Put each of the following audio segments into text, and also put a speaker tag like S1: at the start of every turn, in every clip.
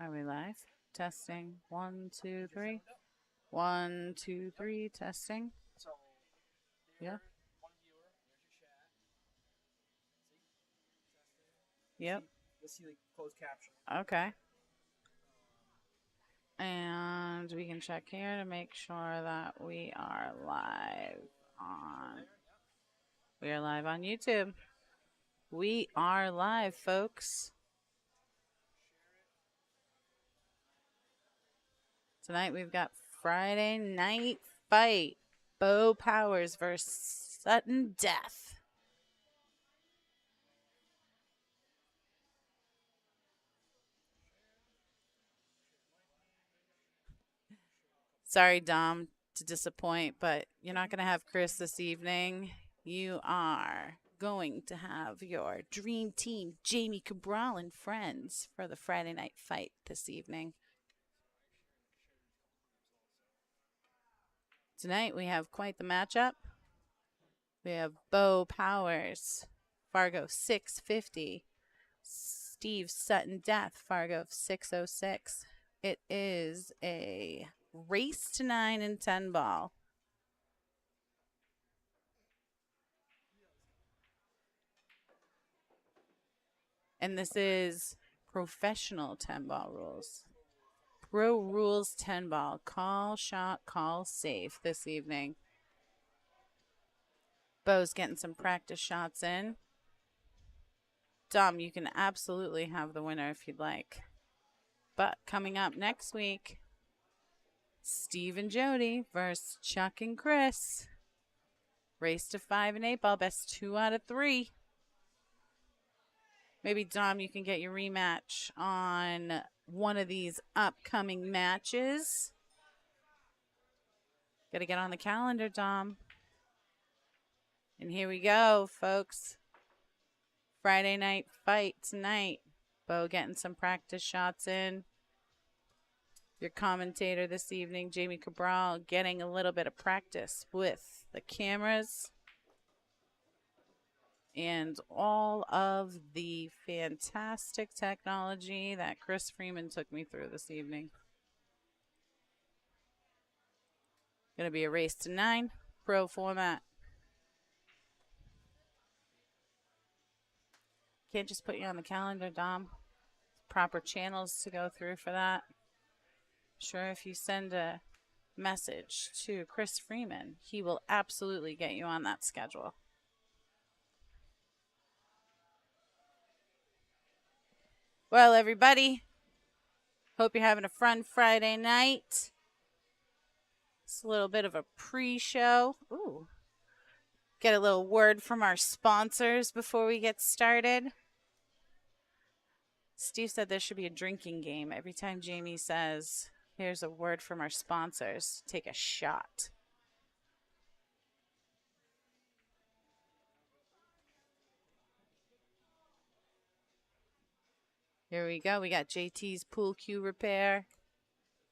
S1: Are we live? Testing. 1, 2, 3. 1, 2, 3. Testing. Yeah. Yep. Okay. And we can check here to make sure that we are live on. We are live on YouTube. We are live, folks. Tonight we've got Friday night fight. Beau Powers versus Sutton Death. Sorry, Dom, to disappoint, but you're not going to have Chris this evening. You are going to have your dream team, Jamie Cabral and friends, for the Friday night fight this evening. Tonight we have quite the matchup. We have Beau Powers, Fargo 650, Steve Sutton Death, Fargo 606. It is a race to 9 and 10 ball. And this is professional 10 ball rules. Pro rules 10 ball. Call shot, call safe this evening. Beau's getting some practice shots in. Dom, you can absolutely have the winner if you'd like. But coming up next week, Steve and Jody versus Chuck and Chris. Race to 5 and 8 ball, best 2 out of 3. Maybe, Dom, you can get your rematch on one of these upcoming matches. Got to get on the calendar, Dom. And here we go, folks. Friday night fight tonight. Beau getting some practice shots in. Your commentator this evening, Jamie Cabral, getting a little bit of practice with the cameras and all of the fantastic technology that Chris Freeman took me through this evening. Going to be a race to 9, pro format. Can't just put you on the calendar, Dom. Proper channels to go through for that. Sure, if you send a message to Chris Freeman, he will absolutely get you on that schedule. Well, everybody, hope you're having a fun Friday night. It's a little bit of a pre-show. Ooh. Get a little word from our sponsors before we get started. Steve said there should be a drinking game. Every time Jamie says, here's a word from our sponsors, take a shot. Here we go. We got JT's Pool Cue Repair.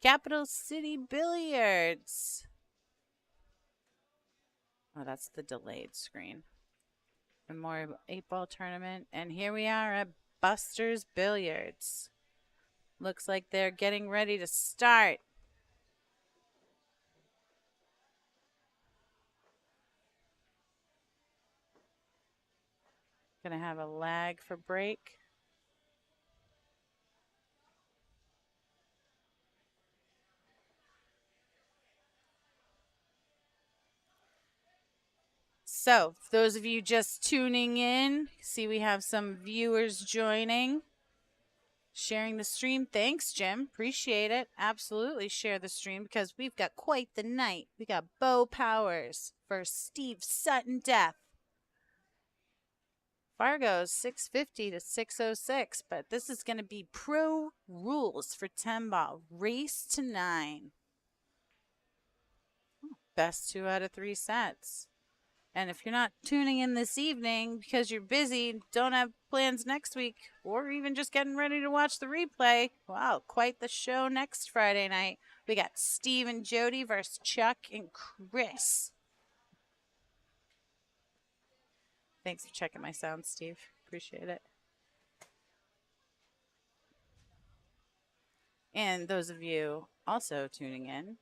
S1: Capital City Billiards. Oh, that's the delayed screen. Memorial 8-ball tournament. And here we are at Buster's Billiards. Looks like they're getting ready to start. Gonna have a lag for break. So, for those of you just tuning in, see we have some viewers joining, sharing the stream. Thanks, Jim. Appreciate it. Absolutely share the stream because we've got quite the night. We got Beau Powers versus Steve Sutton Death. Fargo's 650 to 606, but this is going to be pro rules for 10 ball. Race to 9. Best 2 out of 3 sets. And if you're not tuning in this evening because you're busy, don't have plans next week, or even just getting ready to watch the replay, wow, quite the show next Friday night. We got Steve and Jody versus Chuck and Chris. Thanks for checking my sound, Steve. Appreciate it. And those of you also tuning in,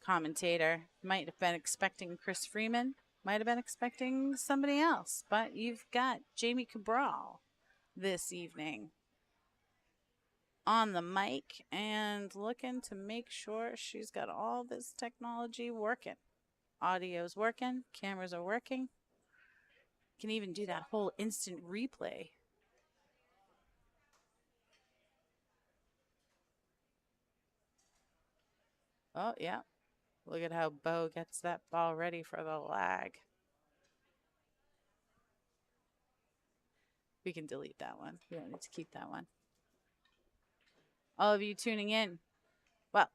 S1: commentator might have been expecting Chris Freeman, might have been expecting somebody else, but you've got Jamie Cabral this evening on the mic and looking to make sure she's got all this technology working. Audio's working, cameras are working. Can even do that whole instant replay. Oh, yeah. Look at how Beau gets that ball ready for the lag. We can delete that one. We don't need to keep that one. All of you tuning in, well,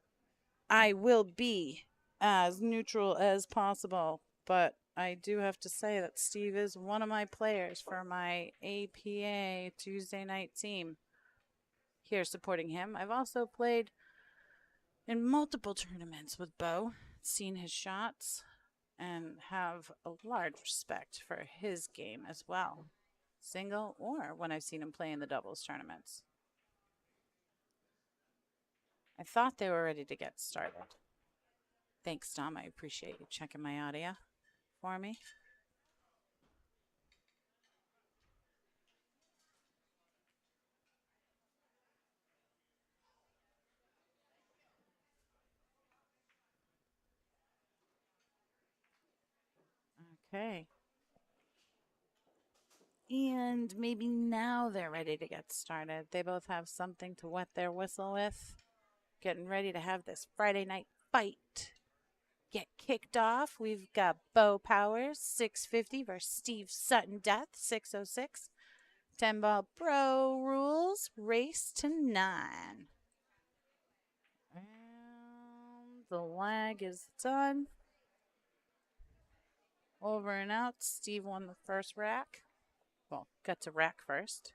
S1: I will be as neutral as possible, but I do have to say that Steve is one of my players for my APA Tuesday night team. Here supporting him. I've also played in multiple tournaments with Beau, seen his shots, and have a large respect for his game as well, single or when I've seen him play in the doubles tournaments. I thought they were ready to get started. Thanks, Tom. I appreciate you checking my audio for me. Okay. And maybe now they're ready to get started. They both have something to wet their whistle with. Getting ready to have this Friday night fight get kicked off. We've got Beau Powers, 650 versus Steve Sutton Death, 606. 10-ball pro rules, race to 9. And the lag is done. Over and out. Steve won the first rack. Well, got to rack first.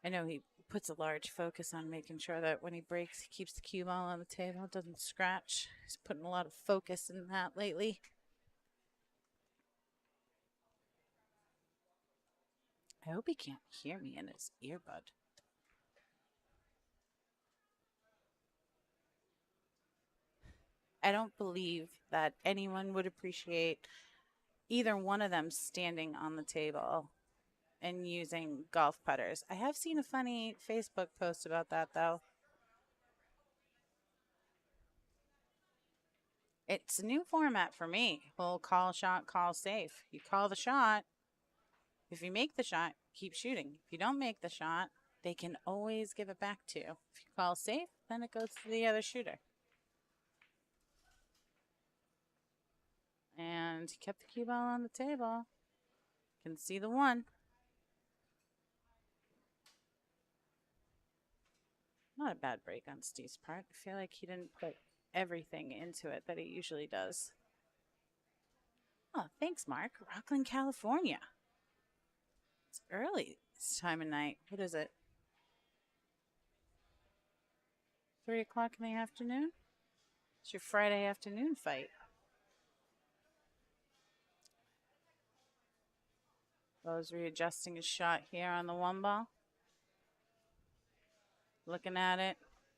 S1: I know he puts a large focus on making sure that when he breaks, he keeps the cue ball on the table, doesn't scratch. He's putting a lot of focus in that lately. I hope he can't hear me in his earbud. I don't believe that anyone would appreciate either one of them standing on the table and using golf putters. I have seen a funny Facebook post about that, though. It's a new format for me. Whole call shot, call safe. You call the shot. If you make the shot, keep shooting. If you don't make the shot, they can always give it back to you. If you call safe, then it goes to the other shooter. And he kept the cue ball on the table. Can see the one. Not a bad break on Steve's part. I feel like he didn't put everything into it that he usually does. Oh, thanks, Mark. Rockland, California. It's early this time of night. What is it? 3 o'clock in the afternoon? It's your Friday afternoon fight. Beau's readjusting his shot here on the one ball. Looking at it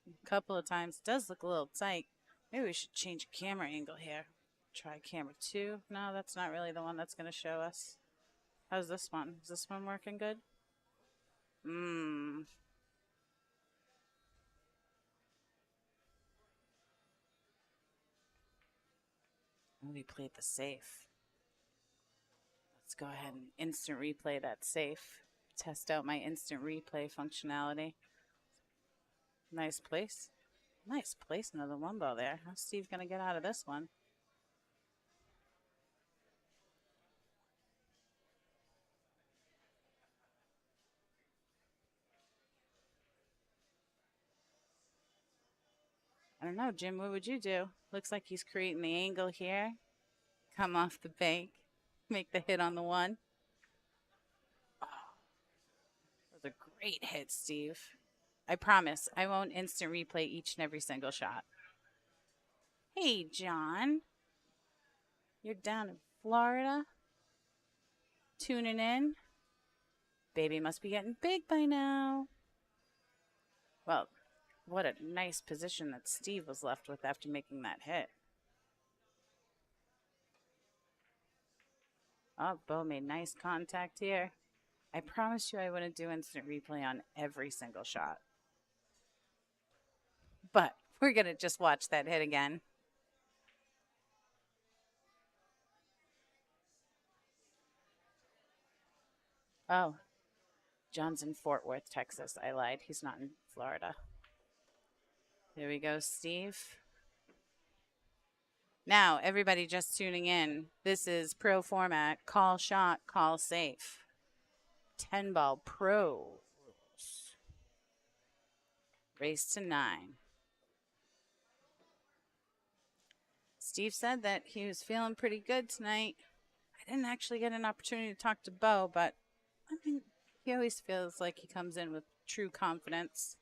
S1: a couple of times. It does look a little tight. Maybe we should change camera angle here. Try camera 2. No, that's not really the one that's going to show us. How's this one? Is this one working good? We played the safe. Let's go ahead and instant replay that safe. Test out my instant replay functionality. Nice place. Nice placement of the one ball there. How's Steve going to get out of this one? don't know, Jim, what would you do? Looks like he's creating the angle here. Come off the bank. Make the hit on the one. Oh, that was a great hit, Steve. I promise I won't instant replay each and every single shot. Hey, John. You're down in Florida? Tuning in? Baby must be getting big by now. Well, what a nice position that Steve was left with after making that hit. Oh, Beau made nice contact here. I promised you I wouldn't do instant replay on every single shot. But we're going to just watch that hit again. Oh, John's in Fort Worth, Texas. I lied. He's not in Florida. There we go, Steve. Now, everybody just tuning in. This is pro format. Call shot, call safe. 10-ball pro rules. Race to 9. Steve said that he was feeling pretty good tonight. I didn't actually get an opportunity to talk to Beau, but I mean, he always feels like he comes in with true confidence.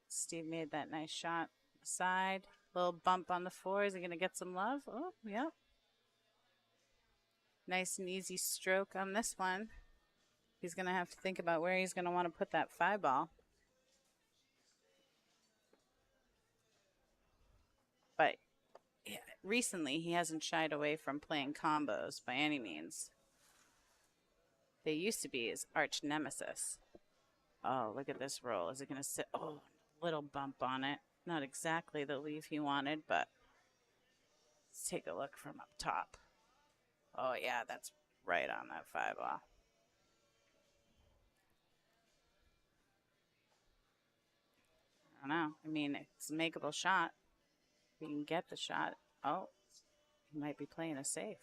S1: Steve made that nice shot side. Little bump on the 4. Is he going to get some love? Oh, yeah. Nice and easy stroke on this one. He's going to have to think about where he's going to want to put that 5-ball. But yeah, recently, he hasn't shied away from playing combos by any means. They used to be his arch nemesis. Oh, look at this roll. Is it going to sit? Oh, little bump on it. Not exactly the leave he wanted, but let's take a look from up top. Oh, yeah, that's right on that 5-ball. I don't know. I mean, it's a makeable shot. If you can get the shot. Oh, he might be playing a safe.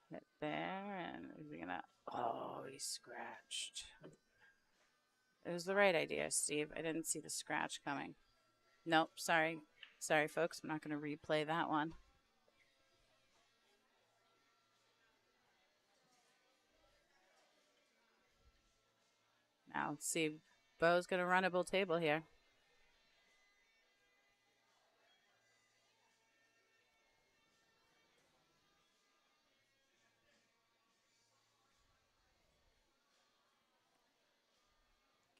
S1: Hit there, and is he gonna? Oh, he scratched. It was the right idea, Steve. I didn't see the scratch coming. Nope, sorry. Sorry, folks. I'm not going to replay that one. Now, let's see. Beau's going to runnable table here.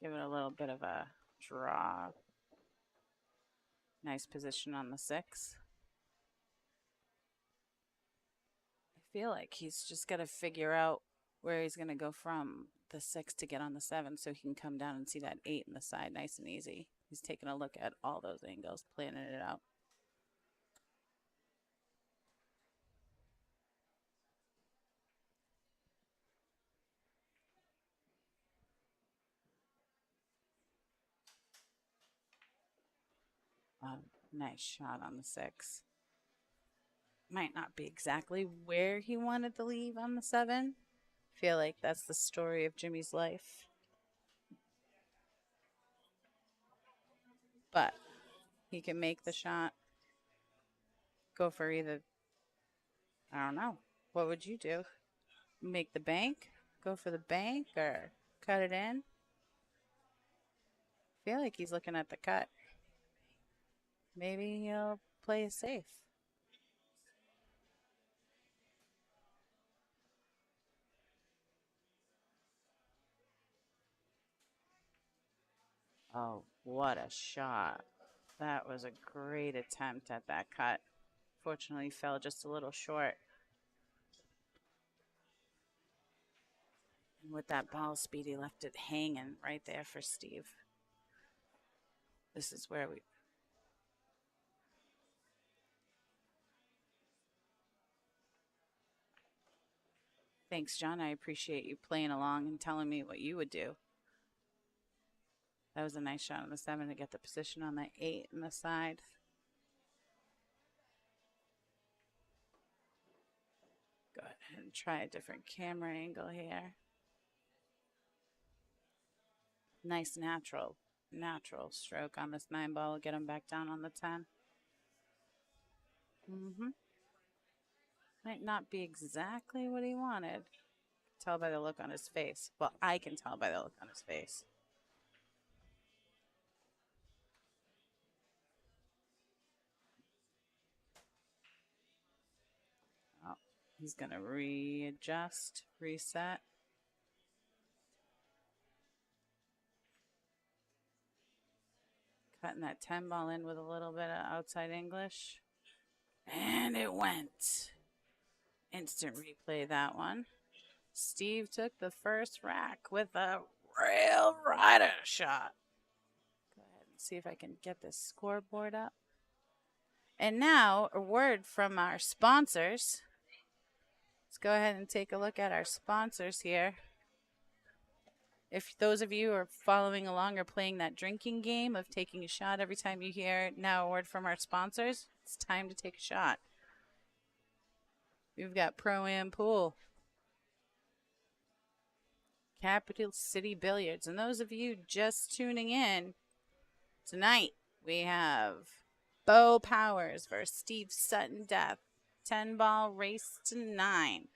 S1: Give it a little bit of a draw. Nice position on the 6. I feel like he's just got to figure out where he's going to go from the 6 to get on the 7 so he can come down and see that 8 in the side nice and easy. He's taking a look at all those angles, planning it out. Nice shot on the 6. Might not be exactly where he wanted to leave on the 7. Feel like that's the story of Jimmy's life. But he can make the shot. Go for either. I don't know. What would you do? Make the bank? Go for the bank or cut it in? Feel like he's looking at the cut. Maybe he'll play it safe. Oh, what a shot. That was a great attempt at that cut. Fortunately, fell just a little short. And with that ball speed, he left it hanging right there for Steve. This is where we... Thanks, John. I appreciate you playing along and telling me what you would do. That was a nice shot on the 7 to get the position on the 8 in the side. Good. and try a different camera angle here. Nice natural stroke on this 9 ball. We'll get him back down on the 10. Might not be exactly what he wanted. Tell by the look on his face. Well, I can tell by the look on his face. Oh, he's going to readjust, reset. Cutting that 10 ball in with a little bit of outside English. And it went. Instant replay that one. Steve took the first rack with a real rider shot. Go ahead and see if I can get this scoreboard up. And now, a word from our sponsors. Let's go ahead and take a look at our sponsors here. If those of you who are following along or playing that drinking game of taking a shot every time you hear now a word from our sponsors, it's time to take a shot. We've got Pro-Am Pool, Capital City Billiards, and those of you just tuning in, tonight we have Beau Powers versus Steve Sutton Death, 10-ball race to 9.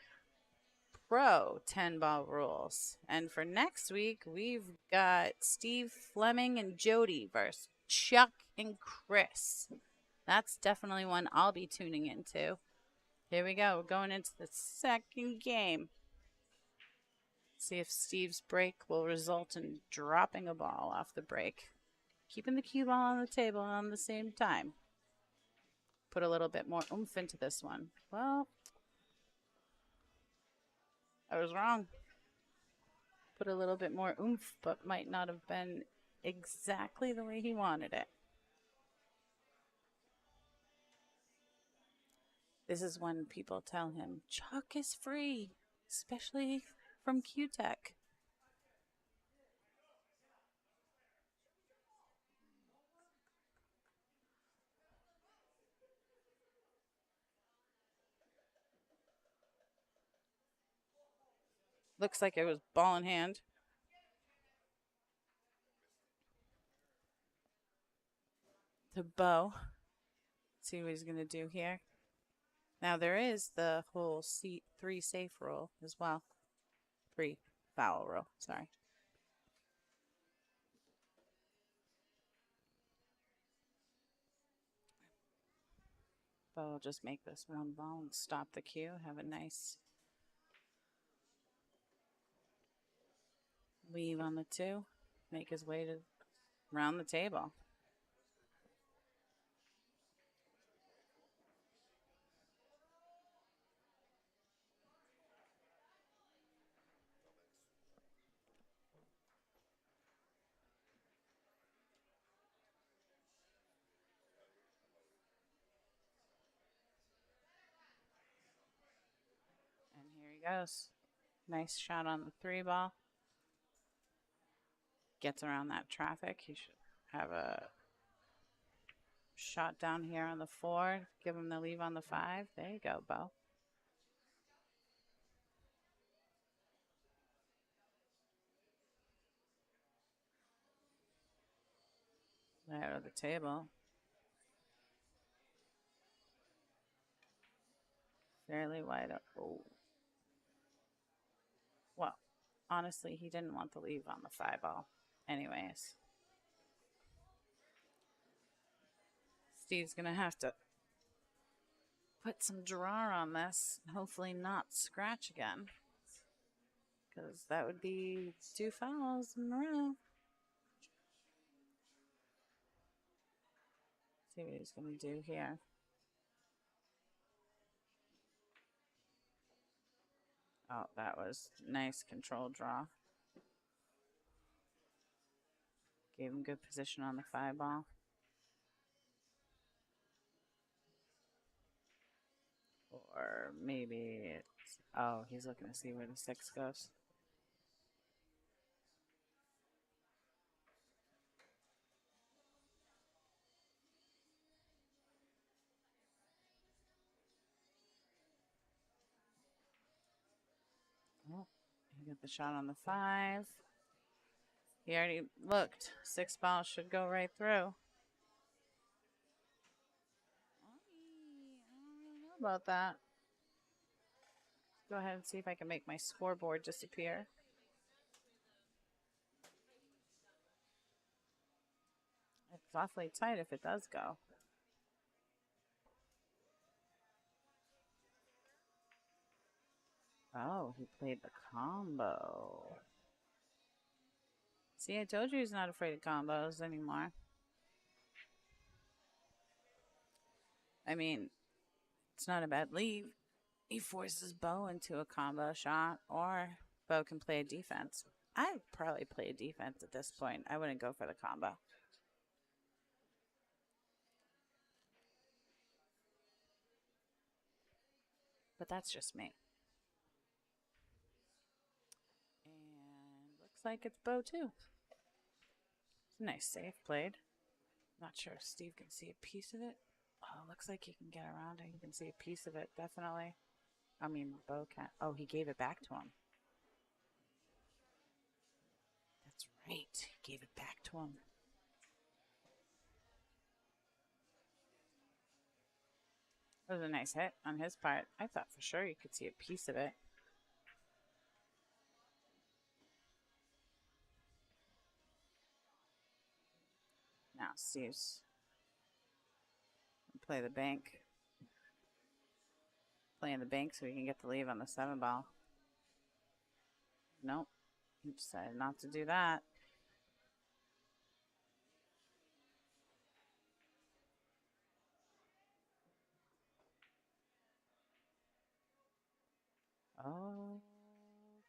S1: Pro 10-ball rules. And for next week, we've got Steve Fleming and Jody versus Chuck and Chris. That's definitely one I'll be tuning into. Here we go. We're going into the second game. See if Steve's break will result in dropping a ball off the break. Keeping the cue ball on the table on the same time. Put a little bit more oomph into this one. Well, I was wrong. Put a little bit more oomph, but might not have been exactly the way he wanted it. This is when people tell him, Chuck is free, especially from Q-Tech. Looks like it was ball in hand. To Beau. See what he's going to do here. Now there is the whole 3 safe rule as well. 3 foul rule, sorry. Beau will just make this 1 ball and stop the cue. Have a nice leave on the 2. Make his way to around the table. And here he goes. Nice shot on the 3 ball. Gets around that traffic. He should have a shot down here on the 4. Give him the leave on the 5. There you go, Beau. Out of the table. Fairly wide up. Oh. Well, honestly, he didn't want the leave on the 5 ball. Anyways. Steve's going to have to put some draw on this. Hopefully not scratch again. Because that would be 2 fouls in a row. See what he's going to do here. Oh, that was nice control draw. Gave him good position on the 5 ball. Or maybe it's... Oh, he's looking to see where the 6 goes. Get the shot on the 5. He already looked. 6 ball should go right through. I don't really know about that. Go ahead and see if I can make my scoreboard disappear. It's awfully tight if it does go. Oh, he played the combo. See, I told you he's not afraid of combos anymore. I mean, it's not a bad lead. He forces Beau into a combo shot, or Beau can play a defense. I'd probably play a defense at this point. I wouldn't go for the combo. But that's just me. And looks like it's Beau too. It's a nice save played. Not sure if Steve can see a piece of it. Oh, looks like he can get around it. He can see a piece of it, definitely. I mean, Beau can't. Oh, he gave it back to him. That's right. He gave it back to him. It was a nice hit on his part. I thought for sure you could see a piece of it. Now Steve's play the bank. Playing the bank so he can get the leave on the 7 ball. Nope. He decided not to do that.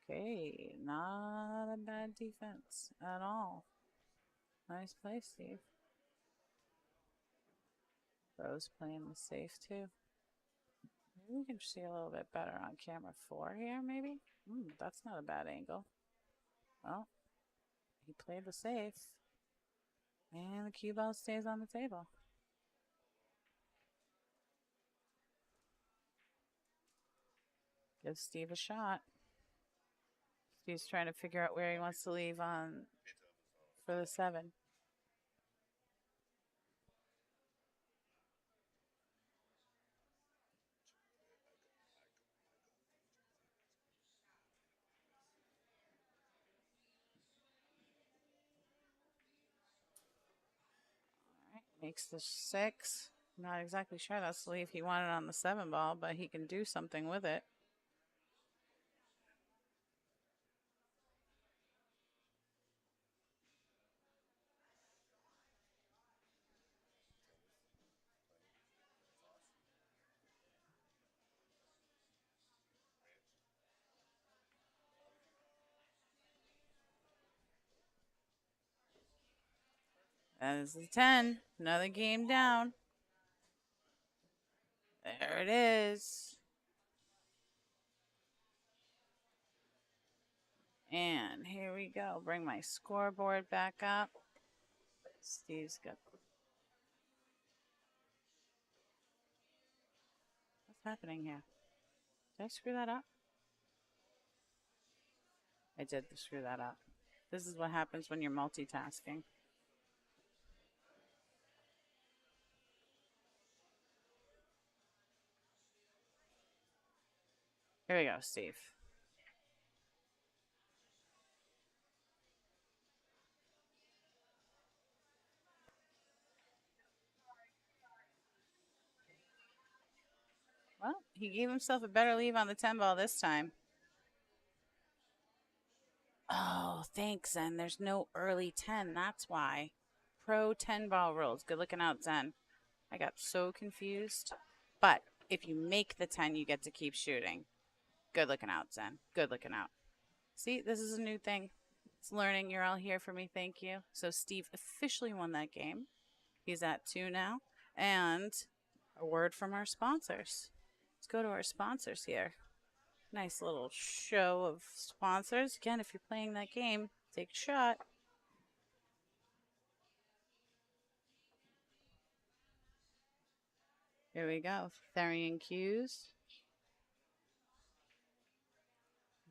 S1: Okay. Not a bad defense at all. Nice play, Steve. Beau's playing the safe too. Maybe we can see a little bit better on camera 4 here, maybe? That's not a bad angle. Well, he played the safe. And the cue ball stays on the table. Give Steve a shot. Steve's trying to figure out where he wants to leave on for the 7. Makes the 6. Not exactly sure that's the leave he wanted on the 7 ball, but he can do something with it. That is the 10. Another game down. There it is. And here we go. Bring my scoreboard back up. Steve's got. What's happening here? Did I screw that up? I did screw that up. This is what happens when you're multitasking. Here we go, Steve. Well, he gave himself a better leave on the 10 ball this time. Oh, thanks, Zen. There's no early 10. That's why. Pro 10 ball rules. Good looking out, Zen. I got so confused. But if you make the 10, you get to keep shooting. Good looking out, Zen. Good looking out. See, this is a new thing. It's learning. You're all here for me. Thank you. So Steve officially won that game. He's at 2 now. And a word from our sponsors. Let's go to our sponsors here. Nice little show of sponsors. Again, if you're playing that game, take a shot. Here we go. Therian Cues.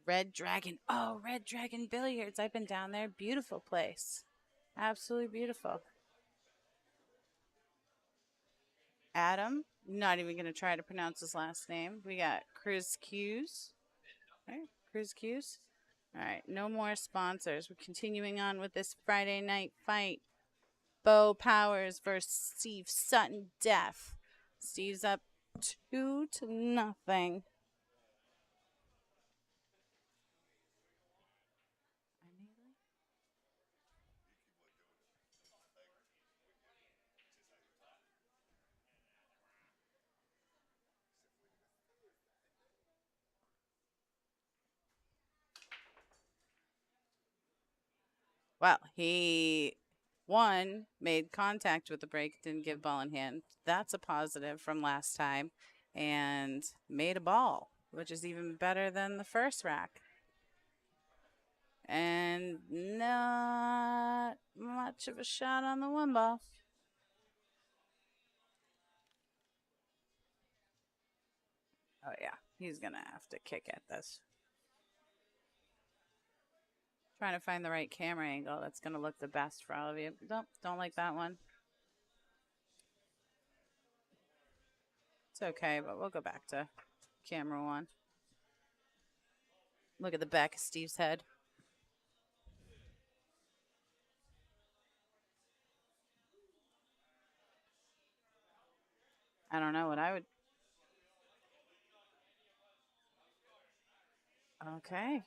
S1: Red Dragon. Oh, Red Dragon Billiards. I've been down there. Beautiful place. Absolutely beautiful. Adam. Not even going to try to pronounce his last name. We got Chris Hughes. Right? Chris Hughes. All right. No more sponsors. We're continuing on with this Friday night fight. Beau Powers versus Steve Sutton Deaf. Steve's up 2-0. Well, he made contact with the break, didn't give ball in hand. That's a positive from last time. And made a ball, which is even better than the first rack. And not much of a shot on the one ball. Oh, yeah. He's going to have to kick at this. Trying to find the right camera angle that's going to look the best for all of you. Nope, don't like that one. It's okay, but we'll go back to camera one. Look at the back of Steve's head. I don't know what I would. Okay.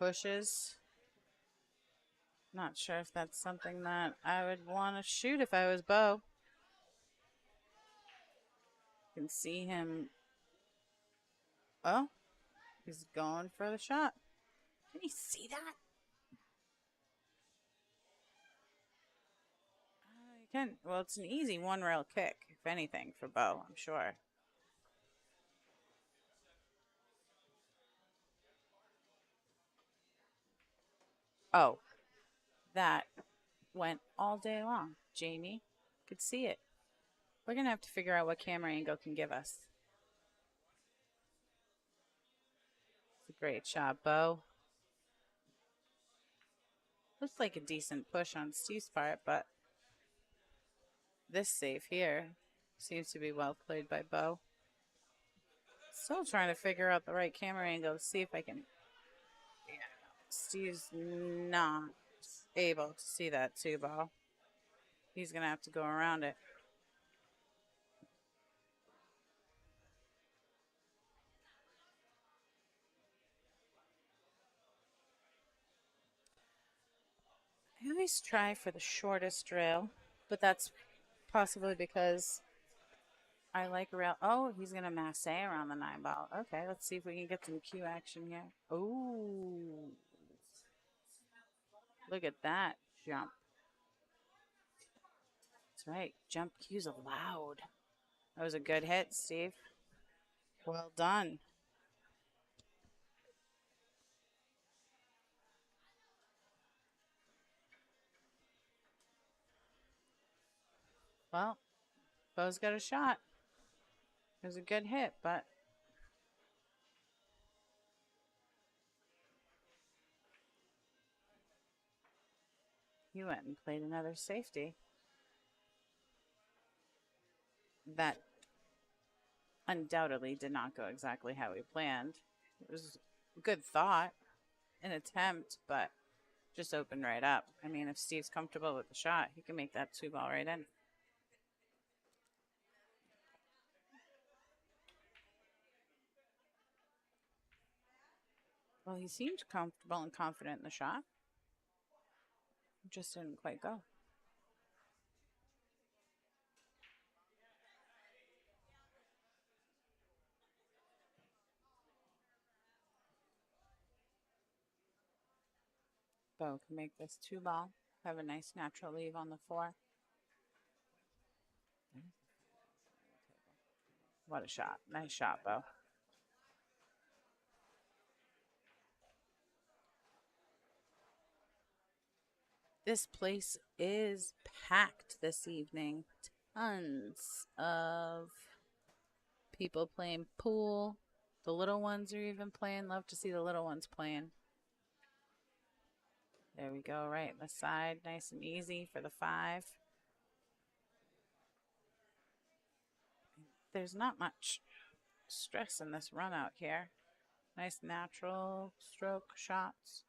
S1: Pushes. Not sure if that's something that I would want to shoot if I was Beau. You can see him. Oh, he's going for the shot. Can you see that? You can. Well, it's an easy one rail kick, if anything, for Beau, I'm sure. Oh, that went all day long. Jamie could see it. We're going to have to figure out what camera angle can give us. It's a great shot, Beau. Looks like a decent push on Steve's part, but this save here seems to be well played by Beau. Still trying to figure out the right camera angle to see if I can. Yeah, Steve's not able to see that two ball. He's going to have to go around it. I always try for the shortest rail, but that's possibly because I like rail. Oh, he's going to masse around the 9 ball. Okay, let's see if we can get some cue action here. Oh, look at that jump. That's right. Jump cues allowed. That was a good hit, Steve. Well done. Well, Beau's got a shot. It was a good hit, but he went and played another safety. That undoubtedly did not go exactly how we planned. It was a good thought, an attempt, but just opened right up. I mean, if Steve's comfortable with the shot, he can make that 2 ball right in. Well, he seemed comfortable and confident in the shot. It just didn't quite go. Beau can make this 2 ball. Have a nice natural leave on the 4. What a shot. Nice shot, Beau. This place is packed this evening. Tons of People playing pool. The little ones are even playing. Love to see the little ones playing. There we go, right in the side. Nice and easy for the 5. There's not much stress in this run out here. Nice natural stroke shots.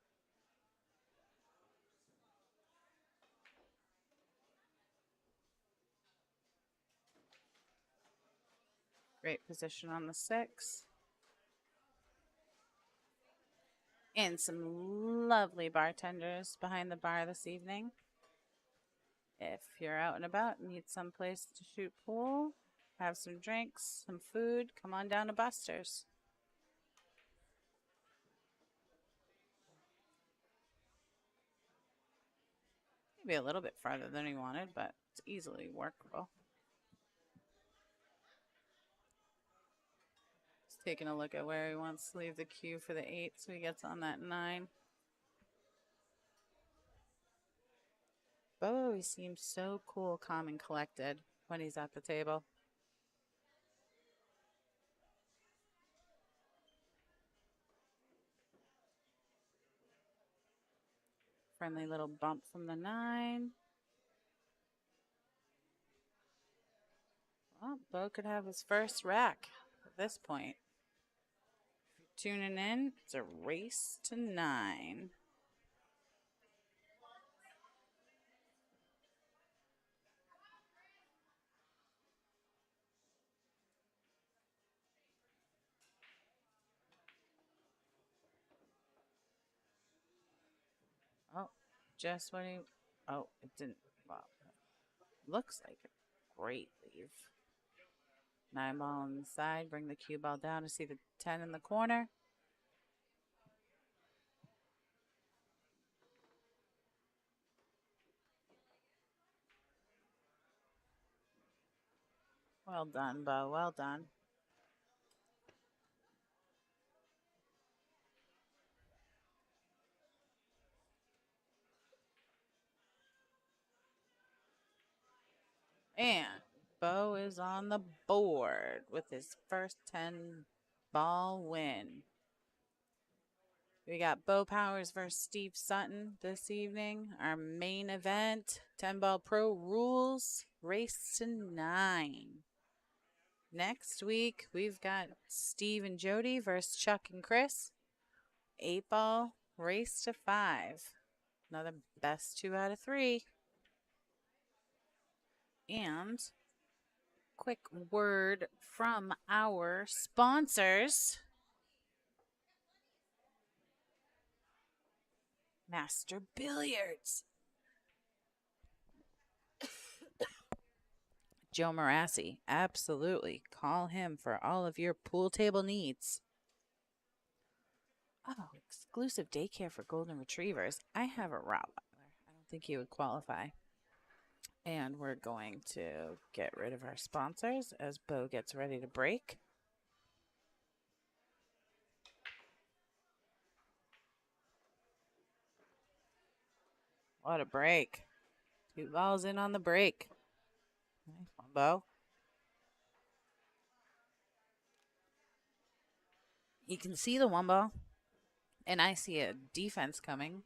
S1: Great position on the 6. And some lovely bartenders behind the bar this evening. If you're out and about and need some place to shoot pool, have some drinks, some food, come on down to Buster's. Maybe a little bit farther than he wanted, but it's easily workable. Just taking a look at where he wants to leave the cue for the 8, so he gets on that 9. Beau always seems so cool, calm, and collected when he's at the table. Friendly little bump from the 9. Well, Beau could have his first rack at this point. If you're tuning in, it's a race to 9. Oh, just when he... Oh, it didn't... Well, looks like a great leave. 9 ball on the side. Bring the cue ball down to see the 10 in the corner. Well done, Beau. Well done. And Beau is on the board with his first 10 ball win. We got Beau Powers versus Steve Sutton this evening. Our main event, 10 ball pro rules, race to 9. Next week, we've got Steve and Jody versus Chuck and Chris. 8 ball, race to 5. Another best 2 out of 3. And quick word from our sponsors. Master Billiards. Joe Marassi, absolutely. Call him for all of your pool table needs. Oh, exclusive daycare for golden retrievers. I have a Rottweiler. I don't think he would qualify. And we're going to get rid of our sponsors as Beau gets ready to break. What a break. 2 balls in on the break. Nice one, Beau. You can see the 1 ball, and I see a defense coming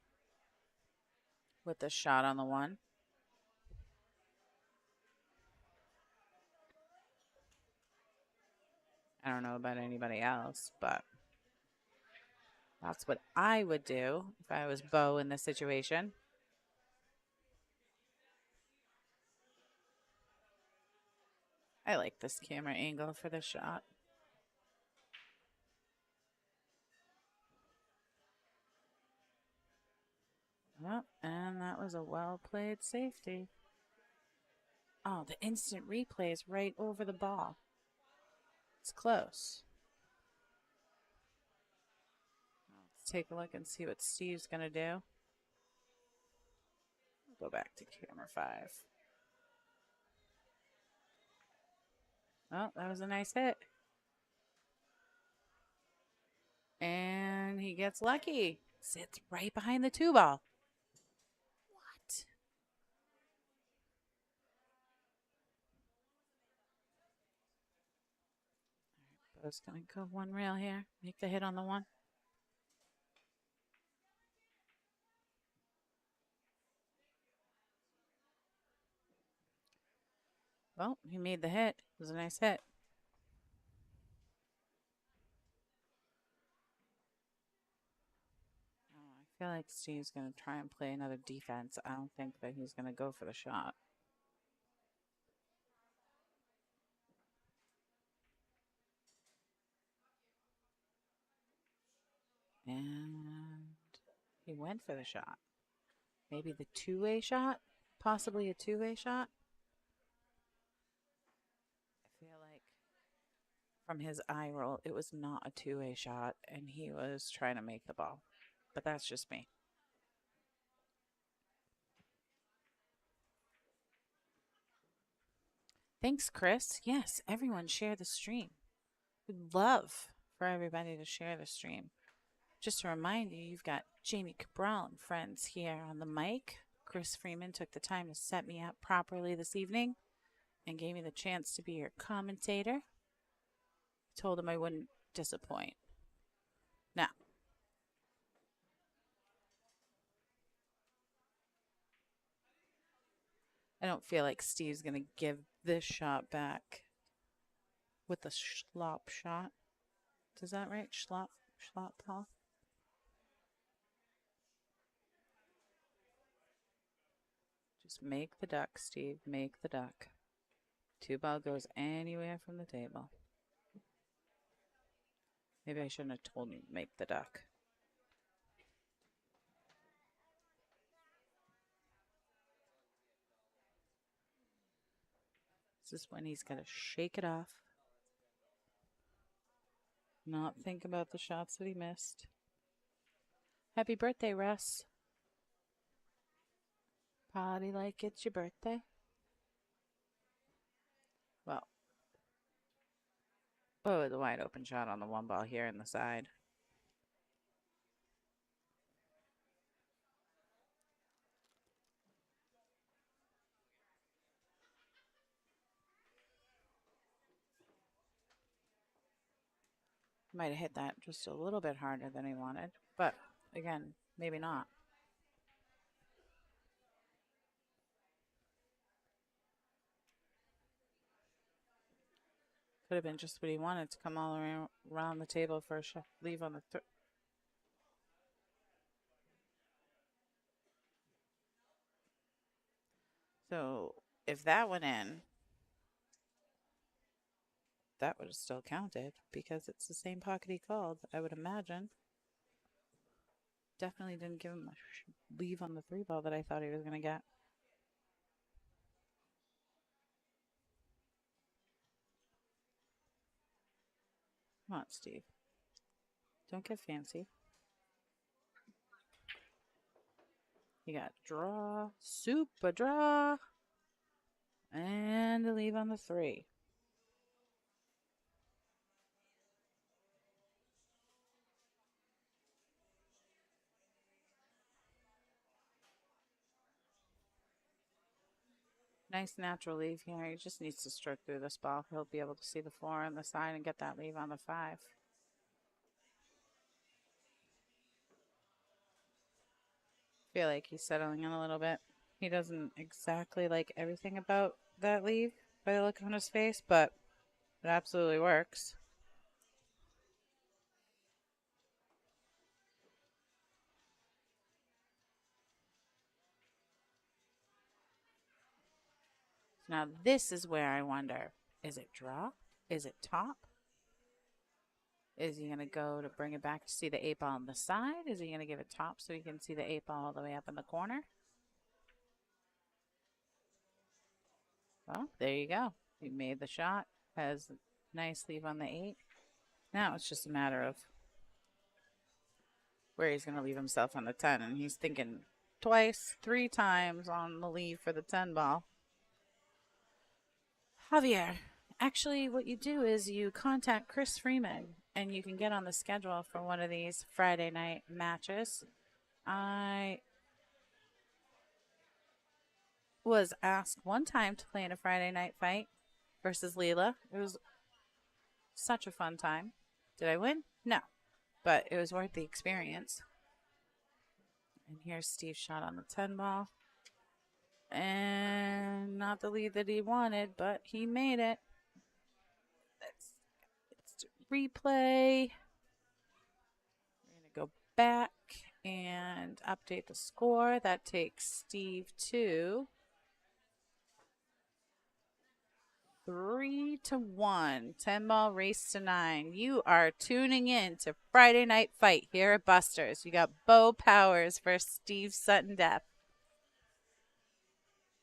S1: with the shot on the 1. I don't know about anybody else, but that's what I would do if I was Beau in this situation. I like this camera angle for the shot. Oh, and that was a well-played safety. Oh, the instant replay is right over the ball. It's close. Let's take a look and see what Steve's going to do. Go back to camera 5. Oh, that was a nice hit. And he gets lucky. Sits right behind the 2 ball. What? I was going to go one rail here. Make the hit on the one. Well, he made the hit. It was a nice hit. I feel like Steve's going to try and play another defense. I don't think that he's going to go for the shot. And he went for the shot. Maybe the two-way shot? Possibly a two-way shot? I feel like from his eye roll, it was not a two-way shot, and he was trying to make the ball. But that's just me. Thanks, Chris. Yes, everyone share the stream. We'd love for everybody to share the stream. Just to remind you, you've got Jamie Cabral and friends here on the mic. Chris Freeman took the time to set me up properly this evening and gave me the chance to be your commentator. I told him I wouldn't disappoint. Now, I don't feel like Steve's going to give this shot back with the schlop shot. Is that right? Schlop ball? Just make the duck, Steve. Make the duck. Two ball goes anywhere from the table. Maybe I shouldn't have told him to make the duck. This is when he's got to shake it off. Not think about the shots that he missed. Happy birthday, Russ. Party like it's your birthday. Well, oh, the wide open shot on the one ball here in the side. Might have hit that just a little bit harder than he wanted, but again, maybe not. Could have been just what he wanted, to come all around the table for a leave on the So if that went in, that would have still counted because it's the same pocket he called, I would imagine. Definitely didn't give him a leave on the three ball that I thought he was going to get. Come on, Steve. Don't get fancy. You got draw, super draw, and a leave on the three. Nice natural leave here. He just needs to stroke through this ball. He'll be able to see the four on the side and get that leave on the five. Feel like he's settling in a little bit. He doesn't exactly like everything about that leave by the look on his face, but it absolutely works. Now this is where I wonder, is it draw? Is it top? Is he going to go to bring it back to see the eight ball on the side? Is he going to give it top so he can see the eight ball all the way up in the corner? Well, there you go. He made the shot. Has a nice leave on the eight. Now it's just a matter of where he's going to leave himself on the 10. And he's thinking twice, three times on the leave for the 10 ball. Javier, actually what you do is you contact Chris Freeman and you can get on the schedule for one of these Friday night matches. I was asked one time to play in a Friday night fight versus Leela. It was Such a fun time. Did I win? No, but it was worth the experience. And here's Steve's shot on the 10 ball. And not the lead that he wanted, but he made it. Let's replay. We're going to go back and update the score. That takes Steve to 3-1. 10 ball race to 9. You are tuning in to Friday Night Fight here at Buster's. You got Beau Powers versus Steve Sutton Death.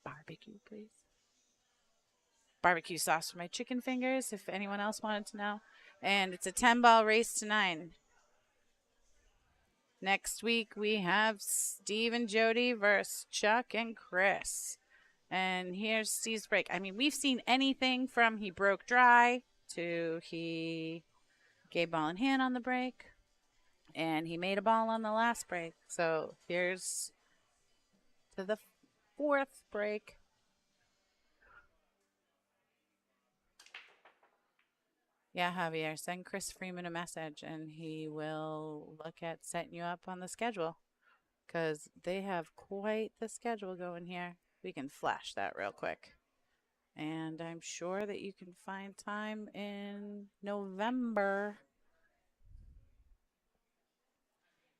S1: Barbecue, please. Barbecue sauce for my chicken fingers, if anyone else wanted to know. And it's a 10 ball race to 9. Next week we have Steve and Jody versus Chuck and Chris. And here's Steve's break. I mean, we've seen anything from he broke dry to he gave ball in hand on the break. And he made a ball on the last break. So here's to the 4th break. Yeah, Javier, send Chris Freeman a message and he will look at setting you up on the schedule because they have quite the schedule going here. We can flash that real quick. And I'm sure that you can find time in November.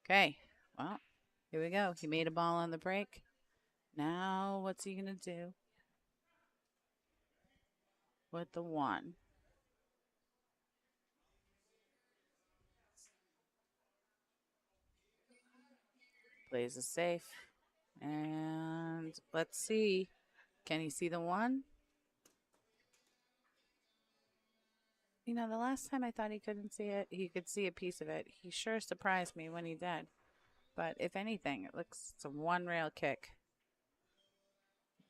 S1: Okay, well, here we go. He made a ball on the break. Now, what's he going to do with the 1? Plays it safe. And let's see. Can he see the 1? You know, the last time I thought he couldn't see it, he could see a piece of it. He sure surprised me when he did. But if anything, it looks it's a 1 rail kick.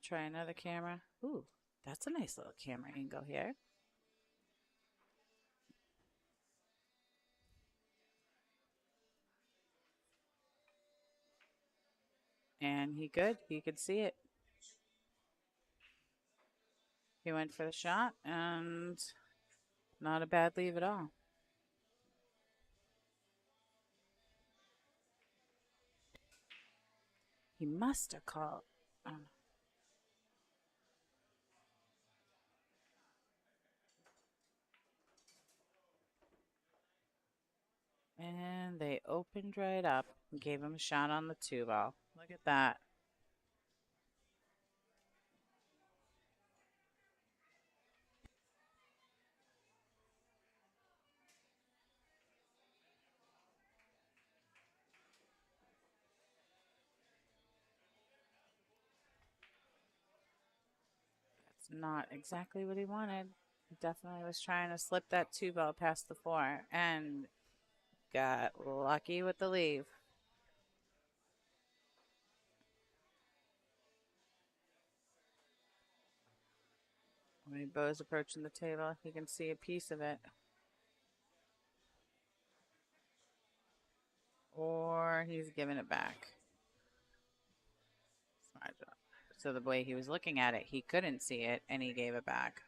S1: Try another camera. Ooh, that's a nice little camera angle here. And he could see it. He went for the shot and not a bad leave at all. He must have called. And they opened right up and gave him a shot on the 2 ball. Look at that. That's not exactly what he wanted. He definitely was trying to slip that 2 ball past the 4 and got lucky with the leave. When Beau's approaching the table, he can see a piece of it. Or he's giving it back. Smart job. So the way he was looking at it, he couldn't see it, and he gave it back.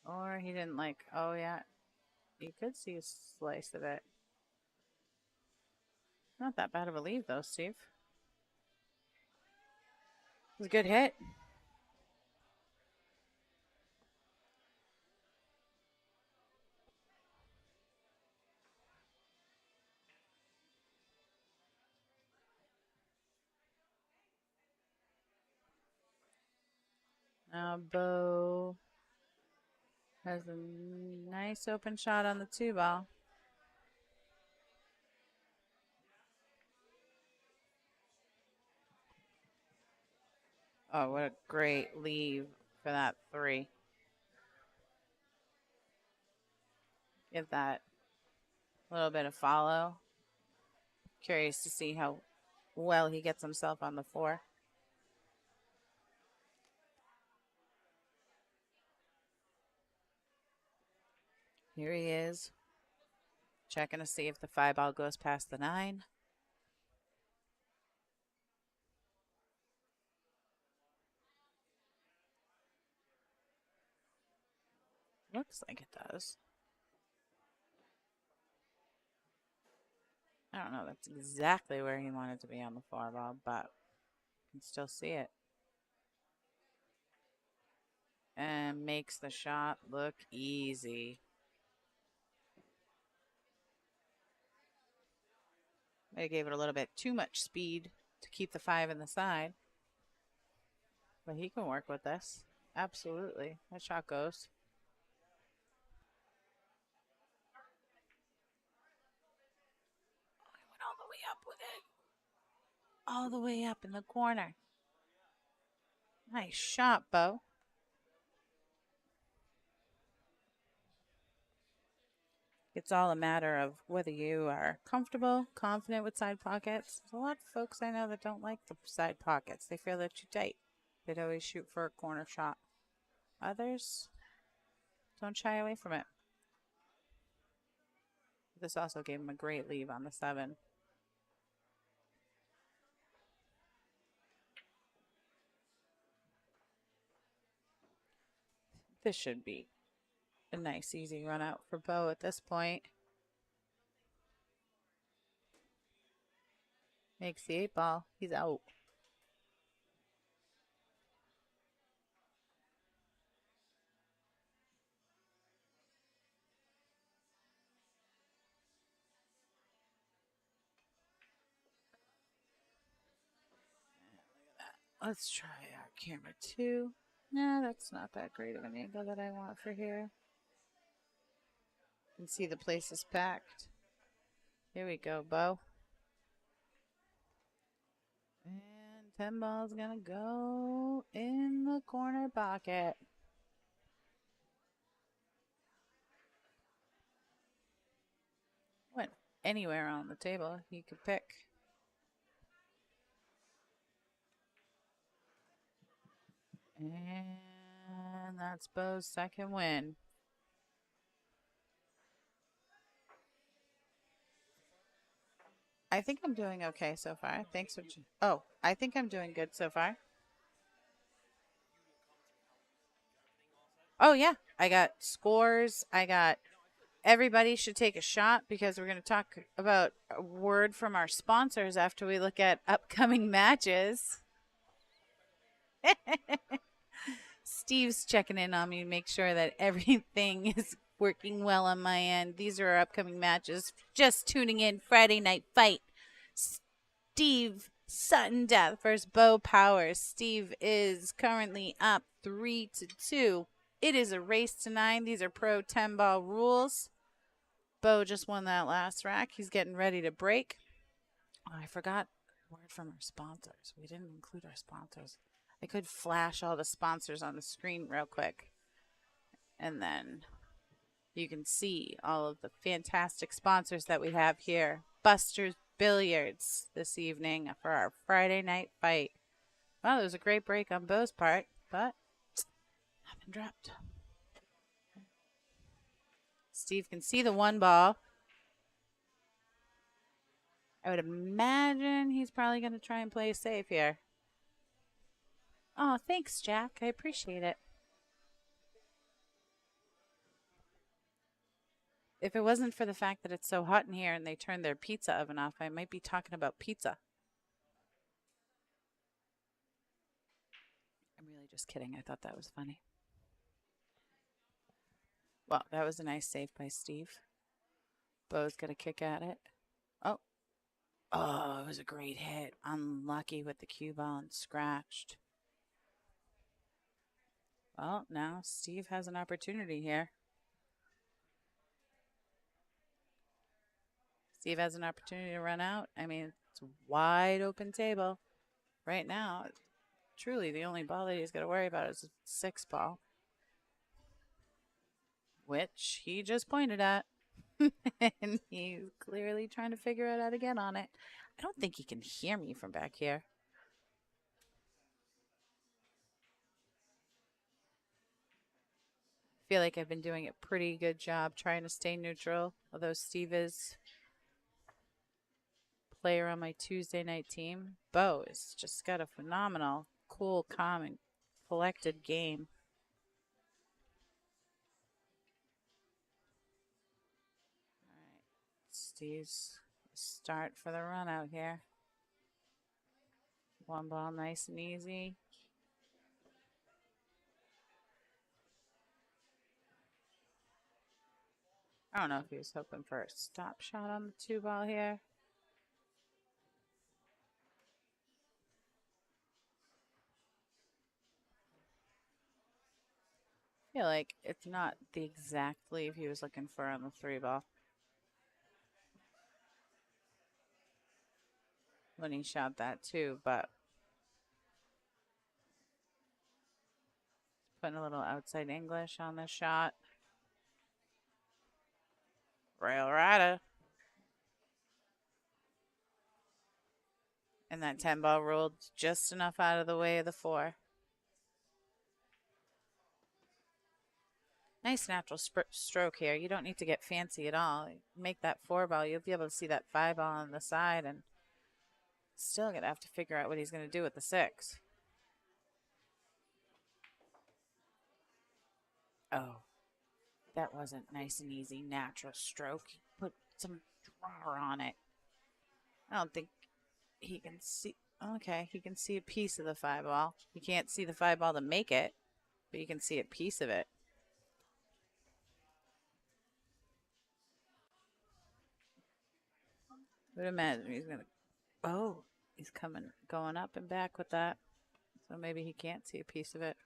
S1: Or he didn't like, oh yeah, you could see a slice of it. Not that bad of a leave, though, Steve. It was a good hit. Now Beau has a nice open shot on the 2 ball. Oh, what a great leave for that 3. Give that a little bit of follow. Curious to see how well he gets himself on the 4. Here he is, checking to see if the 5 ball goes past the 9. Looks like it does. I don't know. That's exactly where he wanted to be on the 4-ball, but you can still see it. And makes the shot look easy. I gave it a little bit too much speed to keep the 5 in the side. But he can work with this. Absolutely. That shot goes. I went all the way up with it. All the way up in the corner. Nice shot, Beau. It's all a matter of whether you are comfortable, confident with side pockets. There's a lot of folks I know that don't like the side pockets. They feel they're too tight. They'd always shoot for a corner shot. Others don't shy away from it. This also gave him a great leave on the 7. This should be a nice, easy run out for Beau at this point. Makes the 8-ball. He's out. Let's try our camera 2. No, that's not that great of an angle that I want for here. You can see the place is packed. Here we go, Beau. And 10 ball's gonna go in the corner pocket. Went anywhere on the table you could pick. And that's Beau's second win. I think I'm doing okay so far. Thanks for... Oh, I think I'm doing good so far. Oh, yeah. I got scores. I got... Everybody should take a shot because we're going to talk about a word from our sponsors after we look at upcoming matches. Steve's checking in on me to make sure that everything is working well on my end. These are our upcoming matches. Just tuning in, Friday Night Fight. Steve Sutton Death versus Beau Powers. Steve is currently up 3-2. It is a race to 9. These are pro 10-ball rules. Beau just won that last rack. He's getting ready to break. Oh, I forgot a word from our sponsors. We didn't include our sponsors. I could flash all the sponsors on the screen real quick. And then you can see all of the fantastic sponsors that we have here. Buster's Billiards this evening for our Friday night fight. Well, it was a great break on Beau's part, but nothing dropped. Steve can see the 1 ball. I would imagine he's probably going to try and play safe here. Oh, thanks, Jack. I appreciate it. If it wasn't for the fact that it's so hot in here and they turned their pizza oven off, I might be talking about pizza. I'm really just kidding. I thought that was funny. Well, that was a nice save by Steve. Beau's going to kick at it. Oh. Oh, it was a great hit. Unlucky with the cue ball and scratched. Well, now Steve has an opportunity here. Steve has an opportunity to run out. I mean, it's a wide open table. Right now, truly the only ball that he's got to worry about is a 6 ball, which he just pointed at. And he's clearly trying to figure out how to get on it. I don't think he can hear me from back here. I feel like I've been doing a pretty good job trying to stay neutral, although Steve is player on my Tuesday night team. Beau has just got a phenomenal, cool, calm, and collected game. Steve's start for the run out here. One ball, nice and easy. I don't know if he was hoping for a stop shot on the 2 ball here. I feel like it's not the exact leave he was looking for on the 3 ball. When he shot that too, but putting a little outside English on the shot. Rail rider. And that 10-ball rolled just enough out of the way of the 4. Nice natural stroke here. You don't need to get fancy at all. Make that 4-ball. You'll be able to see that 5-ball on the side, and still going to have to figure out what he's going to do with the 6. Oh, that wasn't nice and easy. Natural stroke. Put some draw on it. I don't think he can see. Okay, he can see a piece of the 5-ball. You can't see the 5-ball to make it, but you can see a piece of it. I would imagine he's going to. Oh, he's going up and back with that. So maybe he can't see a piece of it.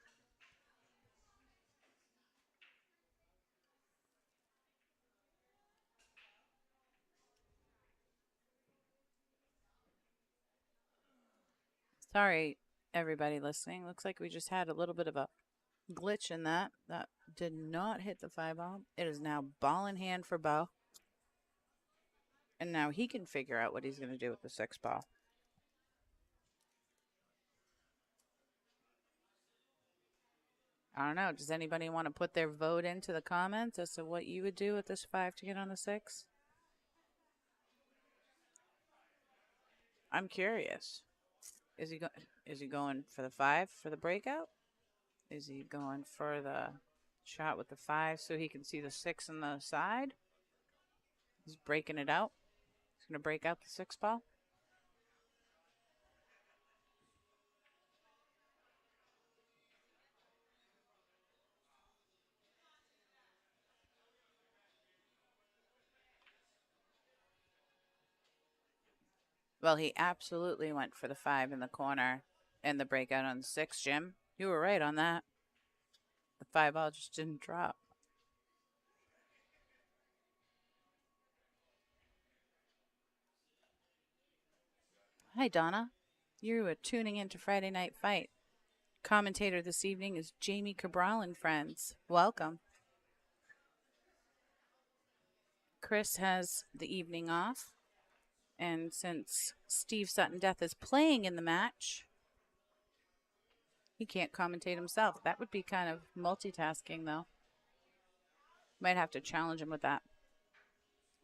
S1: Sorry, everybody listening. Looks like we just had a little bit of a glitch in that. That did not hit the 5-ball. It is now ball in hand for Beau. And now he can figure out what he's going to do with the 6-ball. I don't know. Does anybody want to put their vote into the comments as to what you would do with this 5 to get on the 6? I'm curious. Is he going for the 5 for the breakout? Is he going for the shot with the 5 so he can see the 6 on the side? He's breaking it out. He's going to break out the 6-ball. Well, he absolutely went for the 5 in the corner and the breakout on the 6, Jim. You were right on that. The 5-ball just didn't drop. Hi, Donna. You are tuning into Friday Night Fight. Commentator this evening is Jamie Cabral and friends. Welcome. Chris has the evening off. And since Steve Sutton Death is playing in the match, he can't commentate himself. That would be kind of multitasking, though. Might have to challenge him with that.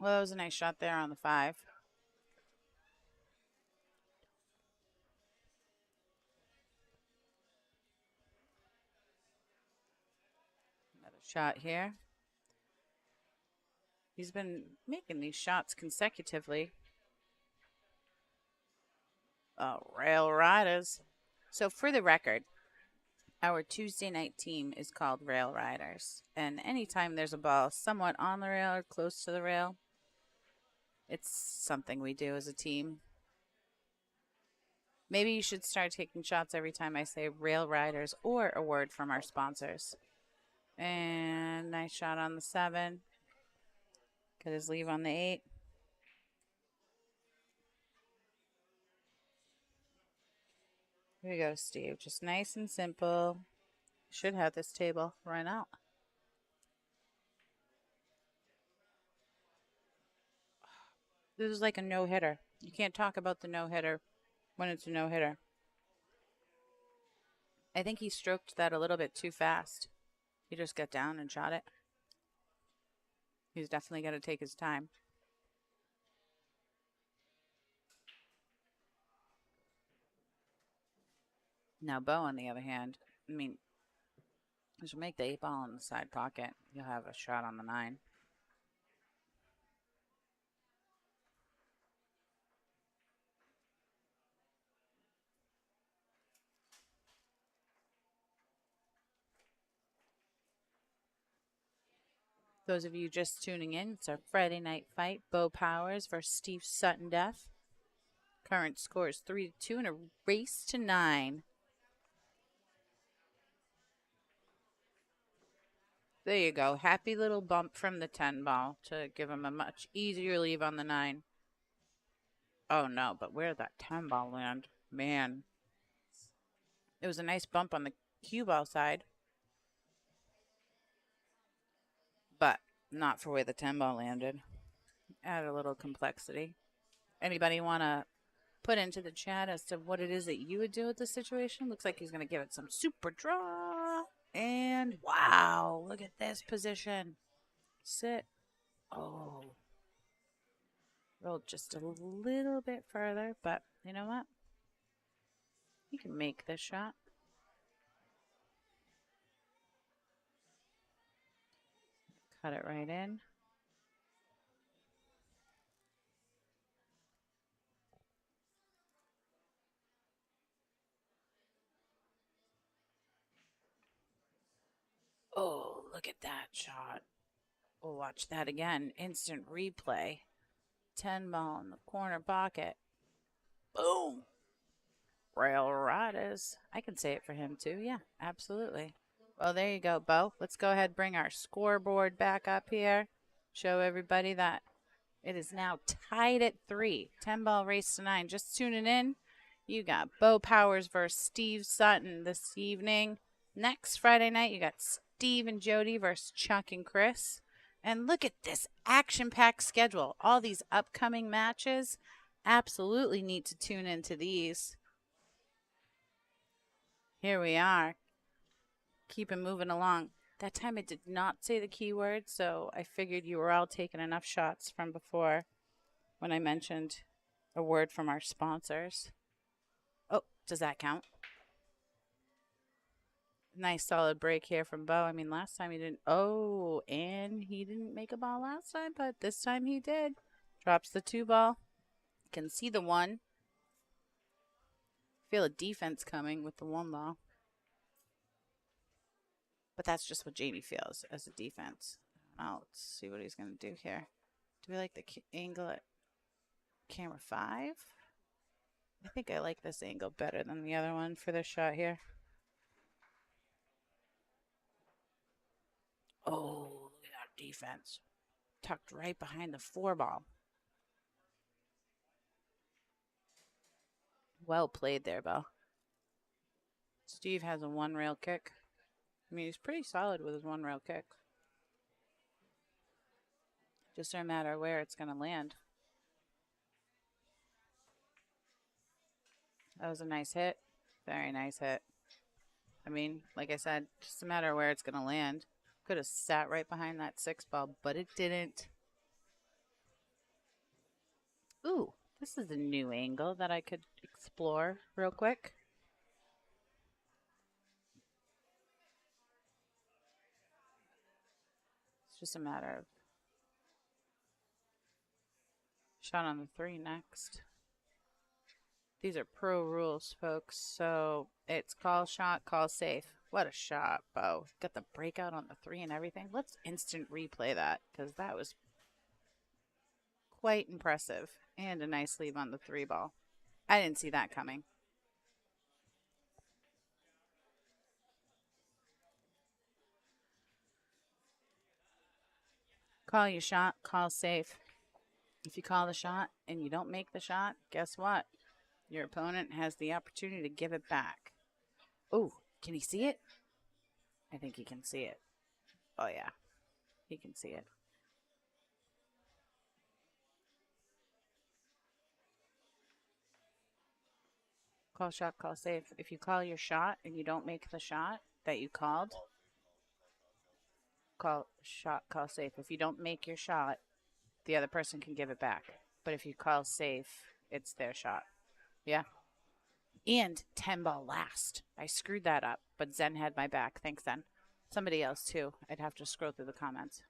S1: Well, that was a nice shot there on the 5. Another shot here. He's been making these shots consecutively. Rail Riders. So for the record, our Tuesday night team is called Rail Riders. And anytime there's a ball somewhat on the rail or close to the rail, it's something we do as a team. Maybe you should start taking shots every time I say Rail Riders or a word from our sponsors. And nice shot on the 7. Got his leave on the 8. Here we go, Steve. Just nice and simple. Should have this table run out. This is like a no-hitter. You can't talk about the no-hitter when it's a no-hitter. I think he stroked that a little bit too fast. He just got down and shot it. He's definitely got to take his time. Now, Beau, on the other hand, I mean, just make the 8-ball in the side pocket. You'll have a shot on the 9. Those of you just tuning in, it's our Friday night fight. Beau Powers versus Steve Sutton Death. Current score is 3-2 and a race to 9. There you go. Happy little bump from the 10 ball to give him a much easier leave on the 9. Oh no, but where did that 10 ball land? Man. It was a nice bump on the cue ball side. But not for where the 10 ball landed. Add a little complexity. Anybody want to put into the chat as to what it is that you would do with this situation? Looks like he's going to give it some super draw. And wow, look at this position. Sit. Oh. Roll just a little bit further, but you know what? You can make this shot. Cut it right in. Oh, look at that shot. We'll watch that again. Instant replay. 10 ball in the corner pocket. Boom. Rail Riders. I can say it for him too. Yeah, absolutely. Well, there you go, Beau. Let's go ahead and bring our scoreboard back up here. Show everybody that it is now tied at 3. 10 ball race to 9. Just tuning in. You got Beau Powers versus Steve Sutton this evening. Next Friday night, you got Steve and Jody versus Chuck and Chris. And look at this action-packed schedule. All these upcoming matches. Absolutely need to tune into these. Here we are. Keep it moving along. That time I did not say the keyword, so I figured you were all taking enough shots from before when I mentioned a word from our sponsors. Oh, does that count? Nice solid break here from Beau. I mean, last time he didn't. Oh, and he didn't make a ball last time, but this time he did. Drops the 2 ball. Can see the 1. Feel a defense coming with the 1 ball. But that's just what Jamie feels as a defense. Now let's see what he's going to do here. Do we like the angle at camera 5? I think I like this angle better than the other one for this shot here. Oh, look at that defense. Tucked right behind the 4 ball. Well played there, Beau. Steve has a 1 rail kick. I mean, he's pretty solid with his 1 rail kick. Just no matter where it's going to land. That was a nice hit. Very nice hit. I mean, like I said, just a matter of where it's going to land. Could have sat right behind that 6 ball, but it didn't. Ooh, this is a new angle that I could explore real quick. It's just a matter of shot on the 3 next. These are pro rules, folks. So it's call shot, call safe. What a shot, Beau. Got the breakout on the 3 and everything. Let's instant replay that because that was quite impressive. And a nice leave on the 3 ball. I didn't see that coming. Call your shot, call safe. If you call the shot and you don't make the shot, guess what? Your opponent has the opportunity to give it back. Oh, can he see it? I think he can see it. Oh, yeah. He can see it. Call shot, call safe. If you call your shot and you don't make the shot that you called, call shot, call safe. If you don't make your shot, the other person can give it back. But if you call safe, it's their shot. Yeah. And 10 ball last. I screwed that up, but Zen had my back. Thanks, Zen. Somebody else, too. I'd have to scroll through the comments.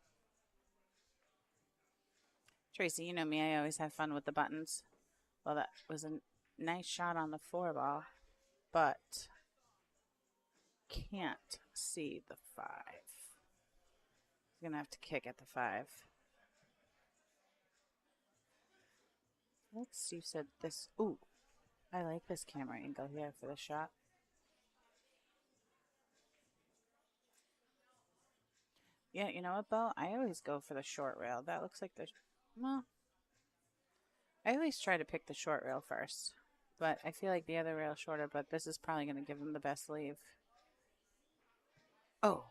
S1: Tracy, you know me. I always have fun with the buttons. Well, that was a nice shot on the 4 ball, but can't see the 5. He's going to have to kick at the 5. Like Steve said, this. Ooh, I like this camera angle here for the shot. Yeah, you know what, Beau? I always go for the short rail. That looks like the. Well, I always try to pick the short rail first. But I feel like the other rail's shorter, but this is probably going to give him the best leave. Oh.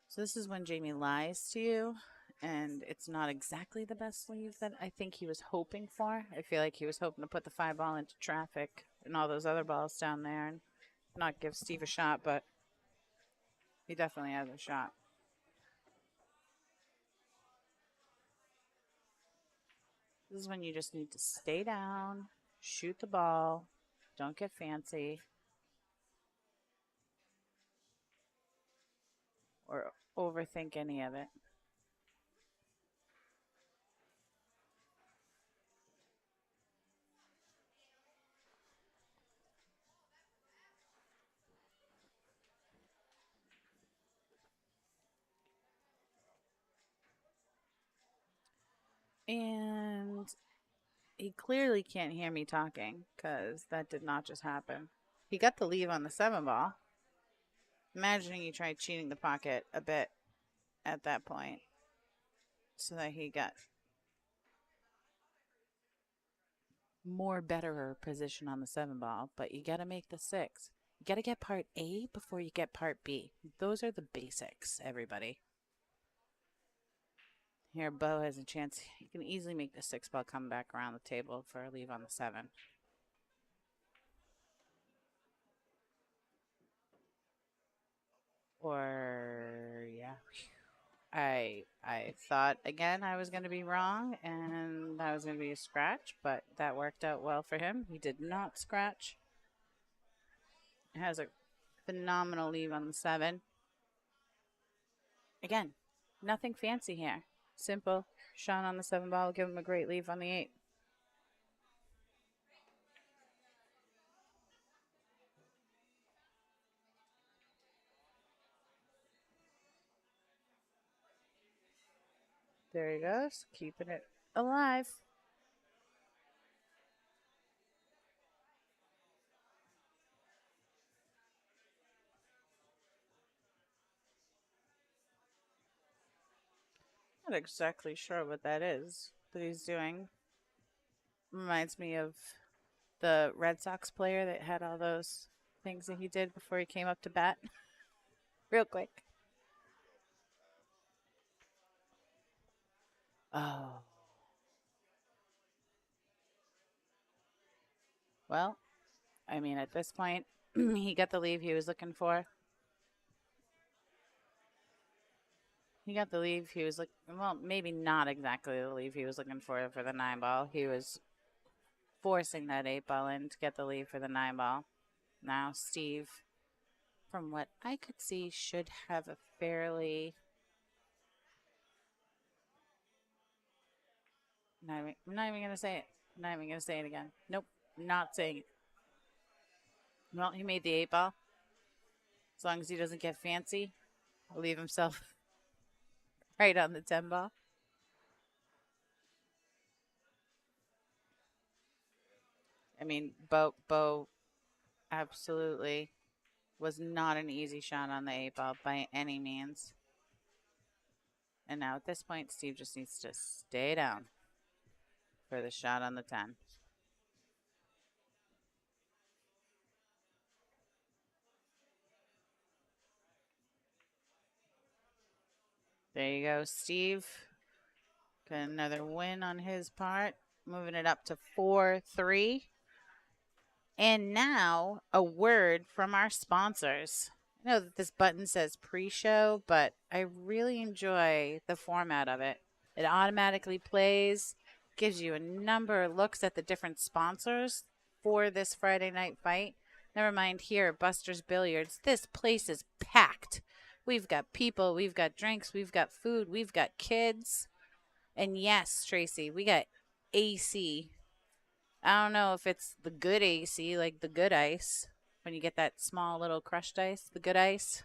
S1: So this is when Jamie lies to you, and it's not exactly the best leave that I think he was hoping for. I feel like he was hoping to put the 5 ball into traffic and all those other balls down there and not give Steve a shot, but he definitely has a shot. This is when you just need to stay down, shoot the ball, don't get fancy, or overthink any of it. And he clearly can't hear me talking because that did not just happen. He got the leave on the 7 ball. Imagining he tried cheating the pocket a bit at that point so that he got more better position on the 7 ball, but you got to make the 6. You got to get part A before you get part B. Those are the basics, everybody. Here, Beau has a chance. He can easily make the 6 ball come back around the table for a leave on the 7. Or, yeah. I thought, again, I was going to be wrong, and that was going to be a scratch, but that worked out well for him. He did not scratch. Has a phenomenal leave on the 7. Again, nothing fancy here. Simple. Shot on the 7 ball. Give him a great leave on the 8. There he goes. Keeping it alive. Not exactly sure what that is that he's doing. Reminds me of the Red Sox player that had all those things that he did before he came up to bat. Real quick. Oh. Well, I mean, at this point, he got the leave he was looking for. He got the leave he was looking, well, maybe not exactly the leave he was looking for the 9 ball. He was forcing that 8 ball in to get the leave for the 9 ball. Now, Steve, from what I could see, should have a fairly. I'm not even going to say it. I'm not even going to say it again. Nope, not saying it. Well, he made the 8 ball. As long as he doesn't get fancy, he'll leave himself right on the 10 ball. I mean, Beau absolutely was not an easy shot on the 8 ball by any means. And now at this point, Steve just needs to stay down for the shot on the 10. There you go, Steve. Got another win on his part, moving it up to 4-3. And now a word from our sponsors. I know that this button says pre-show, but I really enjoy the format of it. It automatically plays, gives you a number of looks at the different sponsors for this Friday night fight. Never mind here at Buster's Billiards. This place is packed. We've got people, we've got drinks, we've got food, we've got kids. And yes, Tracy, we got AC. I don't know if it's the good AC, like the good ice, when you get that small little crushed ice, the good ice.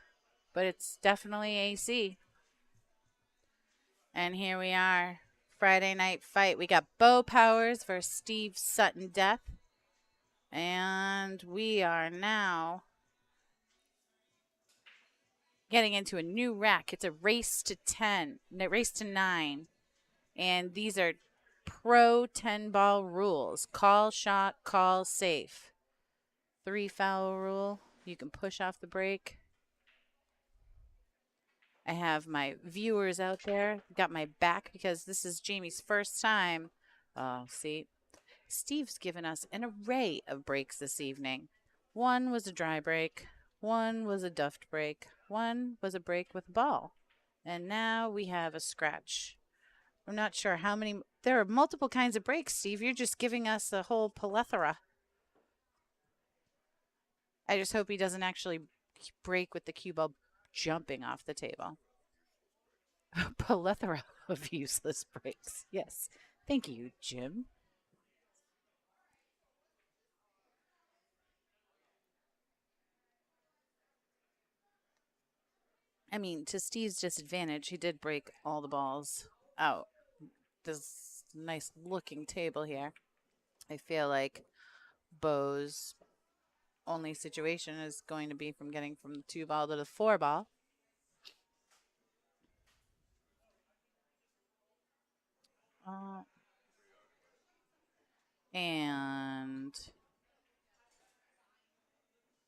S1: but it's definitely AC. And here we are, Friday night fight. We got Beau Powers versus Steve Sutton Death. And we are now getting into a new rack. It's a race to 10, race to 9. And these are pro 10-ball rules. Call shot, call safe. 3 foul rule. You can push off the break. I have my viewers out there. Got my back because this is Jamie's first time. See, Steve's given us an array of breaks this evening. One was a dry break. One was a duffed break. One was a break with a ball. And now we have a scratch. I'm not sure how many. There are multiple kinds of breaks, Steve. You're just giving us a whole plethora. I just hope he doesn't actually break with the cue ball jumping off the table. A plethora of useless breaks. Yes. Thank you, Jim. I mean, to Steve's disadvantage, he did break all the balls out. This nice looking table here. I feel like Beau's only situation is going to be from getting from the 2 ball to the 4 ball. And,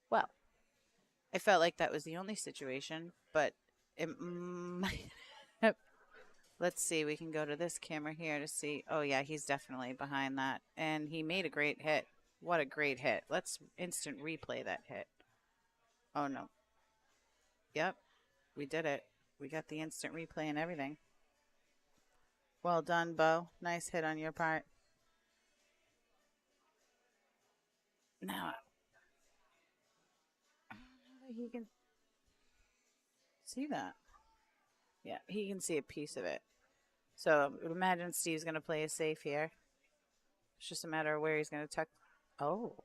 S1: well, I felt like that was the only situation, but it might. Let's see. We can go to this camera here to see. Oh, yeah, he's definitely behind that. And he made a great hit. What a great hit. Let's instant replay that hit. Oh, no. Yep, we did it. We got the instant replay and everything. Well done, Beau. Nice hit on your part. Now, he can see that. Yeah, he can see a piece of it. So imagine Steve's going to play it safe here. It's just a matter of where he's going to tuck. Oh.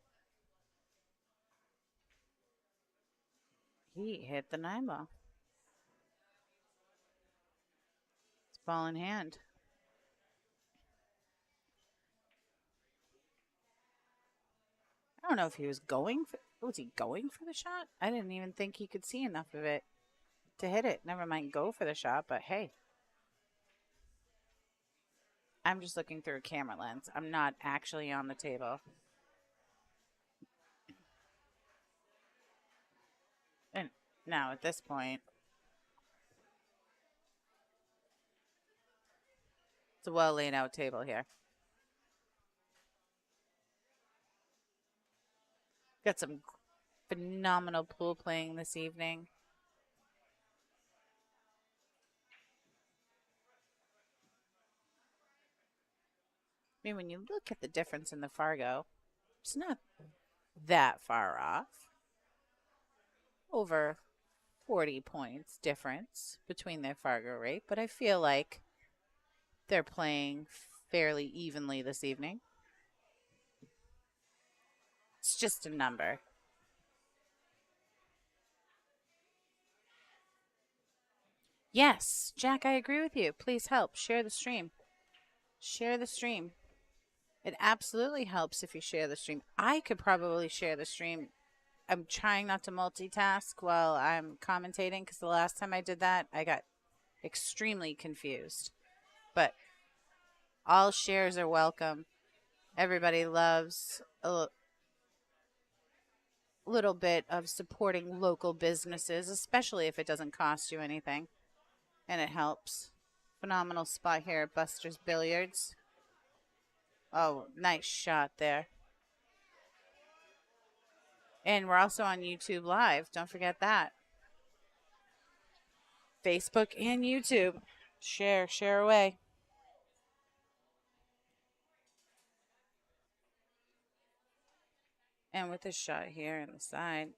S1: He hit the 9 ball. It's ball in hand. I don't know if he was going for. Was he going for the shot? I didn't even think he could see enough of it to hit it. Never mind go for the shot, but hey. I'm just looking through a camera lens. I'm not actually on the table. And now at this point, it's a well laid out table here. Got some phenomenal pool playing this evening. I mean, when you look at the difference in the Fargo, it's not that far off. Over 40 points difference between their Fargo rate, but I feel like they're playing fairly evenly this evening. It's just a number. Yes, Jack, I agree with you. Please help. Share the stream. Share the stream. It absolutely helps if you share the stream. I could probably share the stream. I'm trying not to multitask while I'm commentating because the last time I did that, I got extremely confused. But all shares are welcome. Everybody loves a little bit of supporting local businesses, especially if it doesn't cost you anything. And it helps. Phenomenal spot here at Buster's Billiards. Oh, nice shot there. And we're also on YouTube Live. Don't forget that. Facebook and YouTube. Share away. And with this shot here on the side,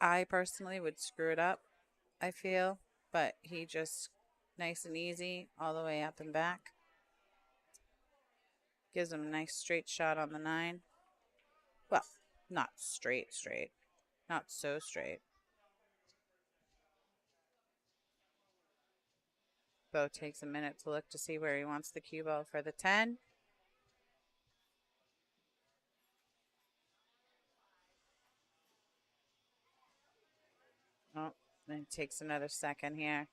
S1: I personally would screw it up, I feel. But he just nice and easy all the way up and back. Gives him a nice straight shot on the 9. Well, not straight. Not so straight. Beau takes a minute to look to see where he wants the cue ball for the 10. Oh, then takes another second here.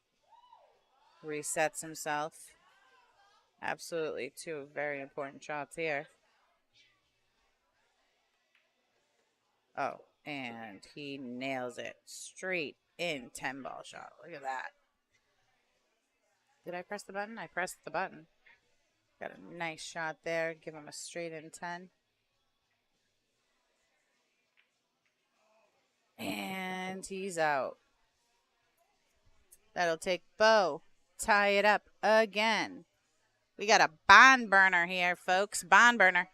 S1: Resets himself. Absolutely two very important shots here. Oh, and he nails it straight in 10 ball shot. Look at that. Did I press the button? I pressed the button. Got a nice shot there. Give him a straight in 10. And he's out. That'll take Beau. Tie it up again. We got a bond burner here, folks. Bond burner.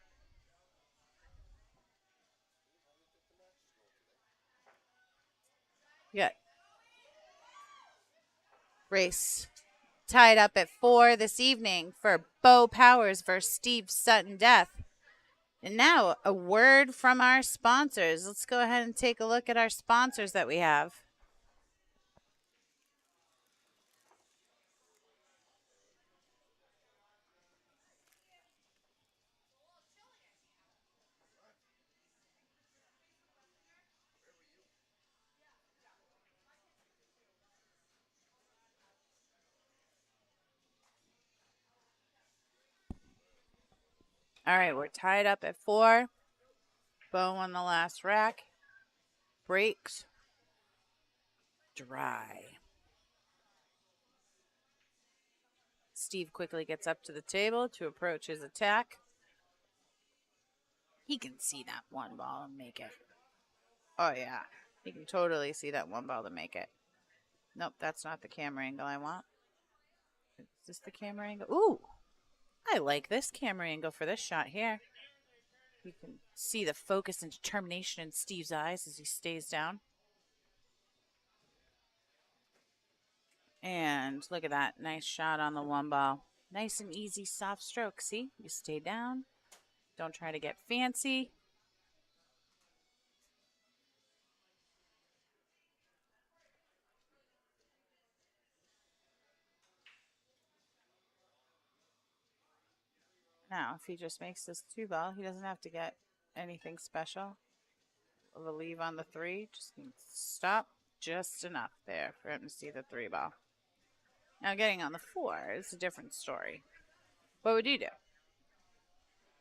S1: Yeah. Race tied up at 4 this evening for Beau Powers versus Steve Sutton Death. And now a word from our sponsors. Let's go ahead and take a look at our sponsors that we have. All right, we're tied up at 4. Beau on the last rack. Breaks. Dry. Steve quickly gets up to the table to approach his attack. He can see that one ball and make it. Oh, yeah. He can totally see that one ball to make it. Nope, that's not the camera angle I want. Is this the camera angle? Ooh, I like this camera angle for this shot here. You can see the focus and determination in Steve's eyes as he stays down. And look at that. Nice shot on the one ball. Nice and easy, soft stroke. See, you stay down. Don't try to get fancy. Now, if he just makes this 2 ball, he doesn't have to get anything special. Of a leave on the 3. Just stop just enough there for him to see the 3 ball. Now, getting on the 4 is a different story. What would you do?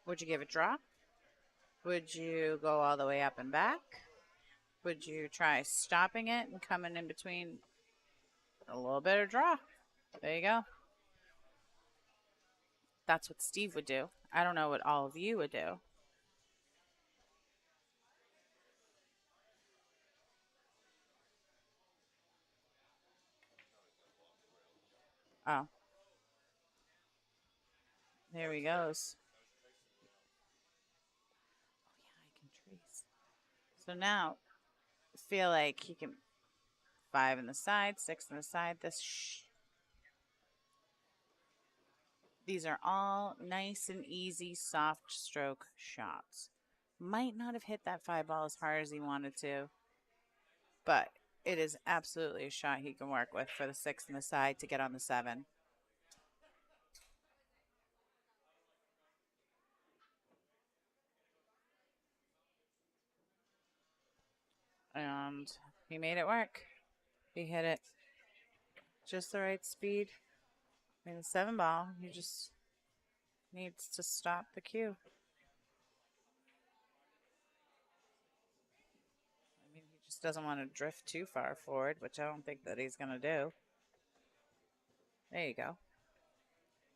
S1: Would you give it draw? Would you go all the way up and back? Would you try stopping it and coming in between a little bit of draw? There you go. That's what Steve would do. I don't know what all of you would do. Oh. There he goes. Oh, yeah, I can trace. So now, I feel like he can 5 in the side, 6 in the side. These are all nice and easy soft stroke shots. Might not have hit that 5 ball as hard as he wanted to, but it is absolutely a shot he can work with for the 6 in the side to get on the 7. And he made it work. He hit it just the right speed. I mean, the 7 ball, he just needs to stop the cue. I mean, he just doesn't want to drift too far forward, which I don't think that he's going to do. There you go.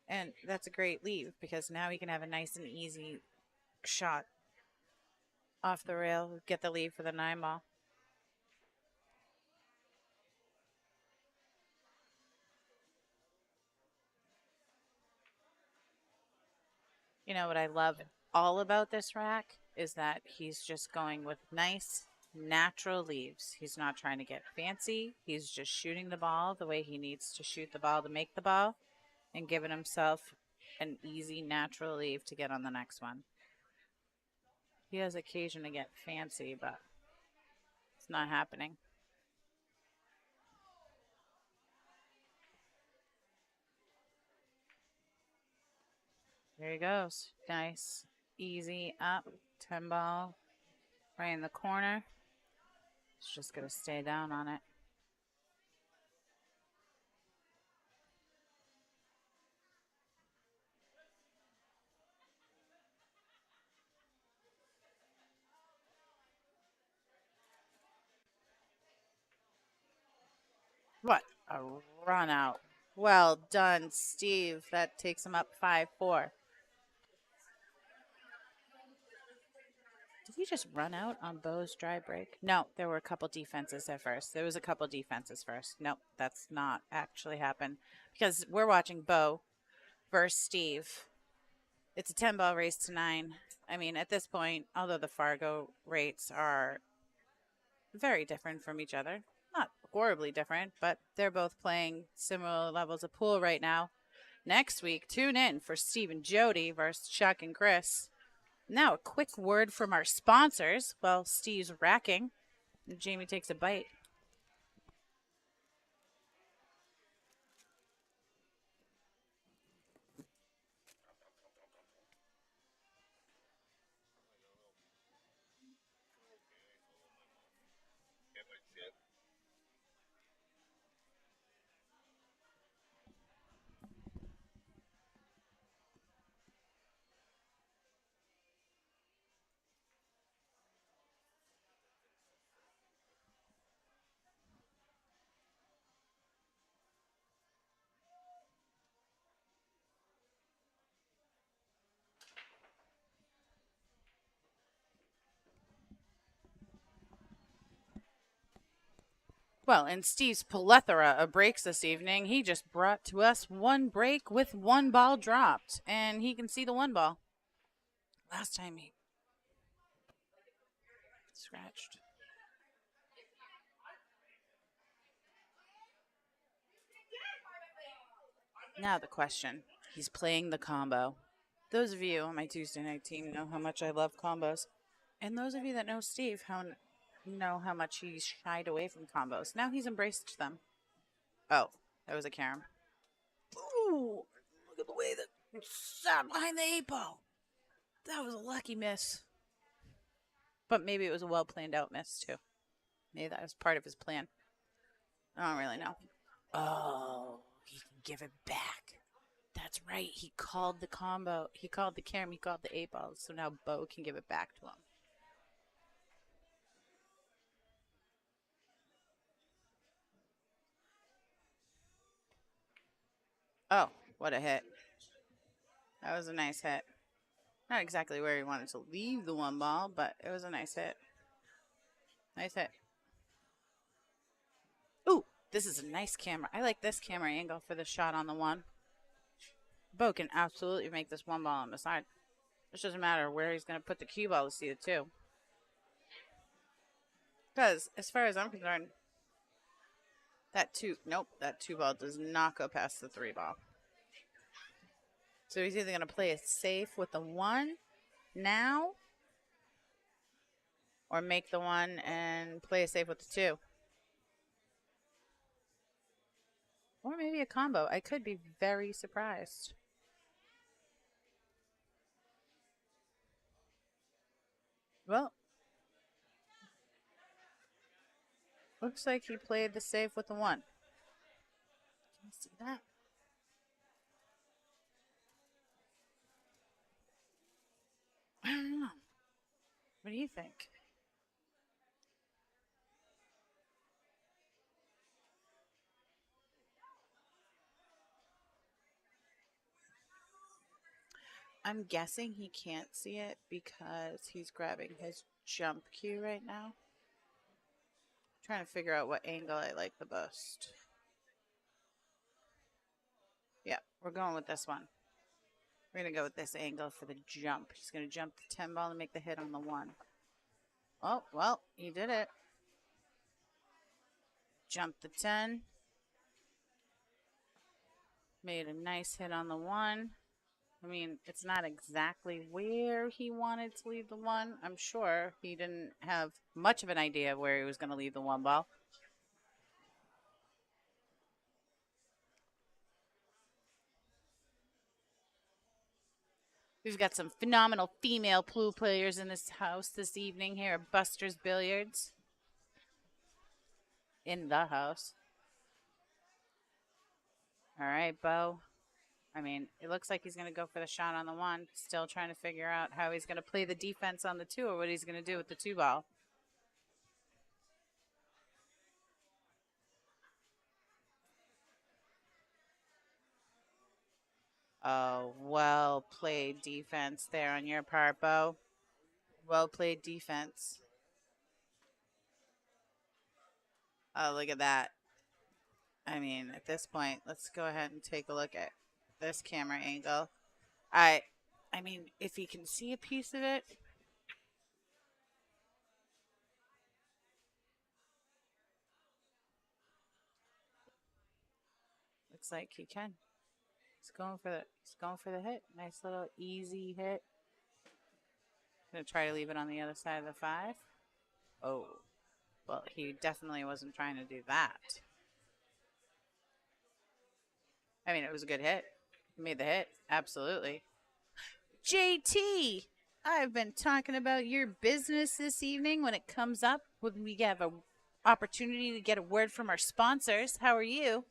S1: And that's a great leave because now he can have a nice and easy shot off the rail, get the lead for the 9 ball. You know what I love all about this rack is that he's just going with nice, natural leaves. He's not trying to get fancy. He's just shooting the ball the way he needs to shoot the ball to make the ball and giving himself an easy, natural leave to get on the next one. He has occasion to get fancy, but It's not happening. There he goes. Nice. Easy up. 10 ball. Right in the corner. It's just going to stay down on it. What a run out. Well done, Steve. That takes him up 5-4. Did he just run out on Beau's dry break? No, there were a couple defenses at first. There was a couple defenses first. Nope, that's not actually happened. Because we're watching Beau versus Steve. It's a 10 ball race to 9. I mean, at this point, although the Fargo rates are very different from each other, not horribly different, but they're both playing similar levels of pool right now. Next week, tune in for Steve and Jody versus Chuck and Chris. Now, a quick word from our sponsors while Steve's racking and Jamie takes a bite. Well, in Steve's plethora of breaks this evening, he just brought to us one break with one ball dropped, and he can see the one ball. Last time he scratched. Now the question. He's playing the combo. Those of you on my Tuesday night team know how much I love combos. And those of you that know Steve know how much he's shied away from combos. Now he's embraced them. Oh, that was a carom. Ooh, look at the way that sat behind the 8 ball. That was a lucky miss. But maybe it was a well planned out miss too. Maybe that was part of his plan. I don't really know. Oh, he can give it back. That's right. He called the combo. He called the carom. He called the 8 ball. So now Beau can give it back to him. Oh, what a hit. That was a nice hit. Not exactly where he wanted to leave the one ball, but it was a nice hit. Nice hit. Ooh, this is a nice camera. I like this camera angle for the shot on the one. Beau can absolutely make this one ball on the side. It doesn't matter where he's going to put the cue ball to see it too. Because as far as I'm concerned, that 2 ball does not go past the 3 ball. So he's either going to play it safe with the 1 now or make the 1 and play it safe with the 2. Or maybe a combo. I could be very surprised. Well, looks like he played the safe with the 1. Can you see that? I don't know. What do you think? I'm guessing he can't see it because he's grabbing his jump cue right now. Trying to figure out what angle I like the most. Yeah, we're going with this one. We're going to go with this angle for the jump. He's going to jump the 10 ball and make the hit on the 1. Oh, well, he did it. Jumped the 10. Made a nice hit on the 1. I mean, it's not exactly where he wanted to leave the one. I'm sure he didn't have much of an idea of where he was going to leave the one ball. We've got some phenomenal female pool players in this house this evening here at Buster's Billiards. In the house. All right, Beau. I mean, it looks like he's going to go for the shot on the one. Still trying to figure out how he's going to play the defense on the two or what he's going to do with the two ball. Oh, well played defense there on your part, Beau. Well played defense. Oh, look at that. I mean, at this point, let's go ahead and take a look at this camera angle. I I mean, if you can see a piece of it, looks like he can. He's going for the hit. Nice little easy hit. Gonna try to leave it on the other side of the five. Oh, well, he definitely wasn't trying to do that. I mean, it was a good hit. He made the hit. Absolutely. JT, I've been talking about your business this evening when it comes up when we have a opportunity to get a word from our sponsors. How are you?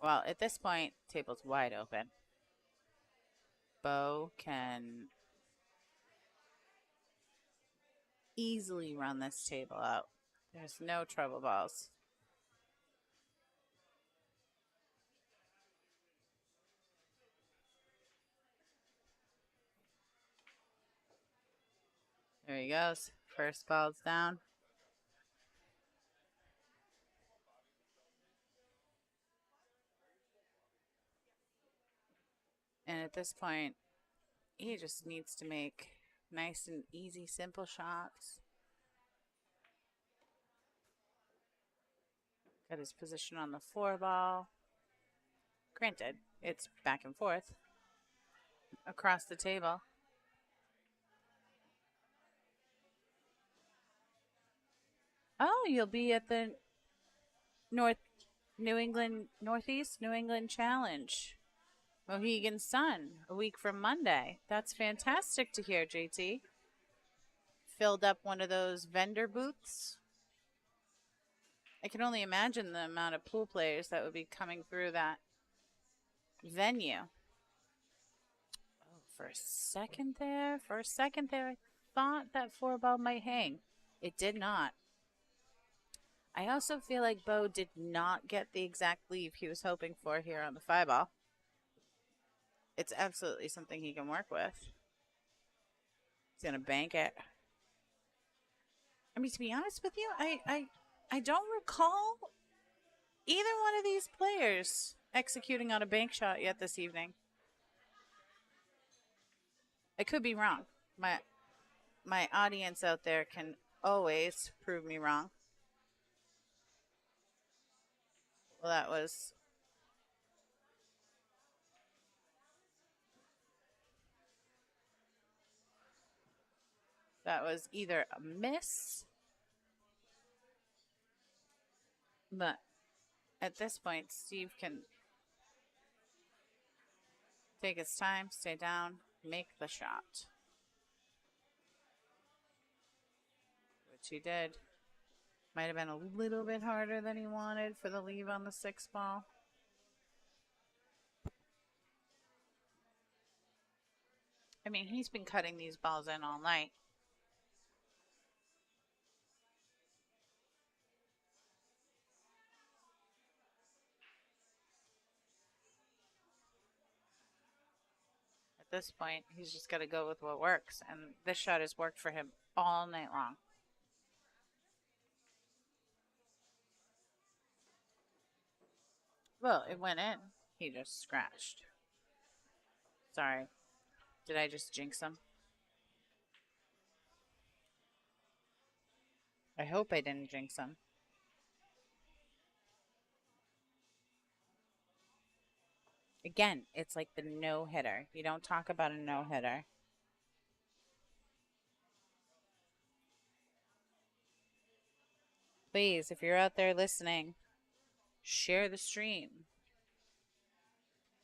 S1: Well, at this point, table's wide open. Beau can easily run this table out. There's no trouble balls. There he goes. First ball's down. And at this point, he just needs to make nice and easy, simple shots. Got his position on the four ball. Granted, it's back and forth across the table. Oh, you'll be at the North New England Northeast New England Challenge. Mohegan Sun, a week from Monday. That's fantastic to hear, JT. Filled up one of those vendor booths. I can only imagine the amount of pool players that would be coming through that venue. Oh, for a second there, I thought that four ball might hang. It did not. I also feel like Beau did not get the exact leave he was hoping for here on the five ball. It's absolutely something he can work with. He's gonna bank it. I mean, to be honest with you, I don't recall either one of these players executing on a bank shot yet this evening. I could be wrong. My audience out there can always prove me wrong. Well, that was either a miss, but at this point, Steve can take his time, stay down, make the shot, which he did. Might have been a little bit harder than he wanted for the leave on the six ball. I mean, he's been cutting these balls in all night. At this point, he's just got to go with what works, and this shot has worked for him all night long. Well, it went in. He just scratched. Sorry. Did I just jinx him? I hope I didn't jinx him. Again, it's like the no hitter. You don't talk about a no hitter. Please, if you're out there listening, share the stream.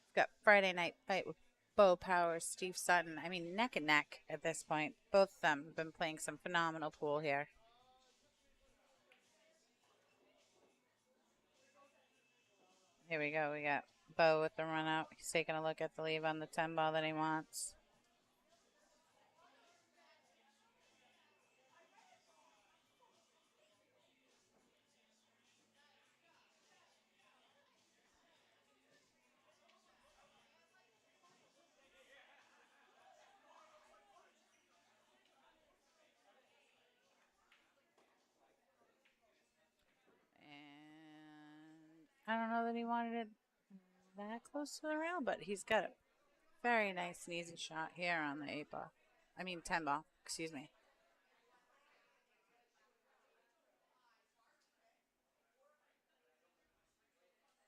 S1: We've got Friday night fight with Beau Powers, Steve Sutton. I mean, neck and neck at this point. Both of them have been playing some phenomenal pool here. Here we go. We got Beau with the run out. He's taking a look at the leave on the 10 ball that he wants. And I don't know that he wanted it that close to the rail, but he's got a very nice and easy shot here on the 8 ball. I mean, 10 ball. Excuse me.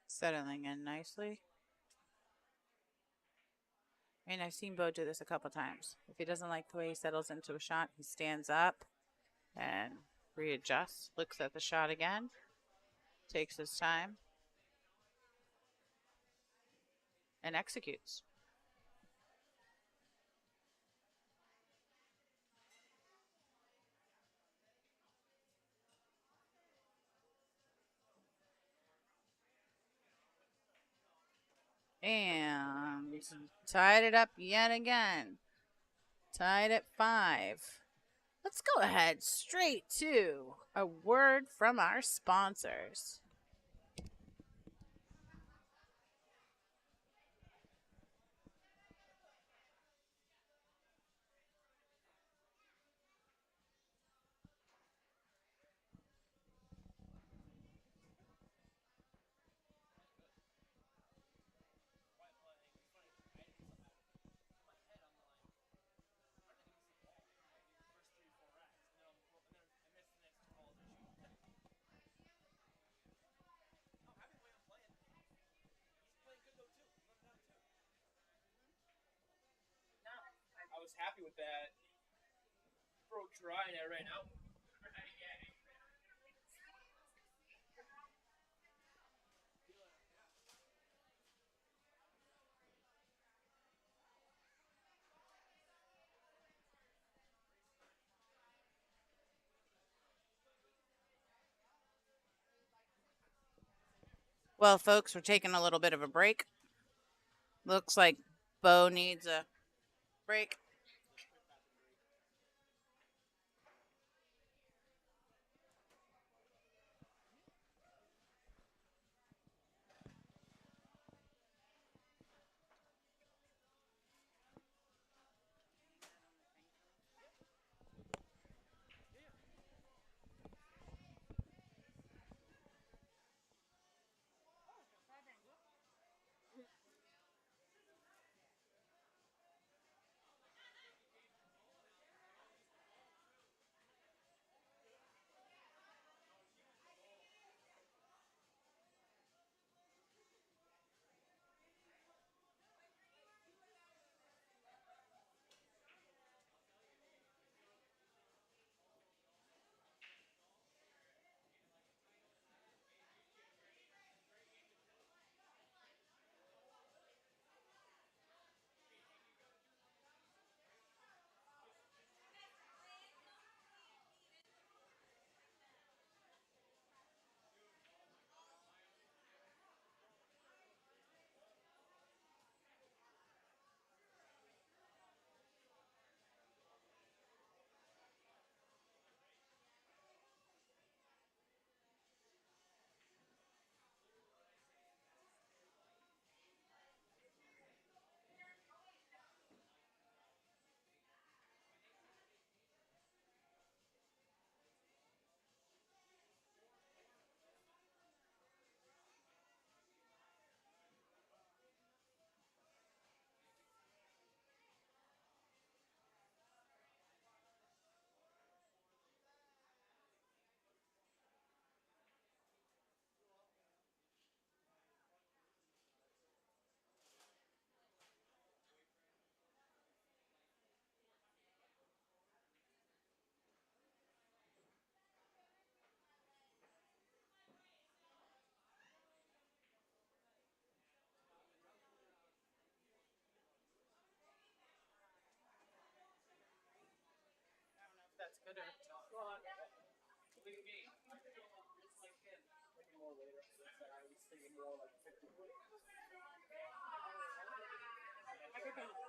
S1: Settling in nicely. I mean, I've seen Beau do this a couple times. If he doesn't like the way he settles into a shot, he stands up and readjusts, looks at the shot again, takes his time, and executes. And tied it up yet again. Tied at 5. Let's go ahead straight to a word from our sponsors.
S2: I was happy with that. Broke dry and I ran out.
S1: Well, folks, we're taking a little bit of a break. Looks like Beau needs a break.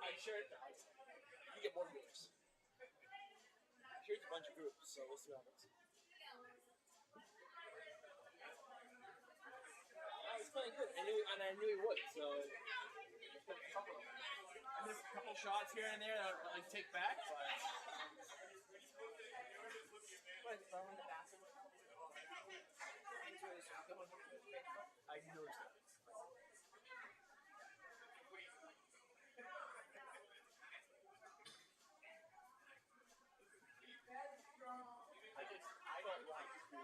S2: I'm sure it does. You get more groups. Here's a bunch of groups, so we'll see what happens. He's playing good. I knew he would, so a couple shots here and there that I like take back, but I noticed that. I don't like to.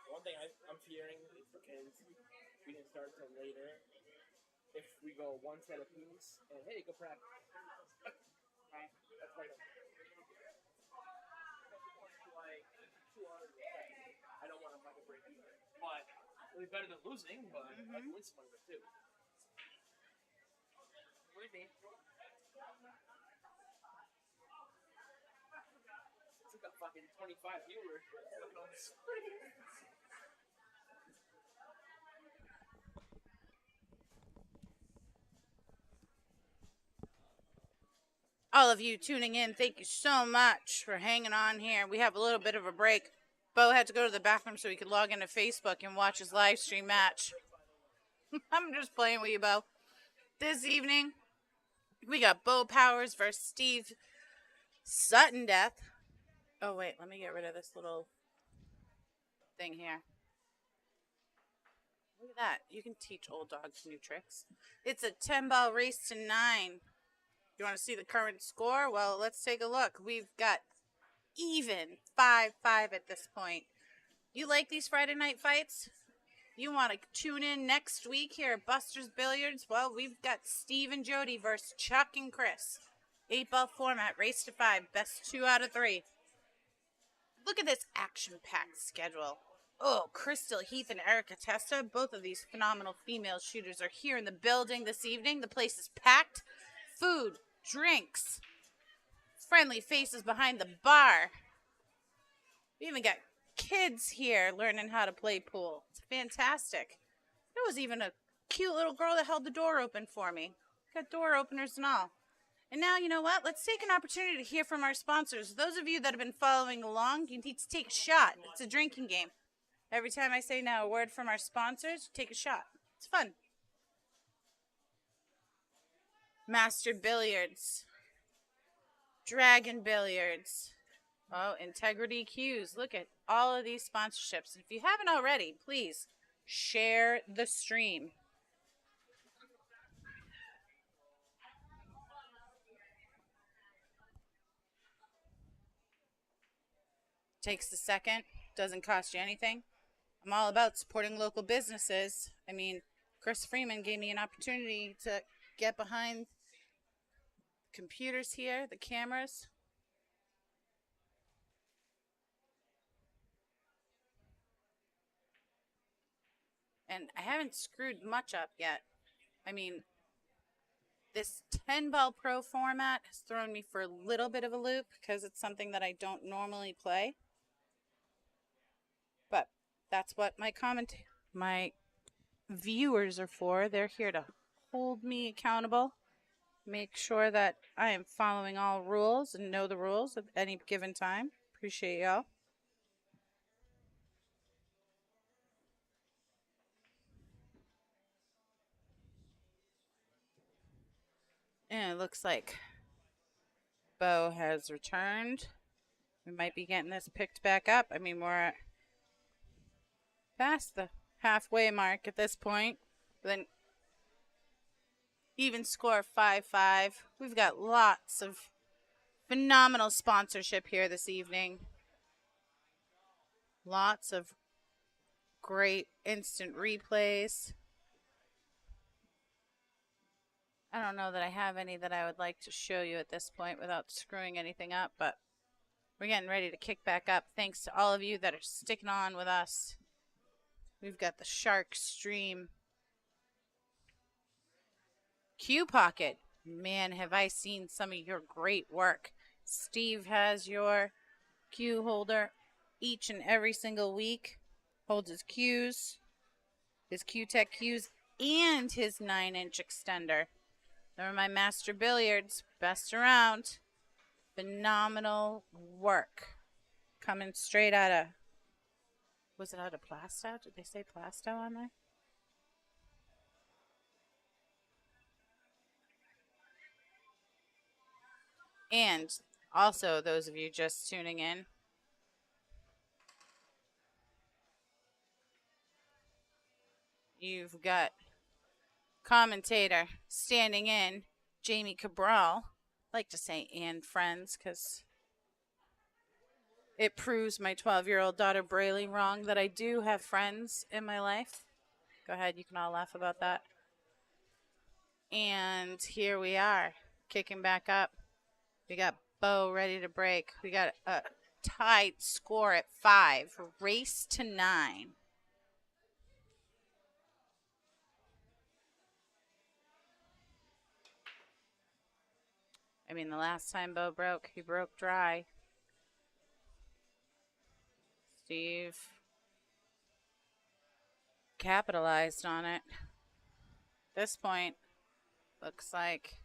S2: One thing I'm fearing is because we didn't start till later. If we go one set of piece and hey, go practice. That's right. Like 200. I don't want to fucking break even. But it'll be better than losing, but I can win some money with it too. Would be. It's like a fucking 25 viewers looking on the screen.
S1: All of you tuning in, thank you so much for hanging on here. We have a little bit of a break. Beau had to go to the bathroom so he could log into Facebook and watch his live stream match. I'm just playing with you, Beau. This evening, we got Beau Powers versus Steve Sutton Death. Oh, wait, let me get rid of this little thing here. Look at that. You can teach old dogs new tricks. It's a 10-ball race to 9. You want to see the current score? Well, let's take a look. We've got even 5-5 at this point. You like these Friday night fights? You want to tune in next week here at Buster's Billiards? Well, we've got Steve and Jody versus Chuck and Chris. 8-ball format, race to 5, best 2 out of 3. Look at this action-packed schedule. Oh, Crystal Heath and Erica Testa, both of these phenomenal female shooters are here in the building this evening. The place is packed. Food, drinks, friendly faces behind the bar. We even got kids here learning how to play pool. It's fantastic. There was even a cute little girl that held the door open for me. Got door openers and all. And now, you know what? Let's take an opportunity to hear from our sponsors. Those of you that have been following along, you need to take a shot. It's a drinking game. Every time I say now a word from our sponsors, take a shot. It's fun. Master Billiards. Dragon Billiards. Oh, Integrity Cues. Look at all of these sponsorships. If you haven't already, please share the stream. Takes a second. Doesn't cost you anything. I'm all about supporting local businesses. I mean, Chris Freeman gave me an opportunity to get behind the computers here, the cameras. And I haven't screwed much up yet. I mean, this 10-ball pro format has thrown me for a little bit of a loop because it's something that I don't normally play. But that's what my viewers are for. They're here to hold me accountable, make sure that I am following all rules and know the rules at any given time. Appreciate y'all. And it looks like Beau has returned. We might be getting this picked back up. I mean, we're past the halfway mark at this point. But then even score of 5-5. We've got lots of phenomenal sponsorship here this evening. Lots of great instant replays. I don't know that I have any that I would like to show you at this point without screwing anything up, but we're getting ready to kick back up. Thanks to all of you that are sticking on with us. We've got the Shark Stream Cue Pocket. Man, have I seen some of your great work. Steve has your cue holder. each and every single week. Holds his cues, his Q-Tech cues, and his 9-inch extender. They're my Master Billiards. Best around. Phenomenal work. Coming straight out of... Was it out of Plastow? Did they say Plastow on there? And also, those of you just tuning in, you've got commentator standing in, Jamie Cabral. I like to say and friends because it proves my 12-year-old daughter Braylee wrong that I do have friends in my life. Go ahead, you can all laugh about that. And here we are, kicking back up. We got Beau ready to break. We got a tied score at 5, race to 9. I mean, the last time Beau broke, he broke dry. Steve capitalized on it. At this point, looks like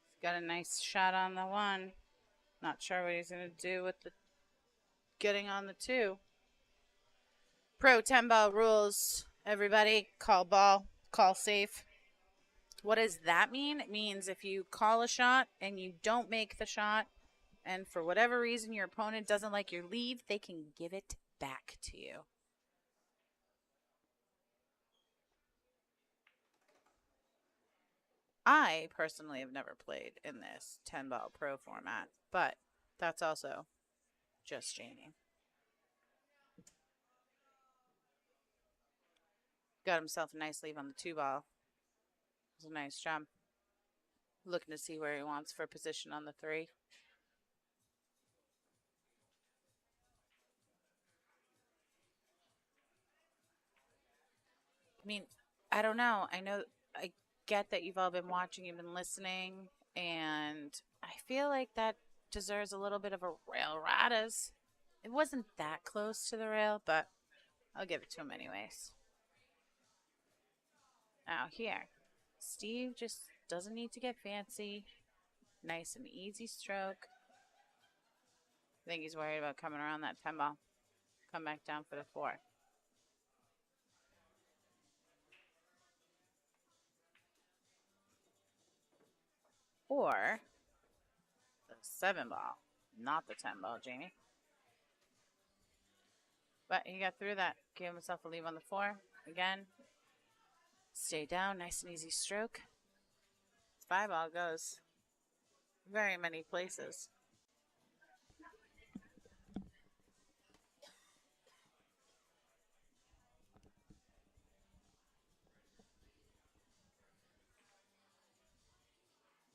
S1: he's got a nice shot on the 1. Not sure what he's going to do with the getting on the 2. Pro 10-ball rules, everybody. Call ball, call safe. What does that mean? It means if you call a shot and you don't make the shot, and for whatever reason your opponent doesn't like your lead, they can give it back to you. I personally have never played in this 10-ball pro format, but that's also just Jamie. Got himself a nice leave on the 2-ball. It was a nice jump. Looking to see where he wants for position on the 3. I mean, I don't know. I get that you've all been watching, you've been listening, and I feel like that deserves a little bit of a rail ratas. It wasn't that close to the rail, but I'll give it to him anyways. Now here, Steve just doesn't need to get fancy. Nice and easy stroke. I think he's worried about coming around that 10-ball. Come back down for the 4. Or the 7-ball, not the 10-ball, Jamie. But he got through that. Gave himself a leave on the 4. Again, stay down. Nice and easy stroke. 5-ball goes very many places.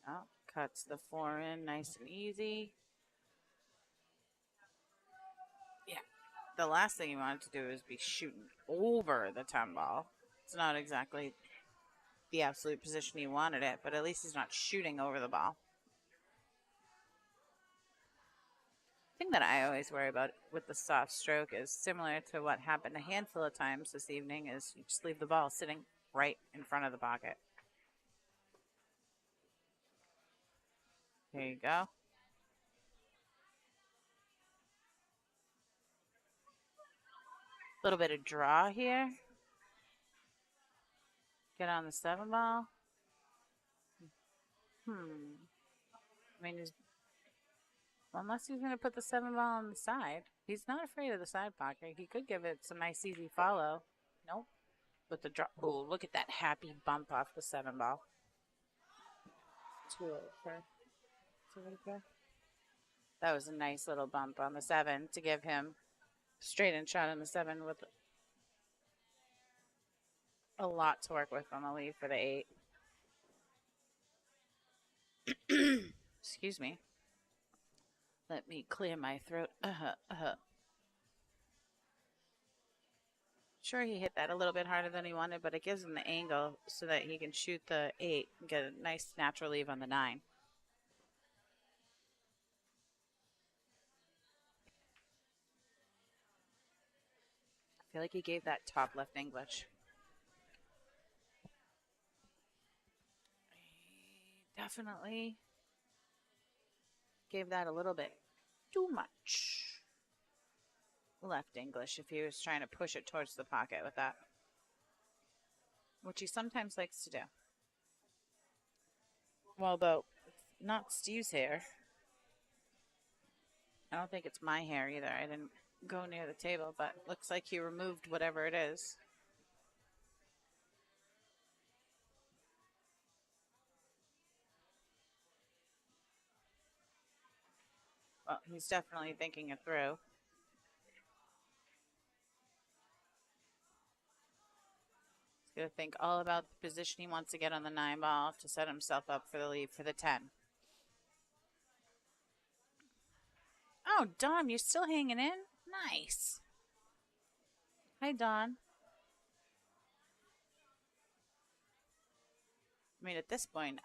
S1: Oh, cuts the 4 in nice and easy. Yeah, the last thing you wanted to do is be shooting over the 10-ball. It's not exactly the absolute position you wanted it, but at least he's not shooting over the ball. The thing that I always worry about with the soft stroke is similar to what happened a handful of times this evening, is you just leave the ball sitting right in front of the pocket. Here you go. A little bit of draw here. Get on the 7-ball. I mean, unless he's going to put the 7-ball on the side. He's not afraid of the side pocket. He could give it some nice easy follow. Nope. With the drop. Oh, look at that happy bump off the 7-ball. 2 over. That was a nice little bump on the 7 to give him straight in shot on the 7 with a lot to work with on the lead for the 8. Excuse me. Let me clear my throat. Sure, he hit that a little bit harder than he wanted, but it gives him the angle so that he can shoot the 8 and get a nice natural leave on the 9. feel like he gave that top left English. He definitely gave that a little bit too much left English if he was trying to push it towards the pocket with that, which he sometimes likes to do. Well, though, it's not Steve's hair. I don't think it's my hair either. I didn't go near the table, but looks like he removed whatever it is. Well, he's definitely thinking it through. He's going to think all about the position he wants to get on the 9 ball to set himself up for the lead for the 10. Oh, Dom, you're still hanging in? Nice. Hi, Don. I mean, at this point,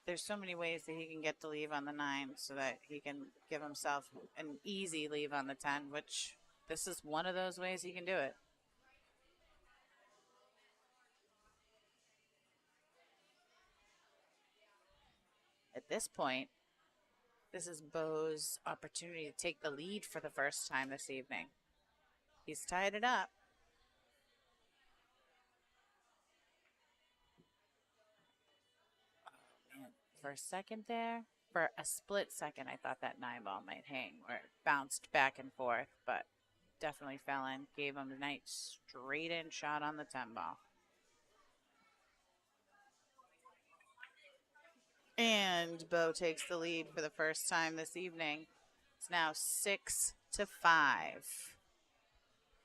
S1: there's so many ways that he can get the leave on the 9 so that he can give himself an easy leave on the 10, which this is one of those ways he can do it. At this point, this is Beau's opportunity to take the lead for the first time this evening. He's tied it up. Oh, man. For a second there, for a split second, I thought that 9 ball might hang, where it bounced back and forth, but definitely fell in. Gave him a nice straight in shot on the 10 ball. And Beau takes the lead for the first time this evening. It's now 6-5.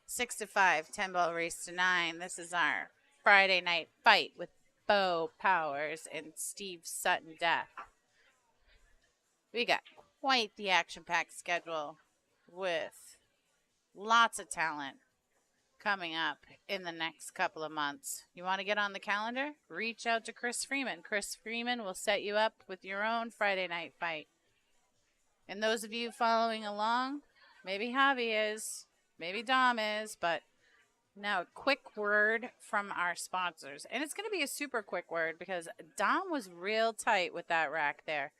S1: 6-5, 10 ball race to 9. This is our Friday night fight with Beau Powers and Steve Sutton Death. We got quite the action-packed schedule with lots of talent coming up in the next couple of months. You want to get on the calendar? Reach out to Chris Freeman. Chris Freeman will set you up with your own Friday night fight. And those of you following along, maybe Javi is, maybe Dom is, but now a quick word from our sponsors. And it's going to be a super quick word because Dom was real tight with that rack there.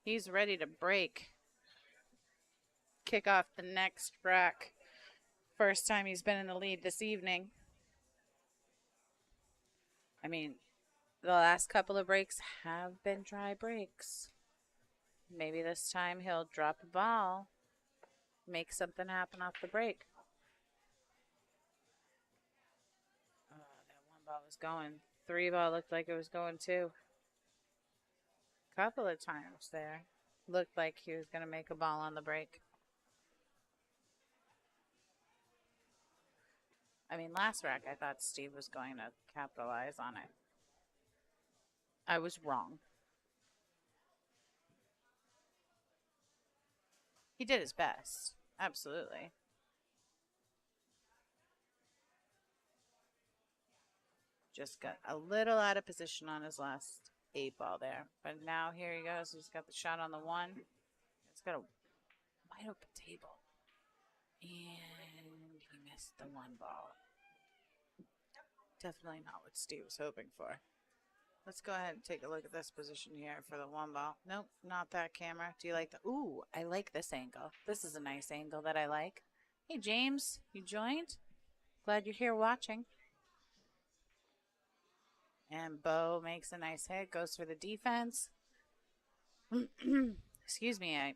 S1: He's ready to break. Kick off the next rack. First time he's been in the lead this evening. I mean, the last couple of breaks have been dry breaks. Maybe this time he'll drop a ball, make something happen off the break. Oh, that 1 ball was going. 3 ball looked like it was going too. Couple of times there. Looked like he was going to make a ball on the break. I mean, last rack, I thought Steve was going to capitalize on it. I was wrong. He did his best. Absolutely. Just got a little out of position on his last 8 ball there. But now here he goes. He's got the shot on the 1. He's got a wide open table. And he missed the 1 ball. Definitely not what Steve was hoping for. Let's go ahead and take a look at this position here for the 1 ball. Nope, not that camera. Do you like the... Ooh, I like this angle. This is a nice angle that I like. Hey, James, you joined? Glad you're here watching. And Beau makes a nice hit, goes for the defense. Excuse me, I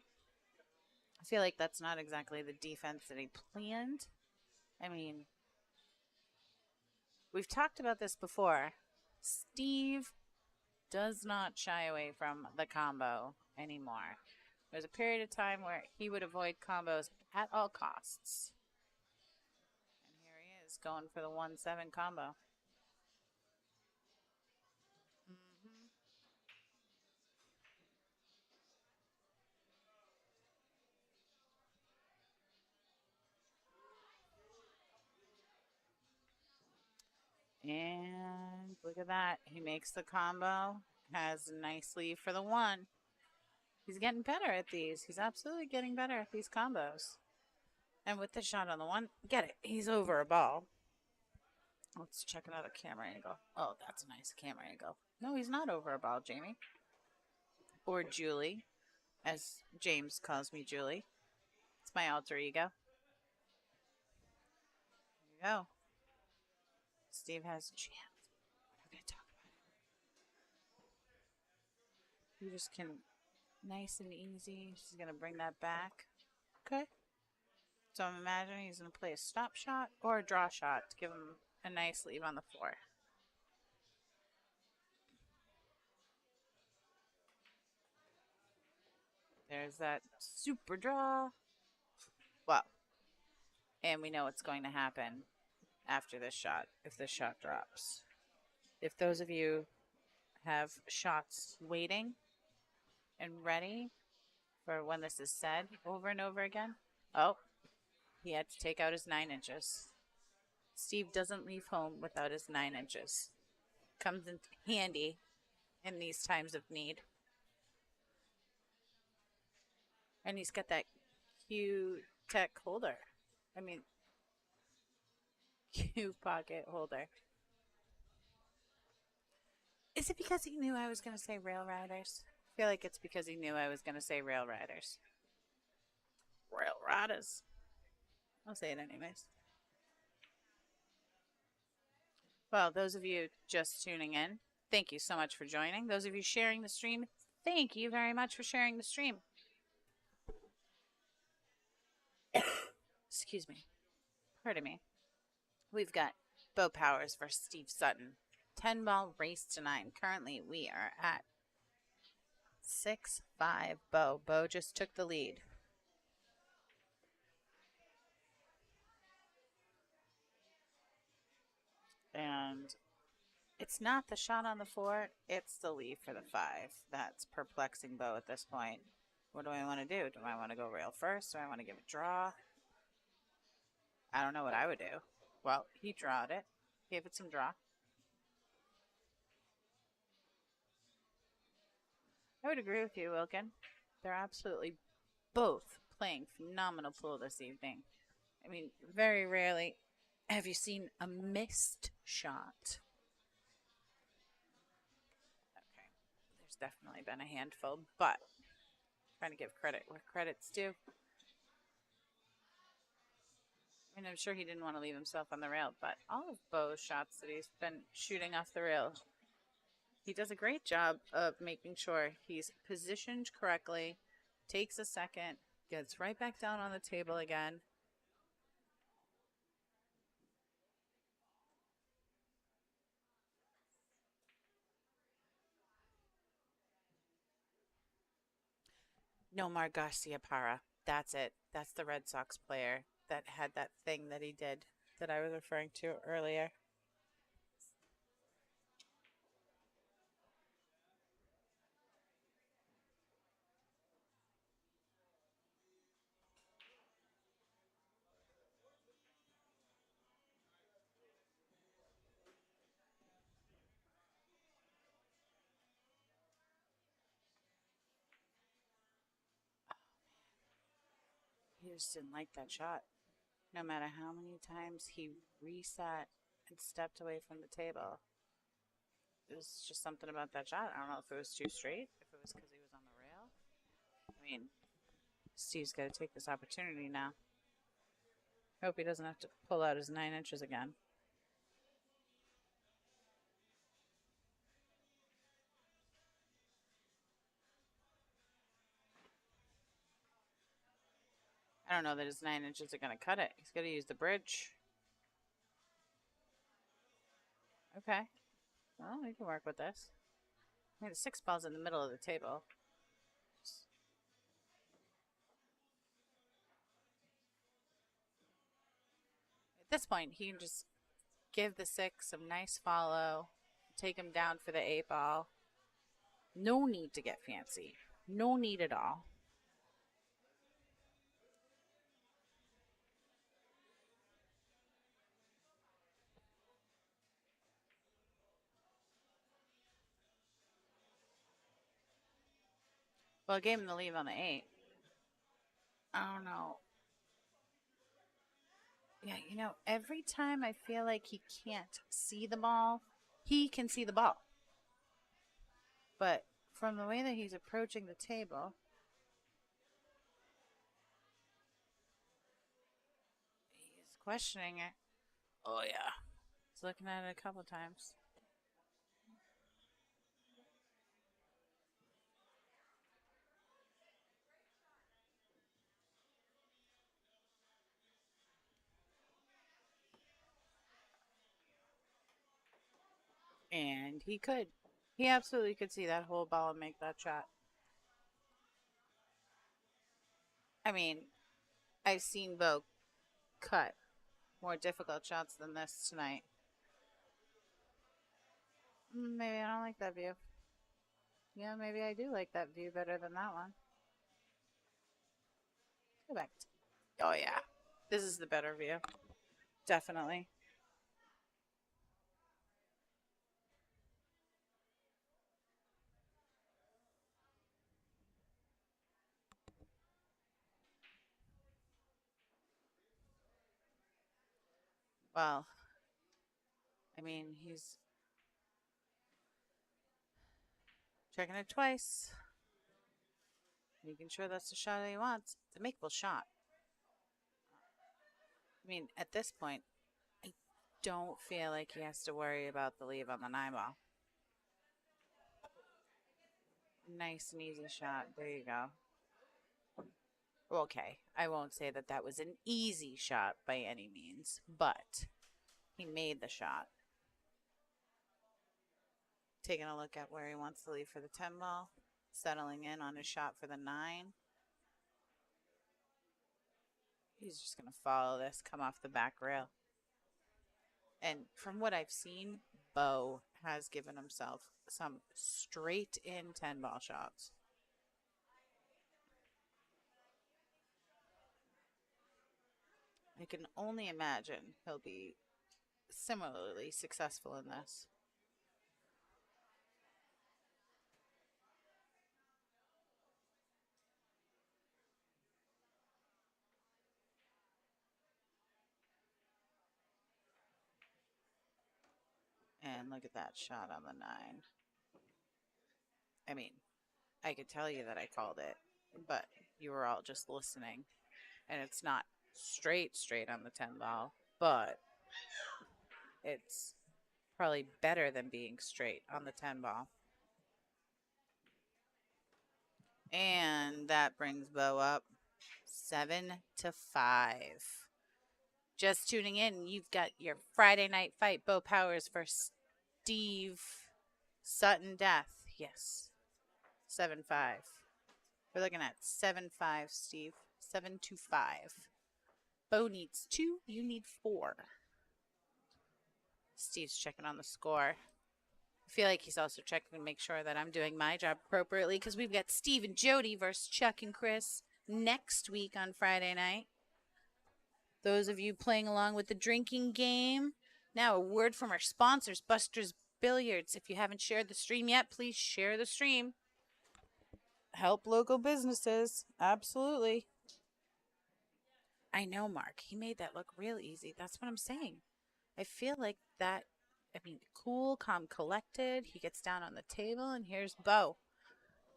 S1: feel like that's not exactly the defense that he planned. I mean, we've talked about this before. Steve does not shy away from the combo anymore. There's a period of time where he would avoid combos at all costs. And here he is going for the 1-7 combo. And look at that. He makes the combo. Has a nice lead for the 1. He's getting better at these. He's absolutely getting better at these combos. And with the shot on the one, get it. He's over a ball. Let's check another camera angle. Oh, that's a nice camera angle. No, he's not over a ball, Jamie. Or Julie, as James calls me, Julie. It's my alter ego. There you go. Steve has a chance. We're going to talk about it. You just can, nice and easy. She's going to bring that back. Okay. So I'm imagining he's going to play a stop shot or a draw shot to give him a nice leave on the floor. There's that super draw. Well, and we know what's going to happen after this shot if this shot drops. If those of you have shots waiting and ready for when this is said over and over again, oh, he had to take out his 9 inches. Steve doesn't leave home without his 9 inches. Comes in handy in these times of need. And he's got that cute tech holder. I mean, cute pocket holder. Is it because he knew I was going to say rail riders? I feel like it's because he knew I was going to say rail riders. Rail riders. I'll say it anyways. Well, those of you just tuning in, thank you so much for joining. Those of you sharing the stream, thank you very much for sharing the stream. Excuse me. Pardon me. We've got Beau Powers versus Steve Sutton. 10-ball race to 9. Currently, we are at 6-5 Beau. Beau just took the lead. And it's not the shot on the 4, it's the lead for the 5. That's perplexing Beau at this point. What do I want to do? Do I want to go rail first? Do I want to give a draw? I don't know what I would do. Well, he drawed it. Gave it some draw. I would agree with you, Wilkin. They're absolutely both playing phenomenal pool this evening. I mean, very rarely have you seen a missed shot. Okay, there's definitely been a handful, but trying to give credit where credit's due. I mean, I'm sure he didn't want to leave himself on the rail, but all of Beau's shots that he's been shooting off the rail, he does a great job of making sure he's positioned correctly, takes a second, gets right back down on the table again. Nomar Garciaparra. That's it. That's the Red Sox player that had that thing that he did that I was referring to earlier. He just didn't like that shot. No matter how many times he reset and stepped away from the table. It was just something about that shot. I don't know if it was too straight, if it was because he was on the rail. I mean, Steve's got to take this opportunity now. I hope he doesn't have to pull out his 9 inches again. I don't know that his 9 inches are going to cut it. He's got to use the bridge. Okay. Well, we can work with this. I mean, the 6 ball's in the middle of the table. At this point, he can just give the 6 some nice follow, take him down for the 8 ball. No need to get fancy. No need at all. Well, I gave him the leave on the 8. I don't know. Yeah, every time I feel like he can't see the ball, he can see the ball. But from the way that he's approaching the table, he's questioning it. Oh, yeah. He's looking at it a couple times. And he could. He absolutely could see that whole ball and make that shot. I mean, I've seen Beau cut more difficult shots than this tonight. Maybe I don't like that view. Yeah, maybe I do like that view better than that one. Go back. Oh, yeah. This is the better view. Definitely. Well, I mean, he's checking it twice, making sure that's the shot that he wants. It's a makeable shot. I mean, at this point, I don't feel like he has to worry about the leave on the 9 ball. Nice and easy shot. There you go. Okay, I won't say that that was an easy shot by any means, but he made the shot. Taking a look at where he wants to leave for the 10 ball, settling in on his shot for the 9. He's just going to follow this, come off the back rail. And from what I've seen, Beau has given himself some straight in 10 ball shots. I can only imagine he'll be similarly successful in this. And look at that shot on the 9. I mean, I could tell you that I called it, but you were all just listening. And it's not straight on the 10 ball, but it's probably better than being straight on the 10 ball. And that brings Beau up 7-5. Just tuning in, you've got your Friday night fight, Beau Powers versus Steve Sutton Death. Yes, 7-5. We're looking at 7-5, Steve. 7-5. Beau needs 2, you need 4. Steve's checking on the score. I feel like he's also checking to make sure that I'm doing my job appropriately because we've got Steve and Jody versus Chuck and Chris next week on Friday night. Those of you playing along with the drinking game. Now, a word from our sponsors, Buster's Billiards. If you haven't shared the stream yet, please share the stream. Help local businesses. Absolutely. I know, Mark. He made that look real easy. That's what I'm saying. I feel like that, cool, calm, collected. He gets down on the table, and here's Beau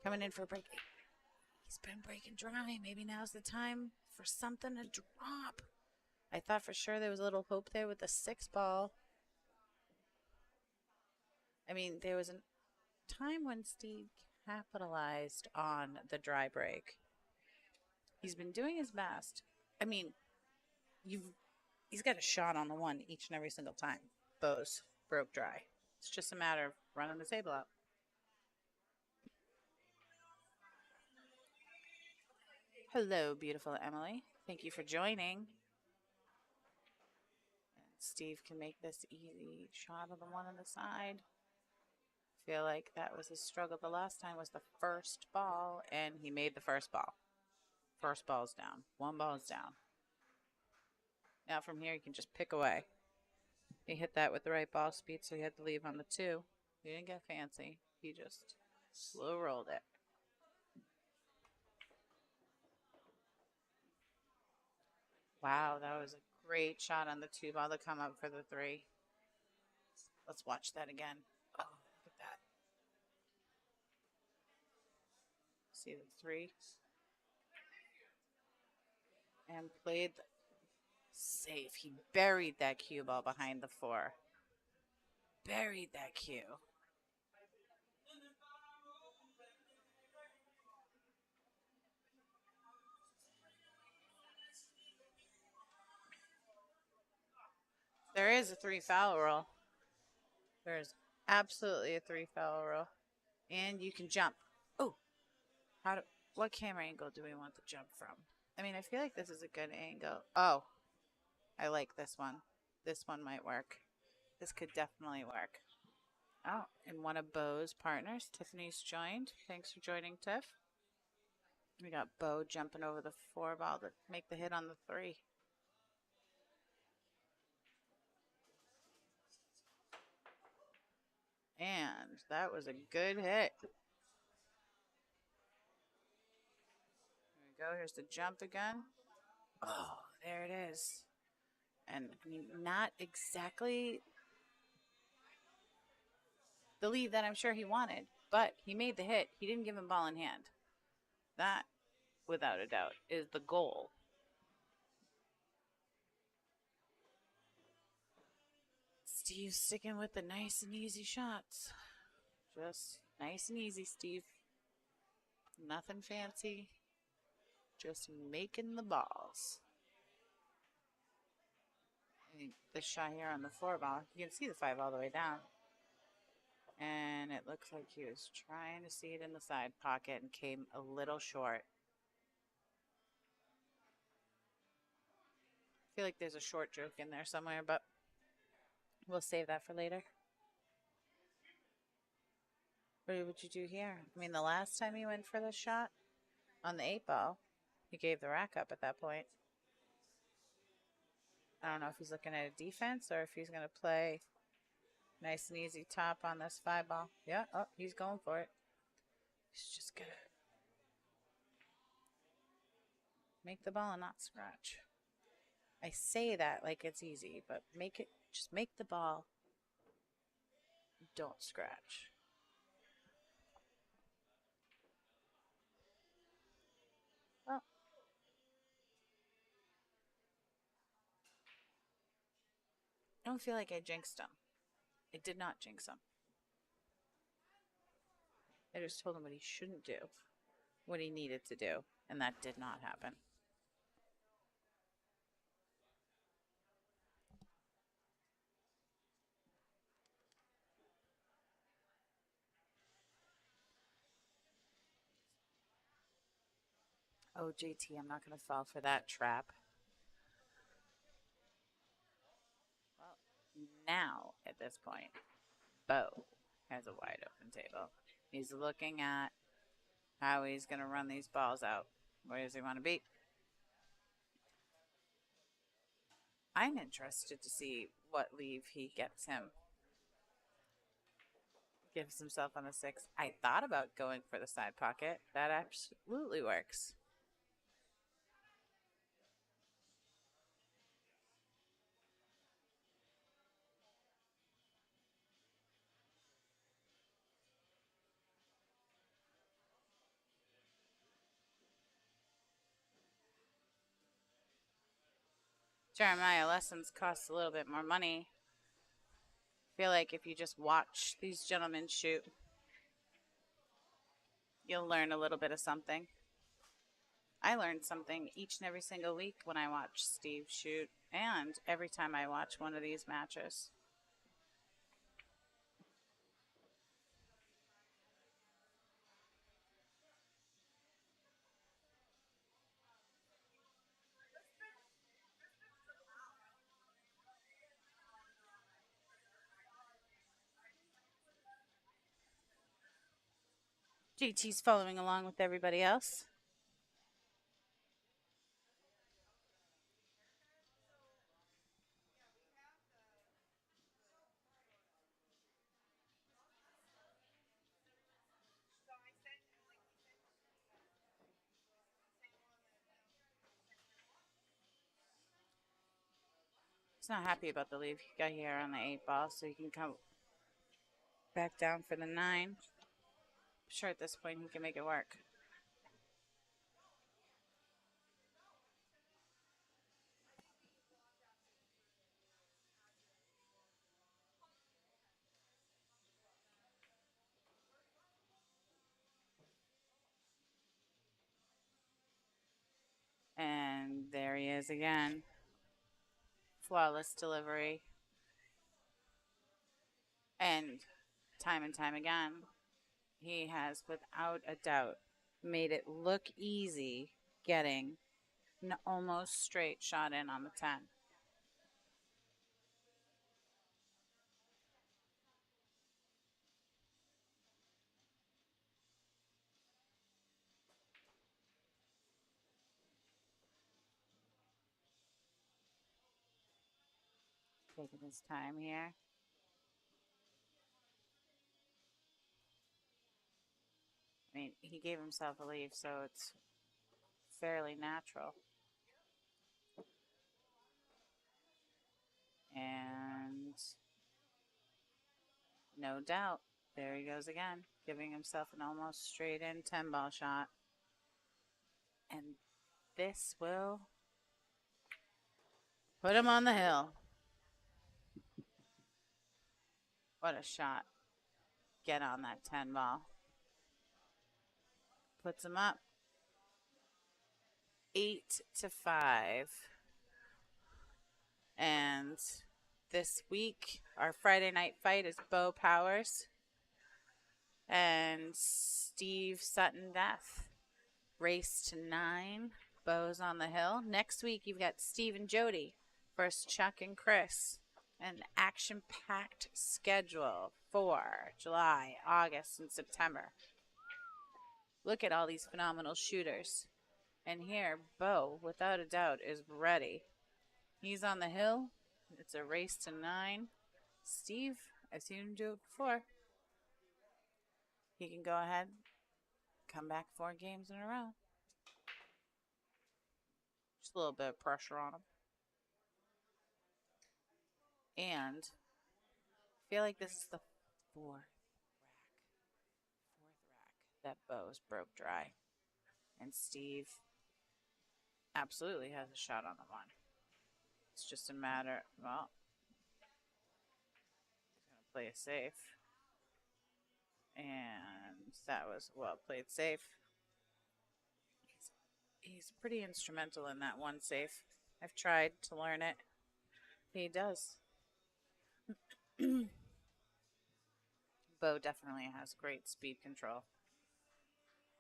S1: coming in for a break. He's been breaking dry. Maybe now's the time for something to drop. I thought for sure there was a little hope there with the 6 ball. I mean, there was a time when Steve capitalized on the dry break. He's been doing his best. I mean, he's got a shot on the 1 each and every single time. Beau's broke dry. It's just a matter of running the table up. Hello, beautiful Emily. Thank you for joining. And Steve can make this easy shot of the 1 on the side. Feel like that was his struggle the last time was the first ball, and he made the first ball. First ball's down. 1 ball's down. Now from here, you can just pick away. He hit that with the right ball speed, so he had to leave on the 2. He didn't get fancy. He just slow rolled it. Wow, that was a great shot on the two ball to come up for the three. Let's watch that again. Oh, look at that. See the three? And played safe. He buried that cue ball behind the four. Buried that cue. There is a three foul rule. There's absolutely a three foul rule. And you can jump. Oh, what camera angle do we want the jump from? I mean, I feel like this is a good angle. Oh, I like this one. This one might work. This could definitely work. Oh, and one of Beau's partners, Tiffany's joined. Thanks for joining, Tiff. We got Beau jumping over the four ball to make the hit on the three. And that was a good hit. Here we go. Here's the jump again. Oh, there it is. And I mean, not exactly the lead that I'm sure he wanted, but he made the hit. He didn't give him ball in hand. That, without a doubt, is the goal. Steve's sticking with the nice and easy shots. Just nice and easy, Steve. Nothing fancy. Just making the balls. And this shot here on the four ball, you can see the five all the way down. And it looks like he was trying to see it in the side pocket and came a little short. I feel like there's a short joke in there somewhere, but we'll save that for later. What would you do here? I mean, the last time he went for the shot on the eight ball, he gave the rack up at that point. I don't know if he's looking at a defense or if he's going to play nice and easy top on this five ball. Yeah, oh, he's going for it. He's just going to make the ball and not scratch. I say that like it's easy, but just make the ball. Don't scratch. Well, I don't feel like I jinxed him. I did not jinx him. I just told him what he shouldn't do, what he needed to do, and that did not happen. Oh, JT, I'm not going to fall for that trap. Well, now, at this point, Beau has a wide open table. He's looking at how he's going to run these balls out. Where does he want to be? I'm interested to see what leave he gets him. Gives himself on the six. I thought about going for the side pocket. That absolutely works. Jeremiah lessons cost a little bit more money. I feel like if you just watch these gentlemen shoot, you'll learn a little bit of something. I learn something each and every single week when I watch Steve shoot, and every time I watch one of these matches. JT's following along with everybody else. He's not happy about the leave he got here on the 8 ball, so he can come back down for the 9. I'm sure at this point he can make it work. And there he is again. Flawless delivery. And time again, he has without a doubt made it look easy getting an almost straight shot in on the 10. Taking his time here. I mean, he gave himself a leave, so it's fairly natural. And no doubt, there he goes again, giving himself an almost straight in 10-ball shot. And this will put him on the hill. What a shot. Get on that 10-ball. Puts him up 8-5. And this week, our Friday night fight is Beau Powers and Steve Sutton Death. Race to 9. Beau's on the hill. Next week, you've got Steve and Jody versus Chuck and Chris. An action-packed schedule for July, August, and September. Look at all these phenomenal shooters. And here, Beau, without a doubt, is ready. He's on the hill. It's a race to 9. Steve, I've seen him do it before. He can go ahead, come back 4 games in a row. Just a little bit of pressure on him. And I feel like this is the fourth rack that Beau's broke dry. And Steve absolutely has a shot on the 1. It's just a matter, well, he's going to play it safe. And that was well played safe. He's pretty instrumental in that 1 safe. I've tried to learn it. He does. Beau definitely has great speed control.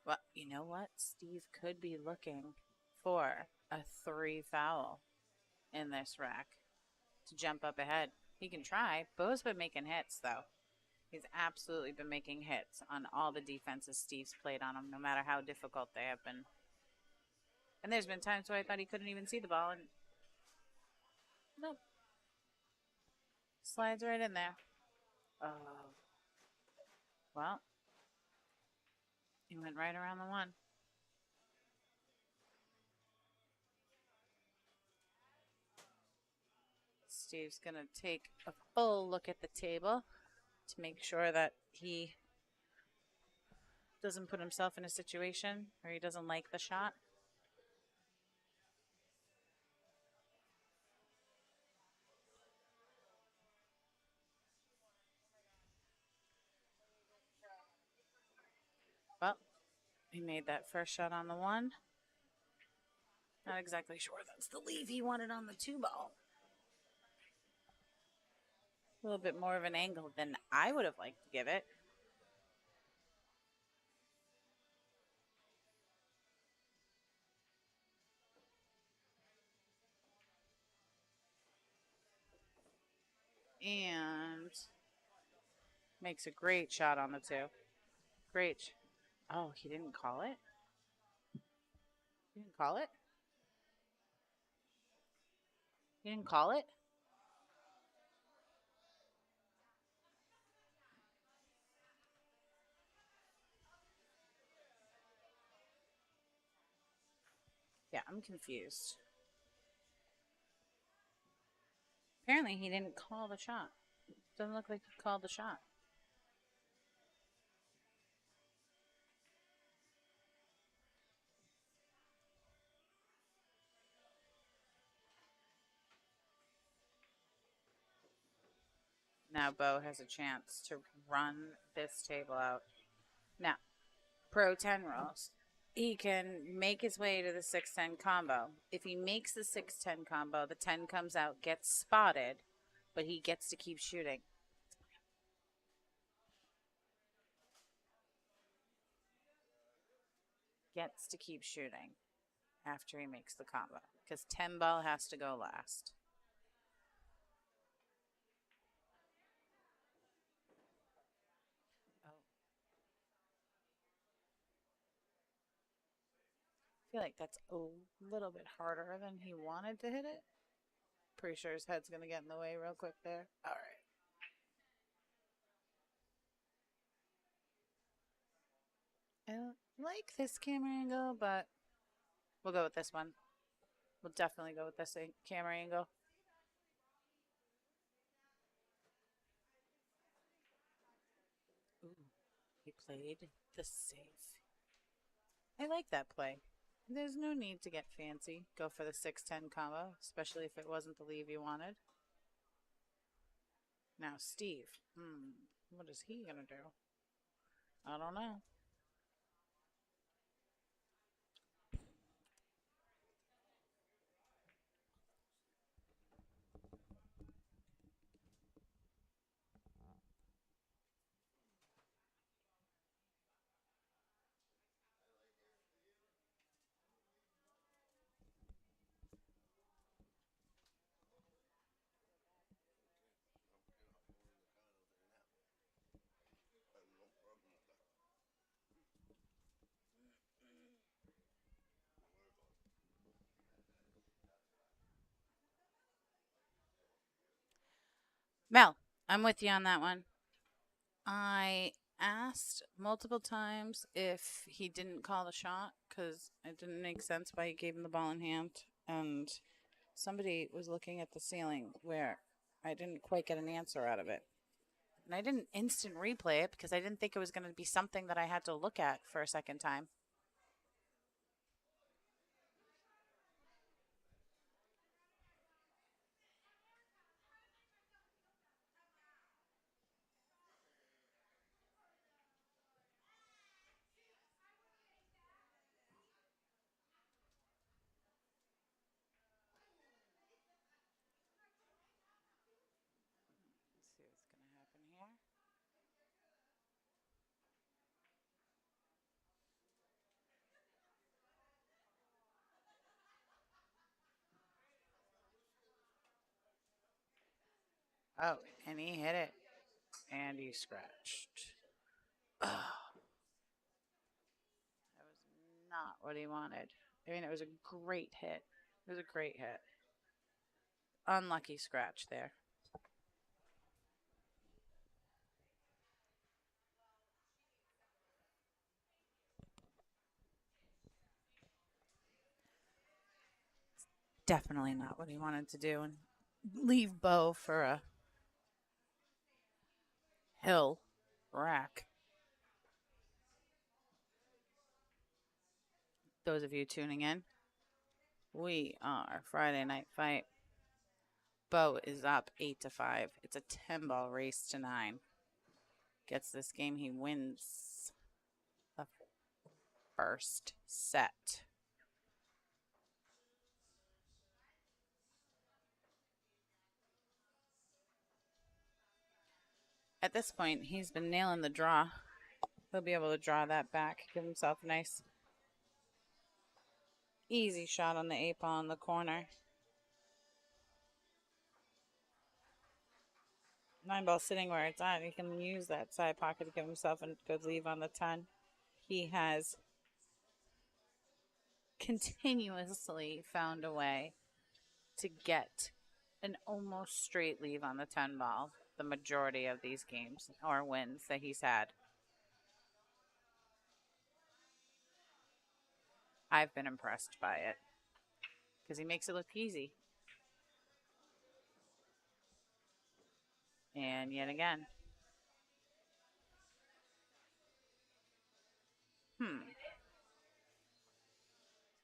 S1: Well, you know what? Steve could be looking for a 3 foul in this rack to jump up ahead. He can try. Beau's been making hits, though. He's absolutely been making hits on all the defenses Steve's played on him, no matter how difficult they have been. And there's been times where I thought he couldn't even see the ball, and nope. Slides right in there. Oh. Well, he went right around the 1. Steve's going to take a full look at the table to make sure that he doesn't put himself in a situation where he doesn't like the shot. Well, he made that first shot on the 1. Not exactly sure that's the leave he wanted on the 2 ball. A little bit more of an angle than I would have liked to give it. And makes a great shot on the 2. Great. Oh, he didn't call it? He didn't call it? He didn't call it? Yeah, I'm confused. Apparently, he didn't call the shot. Doesn't look like he called the shot. Now Beau has a chance to run this table out. Now, Pro 10 rules. He can make his way to the 6-10 combo. If he makes the 6-10 combo, the 10 comes out, gets spotted, but he gets to keep shooting. Gets to keep shooting after he makes the combo because 10 ball has to go last. Oh. I feel like that's a little bit harder than he wanted to hit it. Pretty sure his head's going to get in the way real quick there. All right. I don't like this camera angle, but we'll go with this one. We'll definitely go with this camera angle. Ooh, he played the safe. I like that play. There's no need to get fancy. Go for the 6-10 combo, especially if it wasn't the leave you wanted. Now, Steve. What is he going to do? I don't know. Mel, I'm with you on that one. I asked multiple times if he didn't call the shot because it didn't make sense why he gave him the ball in hand. And somebody was looking at the ceiling where I didn't quite get an answer out of it. And I didn't instant replay it because I didn't think it was going to be something that I had to look at for a second time. Let's see what's going to happen here. Oh, and he hit it. And he scratched. Oh, that was not what he wanted. I mean, it was a great hit. It was a great hit. Unlucky scratch there. Definitely not what he wanted to do. And leave Beau for a hill rack. Those of you tuning in, we are Friday Night Fight. Beau is up 8-5. It's a 10-ball race to 9. Gets this game, he wins the first set. At this point, he's been nailing the draw. He'll be able to draw that back, give himself a nice easy shot on the 8-ball in the corner. 9-ball sitting where it's at. He can use that side pocket to give himself a good leave on the 10. He has continuously found a way to get an almost straight leave on the 10-ball the majority of these games or wins that he's had. I've been impressed by it because he makes it look easy. And yet again.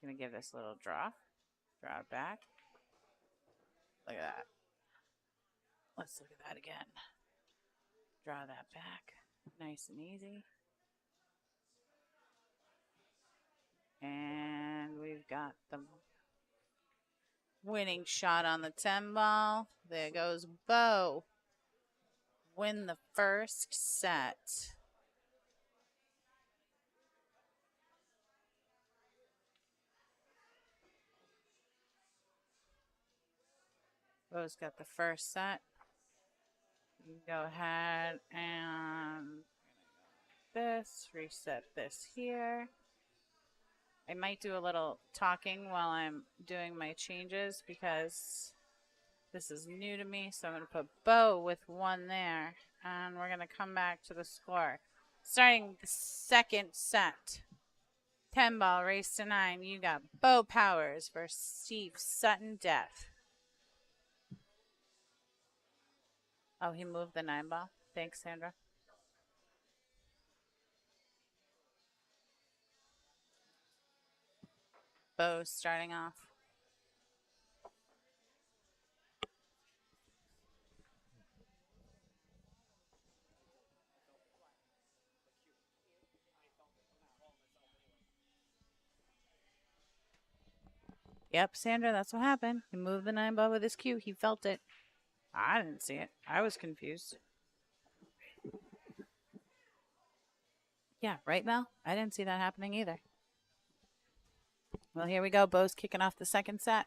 S1: Gonna give this a little draw. Draw it back. Look at that. Let's look at that again. Draw that back. Nice and easy. And we've got the winning shot on the 10 ball. There goes Beau. Win the first set. Beau's got the first set. You can go ahead and reset this here. I might do a little talking while I'm doing my changes because this is new to me. So I'm going to put Beau with 1 there. And we're going to come back to the score. Starting the second set. 10 ball, race to 9. You got Beau Powers versus Steve Sutton Death. Oh, he moved the 9 ball. Thanks, Sandra. Beau starting off. Yep, Sandra, that's what happened. He moved the 9 ball with his cue. He felt it. I didn't see it. I was confused. Yeah, right, Mel? I didn't see that happening either. Well, here we go. Beau's kicking off the second set.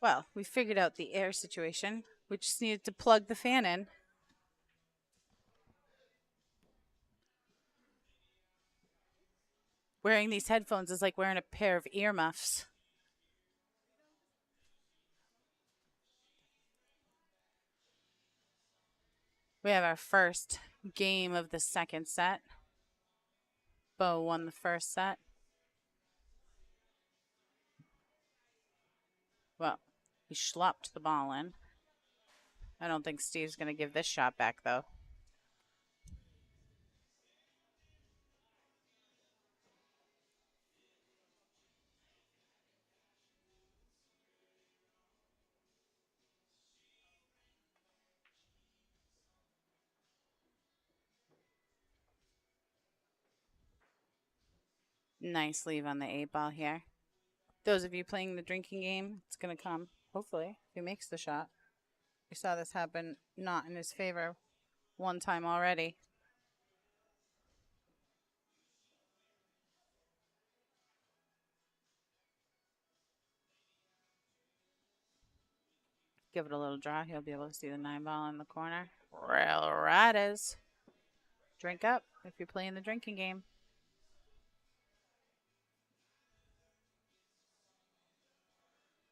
S1: Well, we figured out the air situation. We just needed to plug the fan in. Wearing these headphones is like wearing a pair of earmuffs. We have our first game of the second set. Beau won the first set. Well, he schlopped the ball in. I don't think Steve's going to give this shot back, though. Nice leave on the 8-ball here. Those of you playing the drinking game, it's going to come, hopefully, if he makes the shot. We saw this happen not in his favor one time already. Give it a little draw. He'll be able to see the 9-ball in the corner. Rail Riders. Drink up if you're playing the drinking game.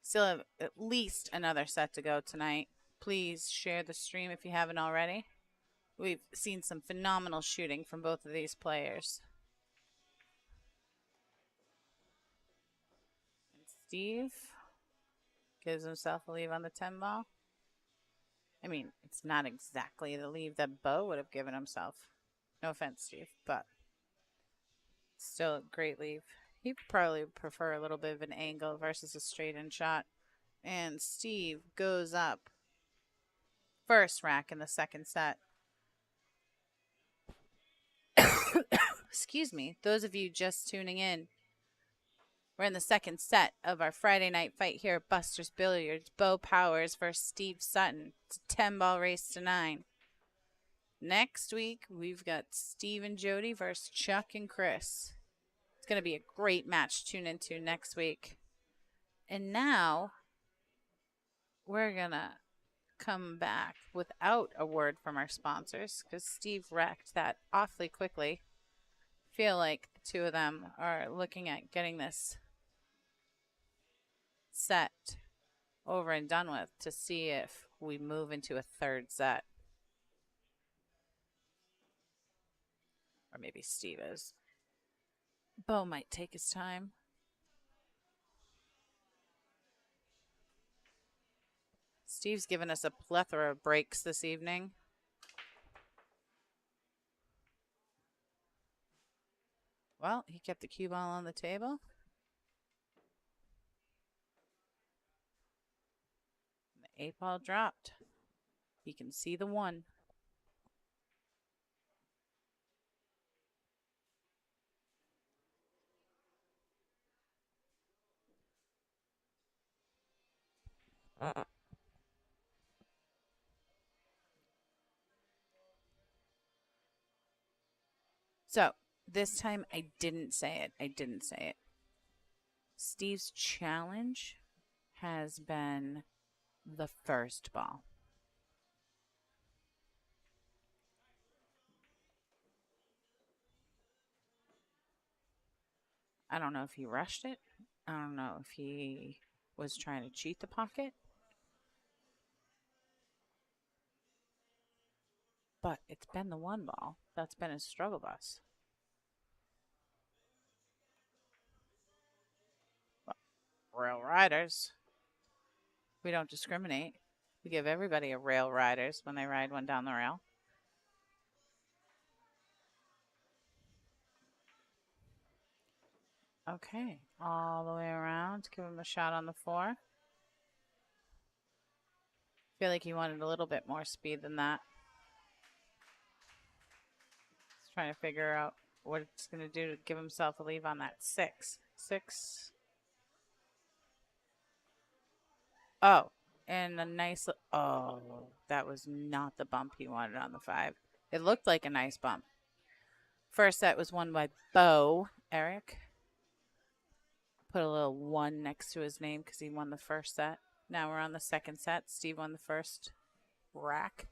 S1: Still have at least another set to go tonight. Please share the stream if you haven't already. We've seen some phenomenal shooting from both of these players. And Steve gives himself a leave on the 10-ball. I mean, it's not exactly the leave that Beau would have given himself. No offense, Steve, but still a great leave. He'd probably prefer a little bit of an angle versus a straight-in shot. And Steve goes up first rack in the second set. Excuse me. Those of you just tuning in, we're in the second set of our Friday night fight here at Buster's Billiards. Beau Powers versus Steve Sutton. It's a 10-ball race to 9. Next week, we've got Steve and Jody versus Chuck and Chris. It's going to be a great match to tune into next week. And now, we're going to come back without a word from our sponsors because Steve wrecked that awfully quickly. Feel like the two of them are looking at getting this set over and done with to see if we move into a third set. Or maybe Steve is. Beau might take his time. Steve's given us a plethora of breaks this evening. Well, he kept the cue ball on the table. The 8-ball dropped. You can see the 1. So, this time I didn't say it. Steve's challenge has been the first ball. I don't know if he rushed it. I don't know if he was trying to cheat the pocket. But it's been the 1 ball. That's been his struggle bus. Rail Riders. We don't discriminate. We give everybody a Rail Riders when they ride one down the rail. Okay, all the way around. Give him a shot on the 4. Feel like he wanted a little bit more speed than that. He's trying to figure out what it's going to do to give himself a leave on that 6. 6. Oh, and a nice... Oh, that was not the bump he wanted on the 5. It looked like a nice bump. First set was won by Beau. Eric put a little 1 next to his name because he won the first set. Now we're on the second set. Steve won the first rack.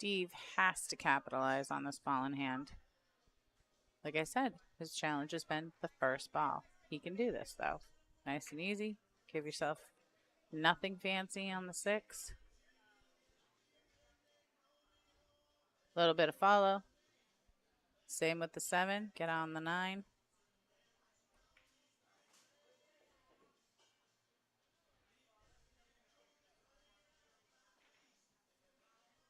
S1: Steve has to capitalize on this ball in hand. Like I said, his challenge has been the first ball. He can do this, though. Nice and easy. Give yourself nothing fancy on the 6. A little bit of follow. Same with the 7. Get on the 9.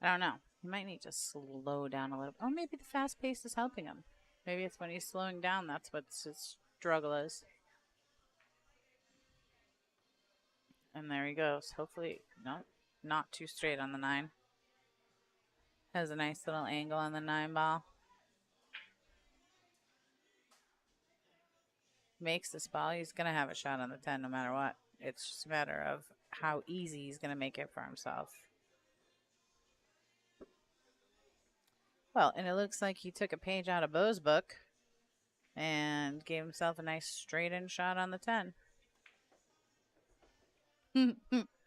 S1: I don't know. He might need to slow down a little. Or maybe the fast pace is helping him. Maybe it's when he's slowing down that's what his struggle is. And there he goes. Hopefully, no, not too straight on the 9. Has a nice little angle on the 9 ball. Makes this ball, he's going to have a shot on the 10 no matter what. It's just a matter of how easy he's going to make it for himself. Well, and it looks like he took a page out of Beau's book and gave himself a nice straight-in shot on the 10.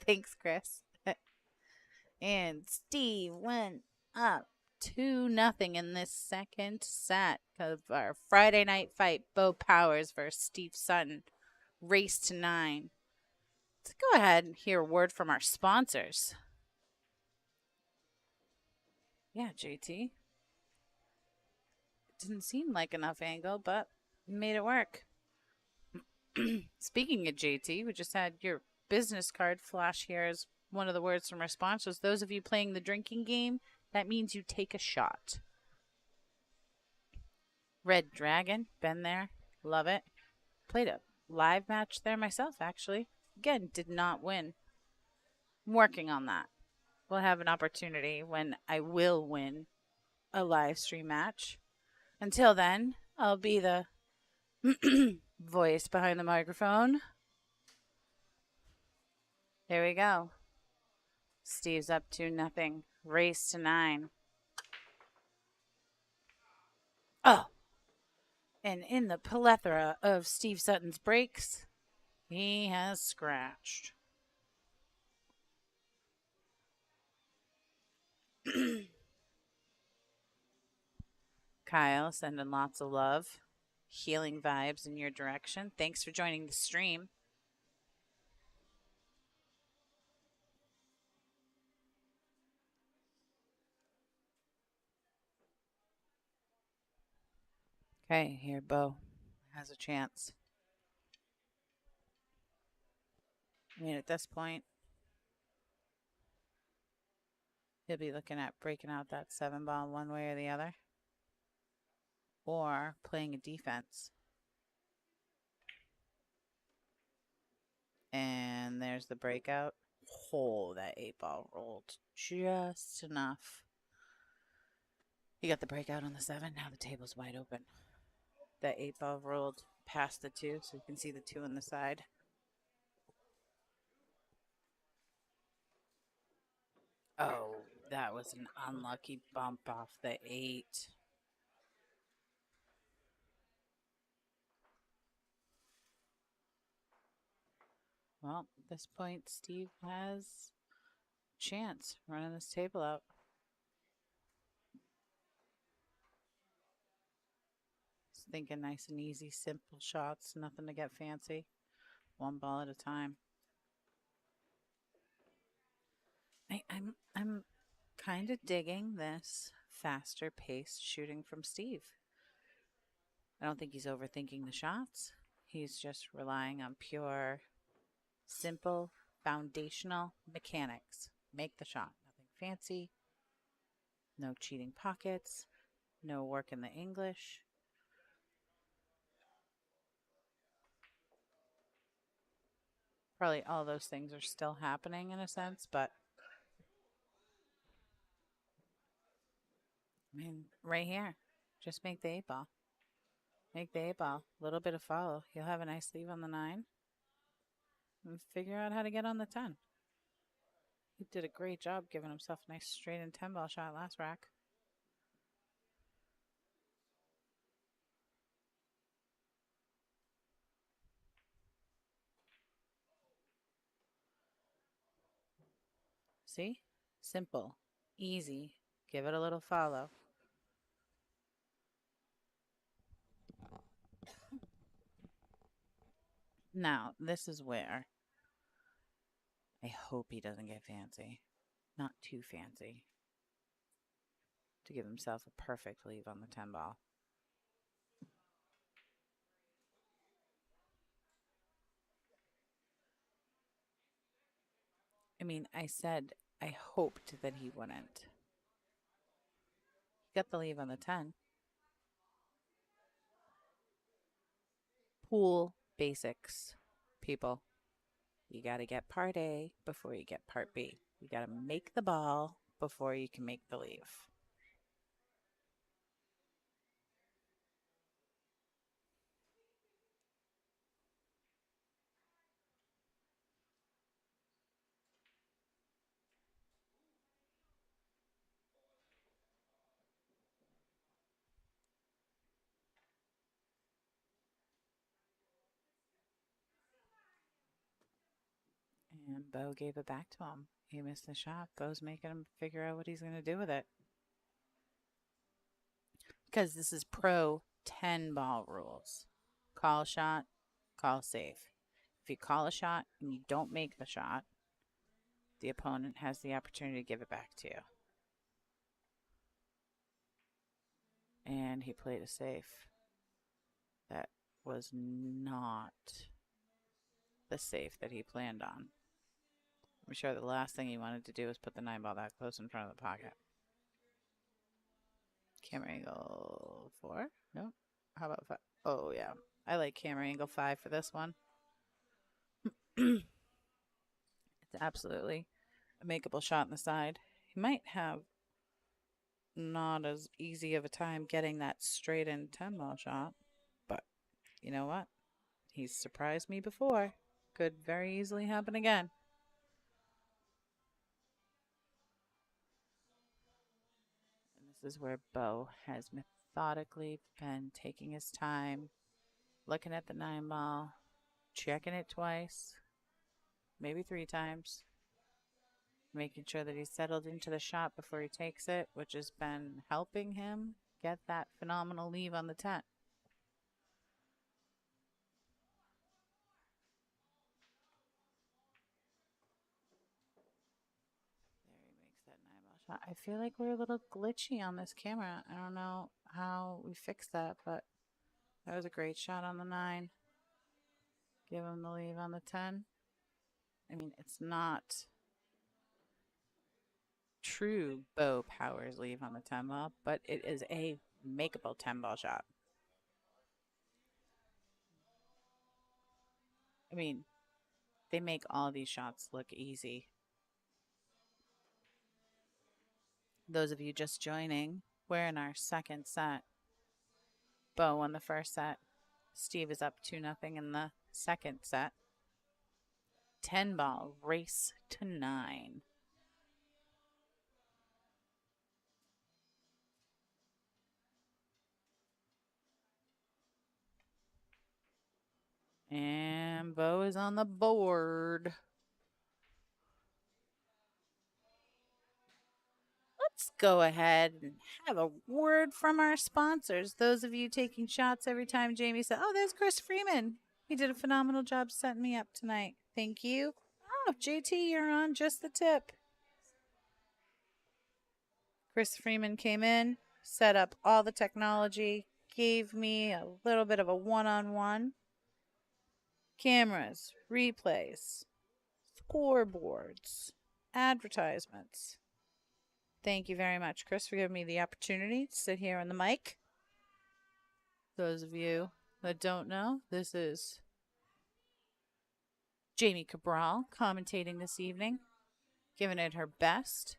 S1: Thanks, Chris. And Steve went up 2-0 in this second set of our Friday night fight. Beau Powers versus Steve Sutton. Race to 9. Let's go ahead and hear a word from our sponsors. Yeah, JT. Didn't seem like enough angle, but made it work. Speaking of JT, we just had your business card flash here as one of the words from our sponsors. Those of you playing the drinking game, that means you take a shot. Red Dragon, been there, love it. Played a live match there myself, actually. Again, did not win. I'm working on that. We'll have an opportunity when I will win a live stream match. Until then, I'll be the voice behind the microphone. There we go. Steve's up 2-0. Race to 9. Oh. And in the plethora of Steve Sutton's breaks, he has scratched. Kyle, sending lots of love. Healing vibes in your direction. Thanks for joining the stream. Okay, here Beau has a chance. I mean, at this point, he'll be looking at breaking out that 7 ball one way or the other. Or playing a defense. And there's the breakout. Oh, that 8 ball rolled just enough. You got the breakout on the 7. Now the table's wide open. That 8 ball rolled past the 2, so you can see the 2 on the side. Oh, that was an unlucky bump off the 8. Well, at this point, Steve has a chance running this table out. Just thinking nice and easy, simple shots, nothing to get fancy. 1 ball at a time. I'm kind of digging this faster paced shooting from Steve. I don't think he's overthinking the shots. He's just relying on pure, simple, foundational mechanics. Make the shot. Nothing fancy. No cheating pockets. No work in the English. Probably all those things are still happening in a sense, but I mean, right here, just make the 8 ball. Make the 8 ball. A little bit of follow. You'll have a nice leave on the 9. And figure out how to get on the 10. He did a great job giving himself a nice straight and 10 ball shot last rack. See? Simple, easy, Give it a little follow. Now, this is where I hope he doesn't get fancy. Not too fancy. To give himself a perfect leave on the 10 ball. I mean, I said I hoped that he wouldn't. He got the leave on the 10. Pool basics, people. You got to get part A before you get part B. You got to make the ball before you can make the leave. And Beau gave it back to him. He missed the shot. Beau's making him figure out what he's going to do with it. Because this is pro 10 ball rules. Call a shot, call safe. If you call a shot and you don't make the shot, the opponent has the opportunity to give it back to you. And he played a safe. That was not the safe that he planned on. I'm sure the last thing he wanted to do was put the 9 ball that close in front of the pocket. Camera angle 4? No. How about 5? Oh, yeah. I like camera angle 5 for this one. It's absolutely a makeable shot on the side. He might have not as easy of a time getting that straight in 10 ball shot, but you know what? He's surprised me before. Could very easily happen again. And this is where Beau has methodically been taking his time, looking at the 9 ball, checking it twice, maybe 3 times, making sure that he's settled into the shot before he takes it, which has been helping him get that phenomenal leave on the 10. There he makes that 9 ball shot. I feel like we're a little glitchy on this camera. I don't know how we fix that, but that was a great shot on the 9. Give him the leave on the 10. I mean, it's not true Beau Powers leave on the 10 ball, but it is a makeable 10 ball shot. I mean, they make all these shots look easy. Those of you just joining, we're in our second set. Beau won the first set. Steve is up 2-0 in the second set. 10 ball race to 9. And Beau is on the board. Let's go ahead and have a word from our sponsors. Those of you taking shots every time Jamie said, oh, there's Chris Freeman. He did a phenomenal job setting me up tonight. Thank you. Oh, JT, you're on just the tip. Chris Freeman came in, set up all the technology, gave me a little bit of a one-on-one. Cameras, replays, scoreboards, advertisements. Thank you very much, Chris, for giving me the opportunity to sit here on the mic. Those of you that don't know, this is Jamie Cabral commentating this evening, giving it her best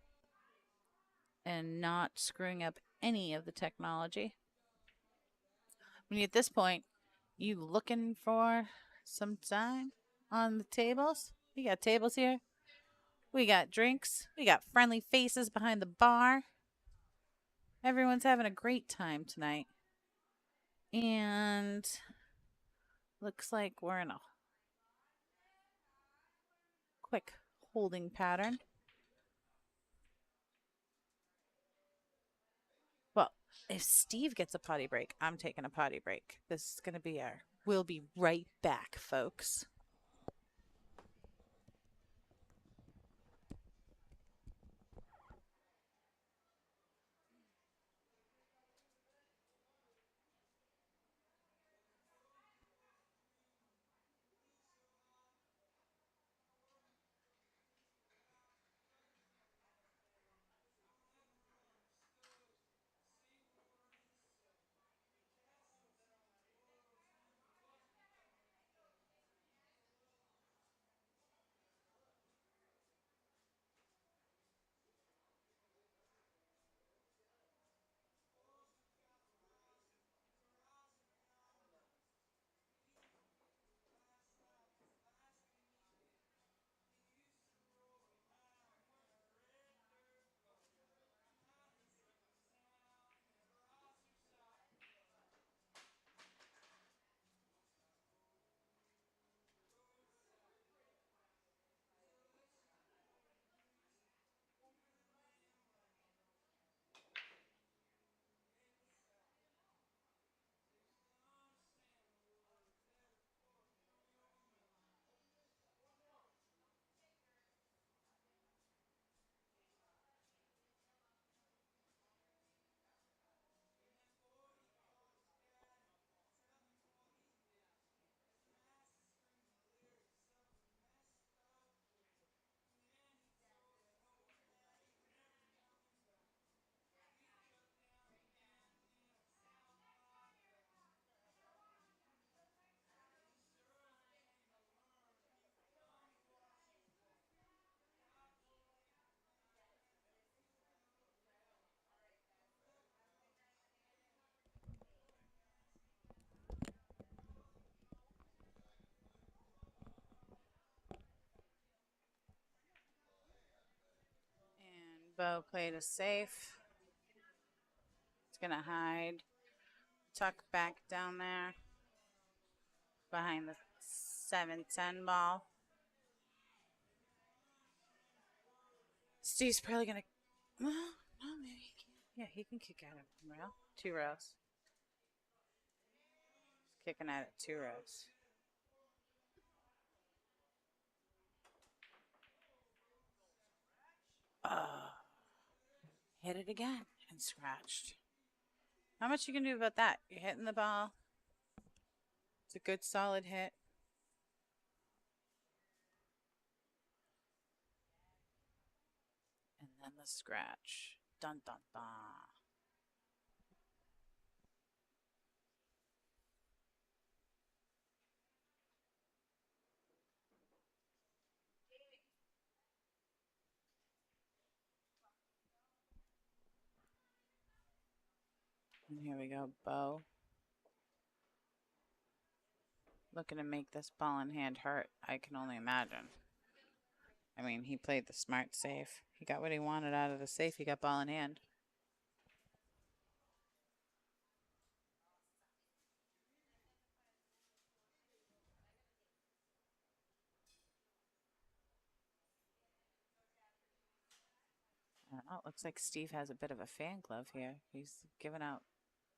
S1: and not screwing up any of the technology. I mean, at this point, you looking for some time on the tables? We got tables here. We got drinks. We got friendly faces behind the bar. Everyone's having a great time tonight. And looks like we're in a quick holding pattern. If Steve gets a potty break, I'm taking a potty break. This is going to be our. We'll be right back, folks. And Beau played a safe. It's going to hide. Tuck back down there behind the 7-10 ball. Steve's probably going to. Well, no, maybe he can. Yeah, he can kick at it one row. 2 rows. He's kicking at it 2 rows. Oh, hit it again and scratched. Not much you can do about that. You're hitting the ball. It's a good solid hit. And then the scratch. Dun dun dun. And here we go, Beau. Looking to make this ball in hand hurt, I can only imagine. I mean, he played the smart safe. He got what he wanted out of the safe. He got ball in hand. It looks like Steve has a bit of a fan glove here. He's giving out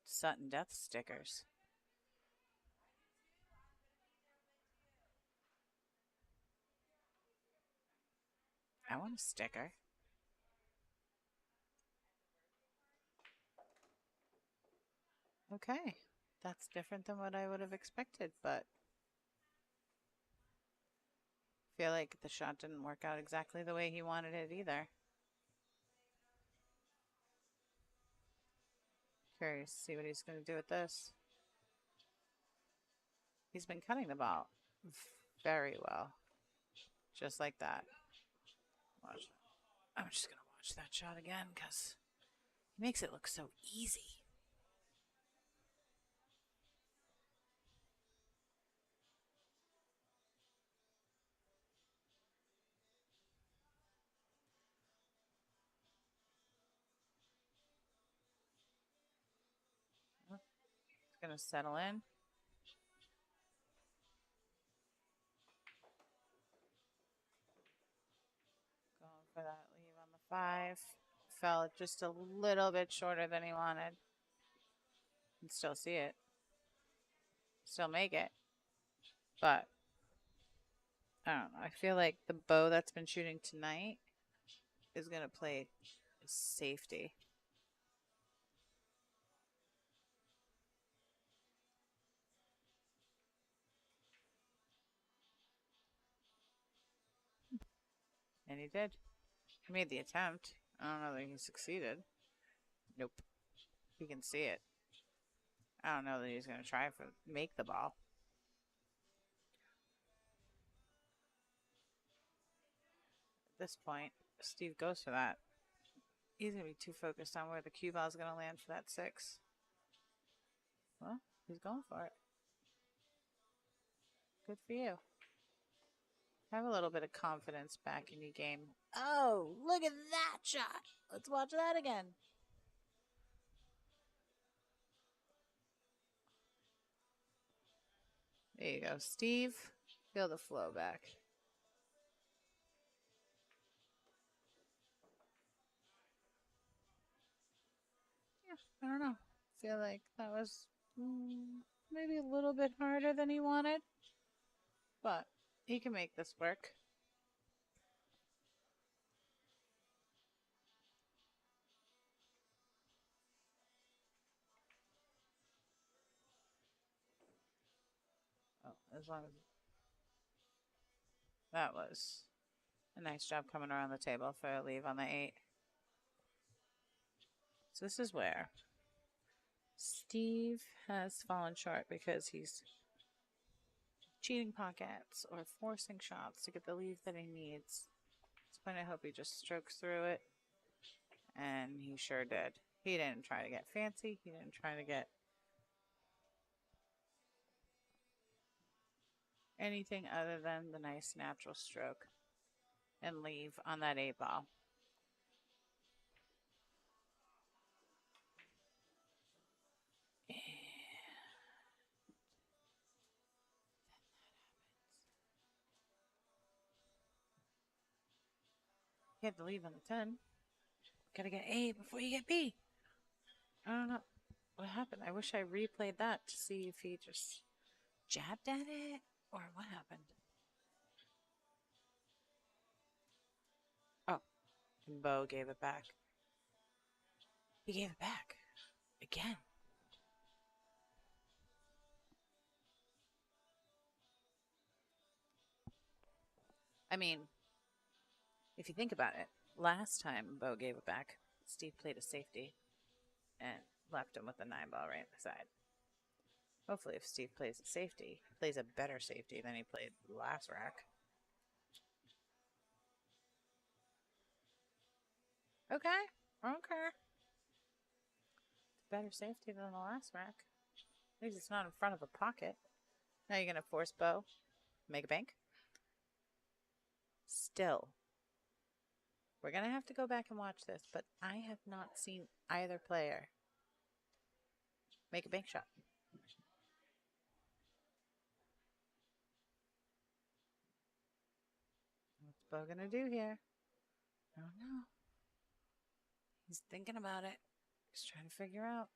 S1: Sutton death stickers. I want a sticker. Okay. That's different than what I would have expected, but I feel like the shot didn't work out exactly the way he wanted it either. Curious to see what he's going to do with this. He's been cutting the ball very well. Just like that. Watch. I'm just going to watch that shot again because he makes it look so easy. It's going to settle in. Going for that leave on the 5. Fell just a little bit shorter than he wanted. You can still see it. Still make it. But I don't know. I feel like the Beau that's been shooting tonight is going to play safety. And he did. He made the attempt. I don't know that he succeeded. Nope. You can see it. I don't know that he's going to try for make the ball. At this point, Steve goes for that. He's going to be too focused on where the cue ball is going to land for that 6. Well, he's going for it. Good for you. Have a little bit of confidence back in your game. Oh, look at that shot. Let's watch that again. There you go, Steve. Feel the flow back. Yeah, I don't know. Feel like that was maybe a little bit harder than he wanted. But he can make this work. Oh, as long as that was a nice job coming around the table for a leave on the 8. So this is where Steve has fallen short because he's cheating pockets or forcing shots to get the leave that he needs. At this point, I hope he just strokes through it. And he sure did. He didn't try to get fancy. He didn't try to get anything other than the nice natural stroke and leave on that 8 ball. He had the lead on the 10. Gotta get A before you get B. I don't know what happened. I wish I replayed that to see if he just jabbed at it or what happened. Oh, and Beau gave it back. He gave it back. Again. I mean, if you think about it, last time Beau gave it back, Steve played a safety and left him with the 9 ball right in the side. Hopefully, if Steve plays a safety, he plays a better safety than he played last rack. Okay. It's better safety than the last rack. At least it's not in front of a pocket. Now you're going to force Beau. Make a bank. Still. We're going to have to go back and watch this, but I have not seen either player make a bank shot. What's Beau going to do here? I don't know. He's thinking about it. He's trying to figure out.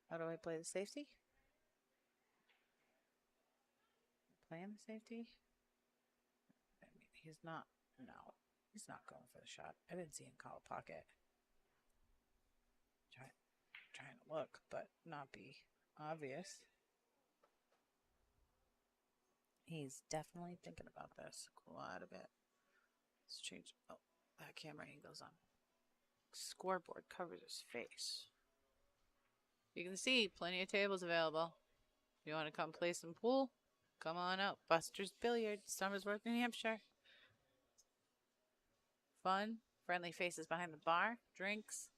S1: How do I play the safety? Playing the safety? I mean, he's not. No. He's not going for the shot. I didn't see him call a pocket. Trying to look, but not be obvious. He's definitely thinking about this quite a bit. Let's change. Oh, that camera angle's on. Scoreboard covers his face. You can see plenty of tables available. If you want to come play some pool, come on out. Buster's Billiards, Somersworth, New Hampshire. Fun, friendly faces behind the bar, drinks.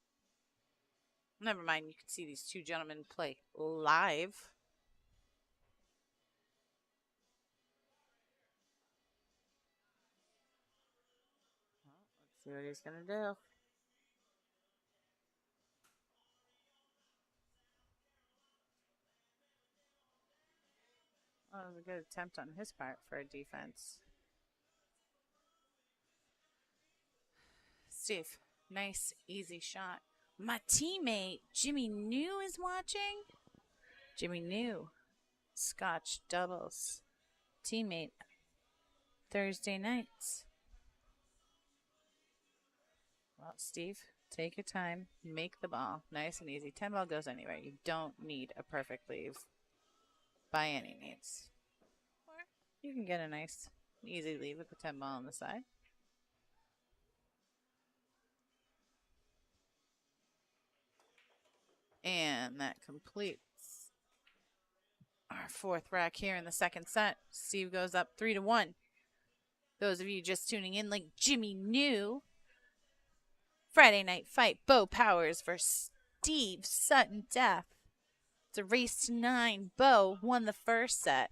S1: Never mind, you can see these 2 gentlemen play live. Well, let's see what he's going to do. Oh, that was a good attempt on his part for a defense. Steve, nice, easy shot. My teammate, Jimmy New, is watching. Jimmy New, Scotch doubles. Teammate, Thursday nights. Well, Steve, take your time. Make the ball. Nice and easy. 10 ball goes anywhere. You don't need a perfect leave by any means. Or you can get a nice, easy leave with the 10 ball on the side. And that completes our fourth rack here in the second set. Steve goes up 3-1. Those of you just tuning in, like Jimmy New, Friday night fight, Beau Powers versus Steve Sutton Death. It's a race to 9. Beau won the first set.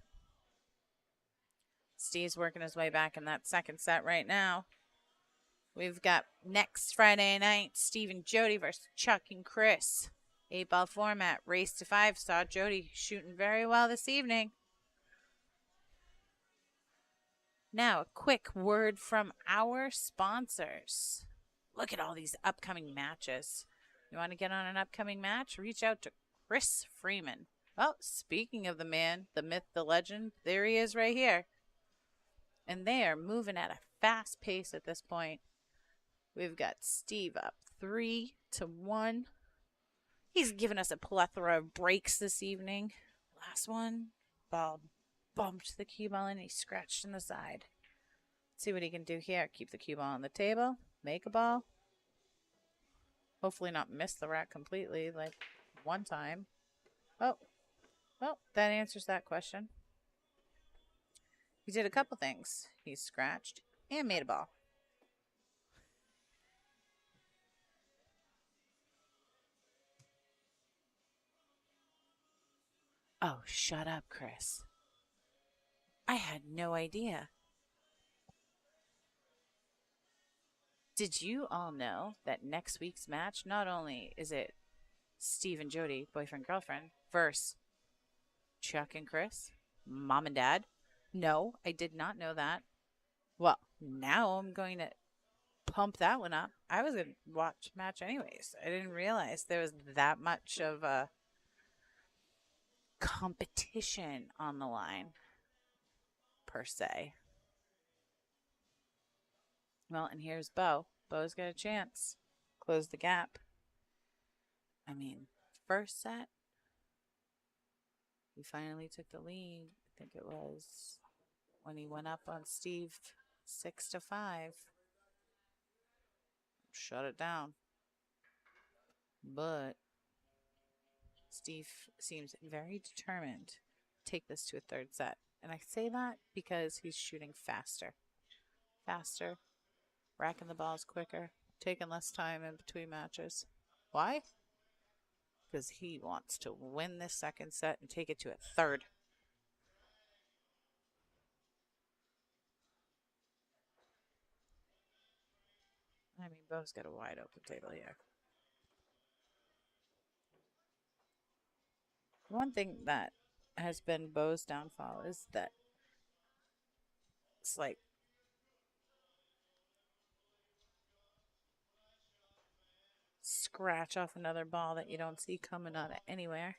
S1: Steve's working his way back in that second set right now. We've got next Friday night, Steve and Jody versus Chuck and Chris. 8-ball format, race to 5. Saw Jody shooting very well this evening. Now, a quick word from our sponsors. Look at all these upcoming matches. You want to get on an upcoming match? Reach out to Chris Freeman. Well, speaking of the man, the myth, the legend, there he is right here. And they are moving at a fast pace at this point. We've got Steve up 3-1. He's given us a plethora of breaks this evening. Last one, ball bumped the cue ball and he scratched in the side. Let's see what he can do here. Keep the cue ball on the table. Make a ball. Hopefully not miss the rack completely like one time. Oh, well, that answers that question. He did a couple things. He scratched and made a ball. Oh, shut up, Chris. I had no idea. Did you all know that next week's match, not only is it Steve and Jody, boyfriend, girlfriend, versus Chuck and Chris, mom and dad? No, I did not know that. Well, now I'm going to pump that one up. I was going to watch the match anyways. I didn't realize there was that much of a competition on the line, per se. Well, and here's Beau. Beau's got a chance. Close the gap. I mean, first set, he finally took the lead. I think it was when he went up on Steve 6-5. Shut it down. But Steve seems very determined to take this to a third set. And I say that because he's shooting faster. Faster, racking the balls quicker, taking less time in between matches. Why? Because he wants to win this second set and take it to a third. I mean, Beau's got a wide open table here. One thing that has been Beau's downfall is that it's like scratch off another ball that you don't see coming out of anywhere.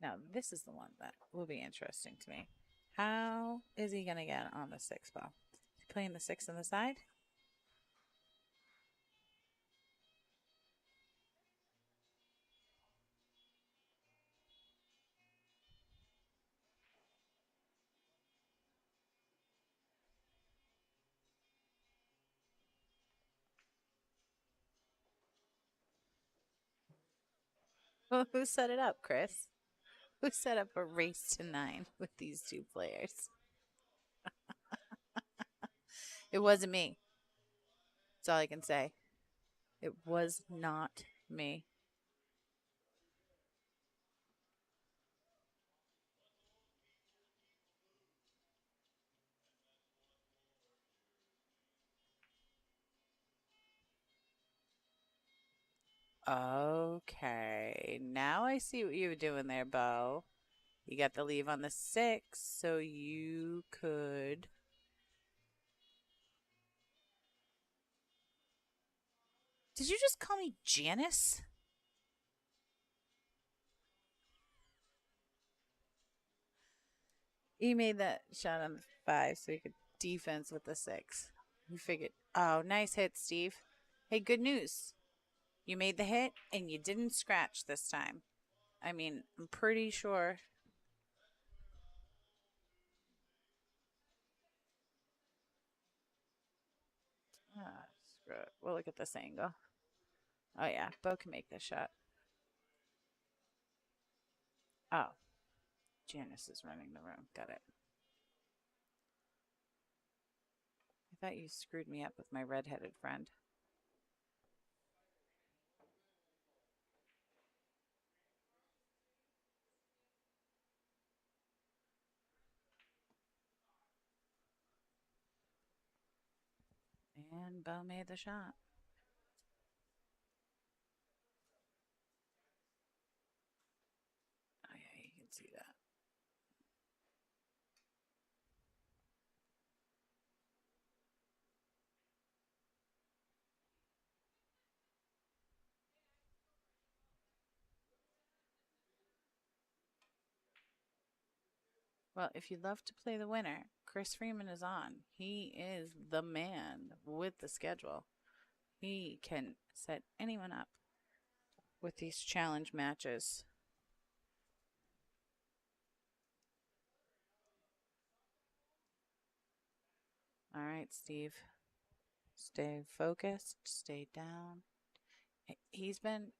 S1: Now, this is the one that will be interesting to me. How is he going to get on the 6 ball? Is he playing the 6 on the side? Well, who set it up, Chris? Who set up a race to 9 with these two players? It wasn't me. That's all I can say. It was not me. Okay, now I see what you were doing there, Beau. You got the leave on the 6, so you could. Did you just call me Janice? You made that shot on the 5, so you could defense with the 6. You figured, oh, nice hit, Steve. Hey, good news. You made the hit, and you didn't scratch this time. I mean, I'm pretty sure. Ah, screw it. We'll look at this angle. Oh, yeah. Beau can make this shot. Oh, Janice is running the room. Got it. I thought you screwed me up with my redheaded friend. And Beau made the shot. Oh, yeah, you can see that. Well, if you'd love to play the winner, Chris Freeman is on. He is the man with the schedule. He can set anyone up with these challenge matches. All right, Steve. Stay focused. Stay down. He's been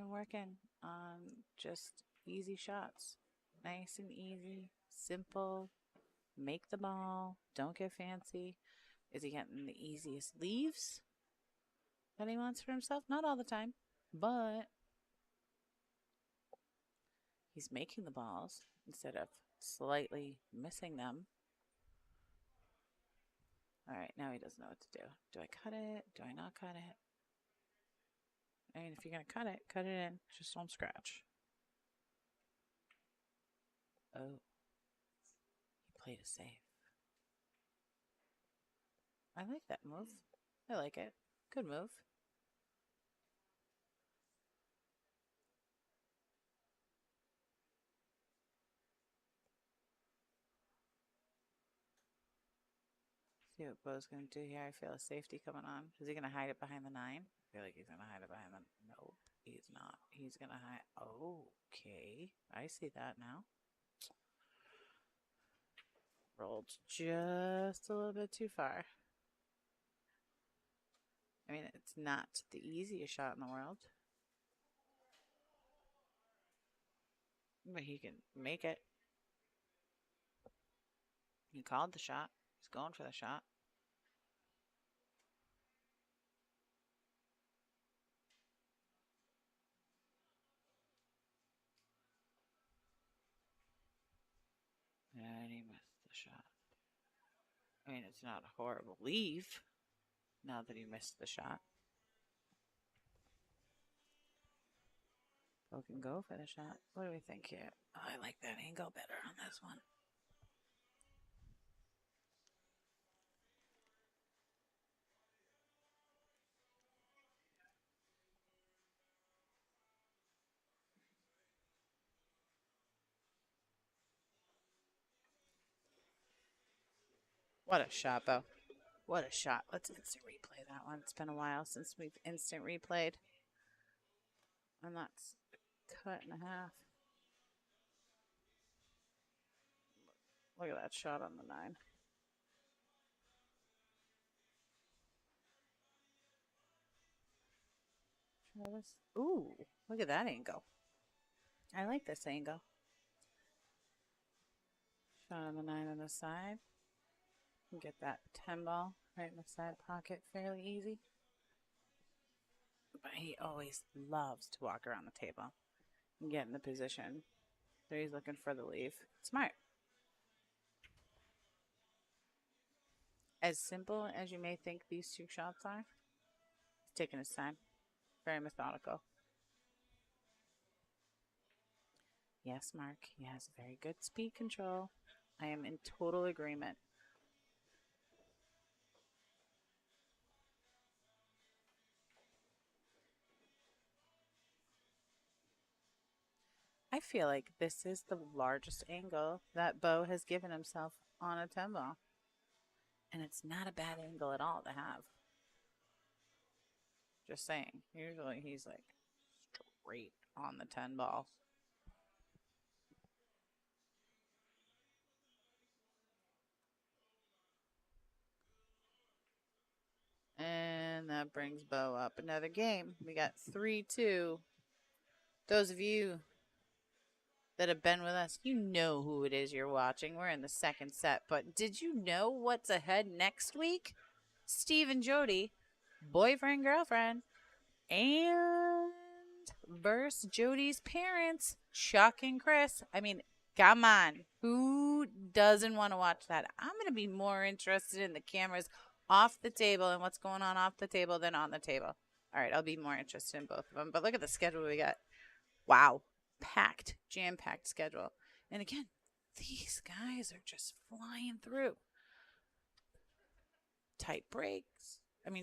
S1: working on just easy shots. Nice and easy, simple. Make the ball. Don't get fancy. Is he getting the easiest leaves that he wants for himself? Not all the time, but he's making the balls instead of slightly missing them. All right, now he doesn't know what to do. Do I cut it? Do I not cut it? I mean, if you're going to cut it in. Just don't scratch. Oh, he played it safe. I like that move. I like it. Good move. See what Beau's going to do here. I feel a safety coming on. Is he going to hide it behind the 9? I feel like he's going to hide it behind the... Nope, he's not. He's going to hide... Okay. I see that now. Rolled just a little bit too far. I mean, it's not the easiest shot in the world. But he can make it. He called the shot. He's going for the shot. And he missed the shot. I mean, it's not a horrible leave now that he missed the shot. Beau can go for the shot. What do we think here? Oh, I like that angle better on this one. What a shot, Beau. What a shot. Let's instant replay that one. It's been a while since we've instant replayed. And that's a cut and a half. Look at that shot on the 9. Travis. Ooh, look at that angle. I like this angle. Shot on the 9 on the side. Get that 10 ball right in the side pocket fairly easy. But he always loves to walk around the table and get in the position. So he's looking for the leave. Smart. As simple as you may think these two shots are, he's taking his time. Very methodical. Yes, Mark, he has very good speed control. I am in total agreement. I feel like this is the largest angle that Beau has given himself on a 10 ball. And it's not a bad angle at all to have. Just saying. Usually he's like straight on the 10 ball. And that brings Beau up another game. We got 3-2. Those of you that have been with us, you know who it is you're watching. We're in the second set. But did you know what's ahead next week? Steve and Jody, boyfriend, girlfriend, and versus Jody's parents, Chuck and Chris. I mean, come on. Who doesn't want to watch that? I'm going to be more interested in the cameras off the table and what's going on off the table than on the table. All right, I'll be more interested in both of them. But look at the schedule we got. Wow. Packed, jam packed schedule. And again, these guys are just flying through. Tight breaks.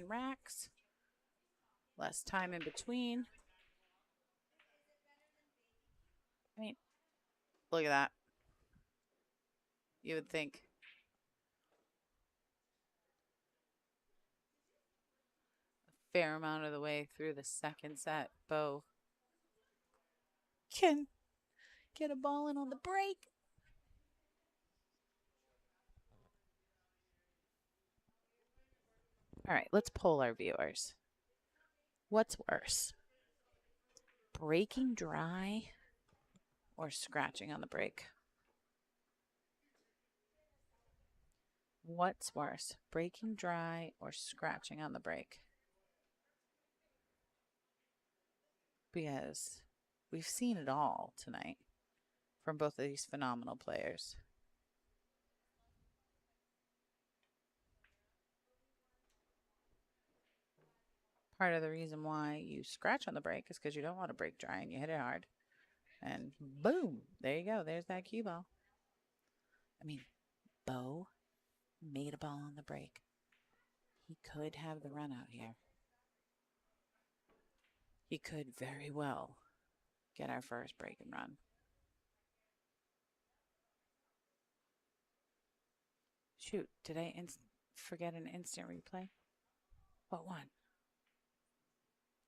S1: Racks. Less time in between. Look at that. You would think a fair amount of the way through the second set, Beau can get a ball in on the break. All right, let's poll our viewers. What's worse, breaking dry or scratching on the break? What's worse, breaking dry or scratching on the break? Because we've seen it all tonight from both of these phenomenal players. Part of the reason why you scratch on the break is because you don't want to break dry and you hit it hard. And boom, there you go. There's that cue ball. Beau made a ball on the break. He could have the run out here. He could very well get our first break and run. Shoot, did I forget an instant replay? What one?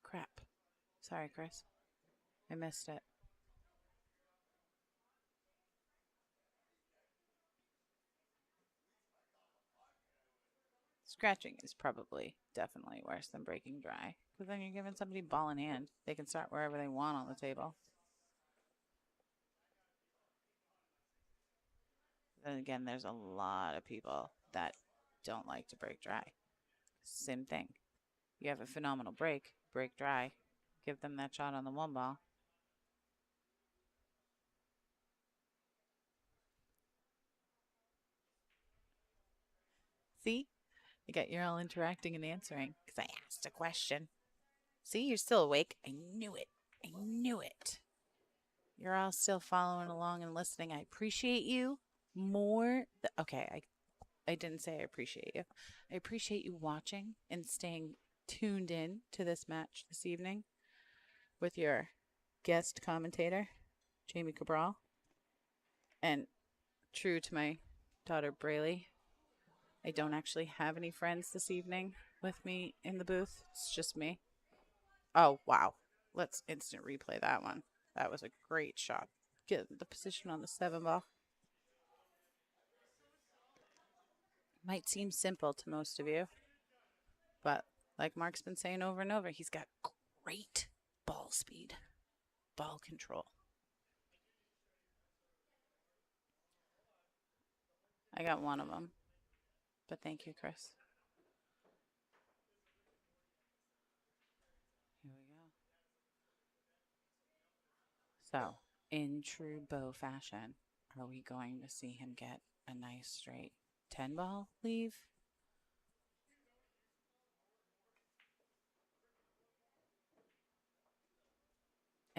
S1: Crap. Sorry, Chris. I missed it. Scratching is probably definitely worse than breaking dry. Because then you're giving somebody ball in hand. They can start wherever they want on the table. Then again, there's a lot of people that don't like to break dry. Same thing. You have a phenomenal break dry, give them that shot on the one ball. See? I got you're all interacting and answering because I asked a question. See, you're still awake. I knew it. I knew it. You're all still following along and listening. I appreciate you more. Okay, I didn't say I appreciate you. I appreciate you watching and staying tuned in to this match this evening with your guest commentator, Jamie Cabral. And true to my daughter, Braylee, I don't actually have any friends this evening with me in the booth. It's just me. Oh, wow. Let's instant replay that one. That was a great shot. Get the position on the 7 ball. Might seem simple to most of you, but like Mark's been saying over and over, he's got great ball speed, ball control. I got one of them, but thank you, Chris. Here we go. So, in true Beau fashion, are we going to see him get a nice straight 10 ball leave?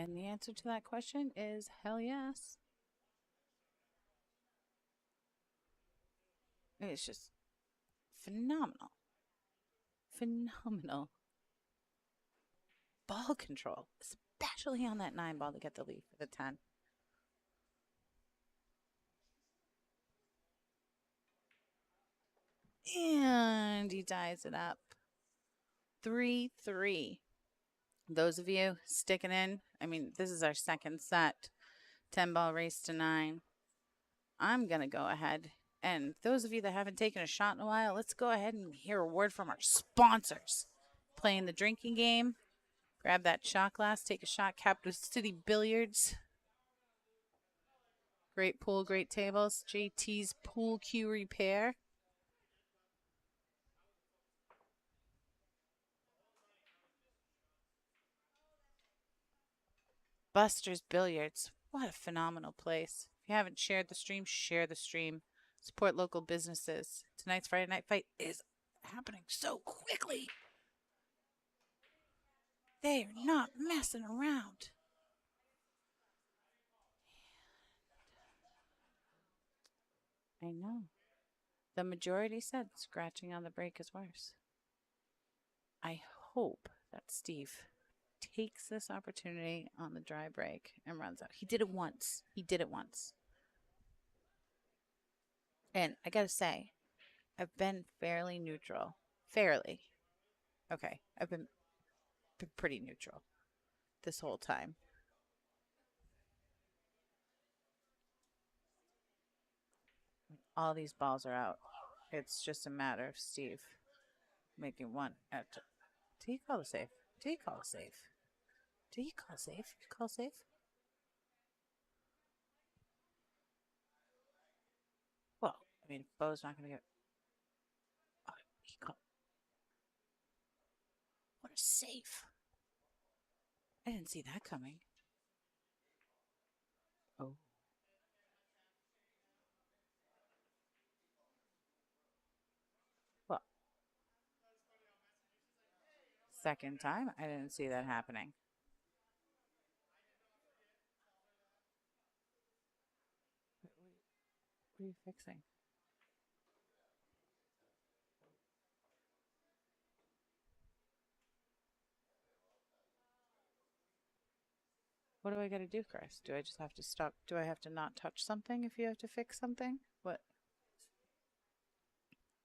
S1: And the answer to that question is hell yes. It's just phenomenal. Phenomenal ball control, especially on that 9 ball to get the lead for the 10. And he ties it up. 3-3. Those of you sticking in, I mean, this is our second set. 10 ball race to 9. I'm going to go ahead. And those of you that haven't taken a shot in a while, let's go ahead and hear a word from our sponsors. Playing the drinking game. Grab that shot glass, take a shot, Capital City Billiards. Great pool, great tables. JT's Pool Cue Repair. Buster's Billiards. What a phenomenal place. If you haven't shared the stream, share the stream. Support local businesses. Tonight's Friday Night Fight is happening so quickly. They are not messing around. I know. The majority said scratching on the break is worse. I hope that Steve takes this opportunity on the dry break and runs out. He did it once. And I gotta say, I've been fairly neutral. Fairly. Okay. I've been pretty neutral this whole time. All these balls are out. It's just a matter of Steve making one at. Did he call the safe? Did he call safe? Did he call safe? Call safe? Well, I mean, Beau's not going to get. Oh, he called. What a safe. I didn't see that coming. Oh. Well, second time, I didn't see that happening. What are you fixing? What do I got to do, Chris? Do I just have to stop? Do I have to not touch something if you have to fix something? What?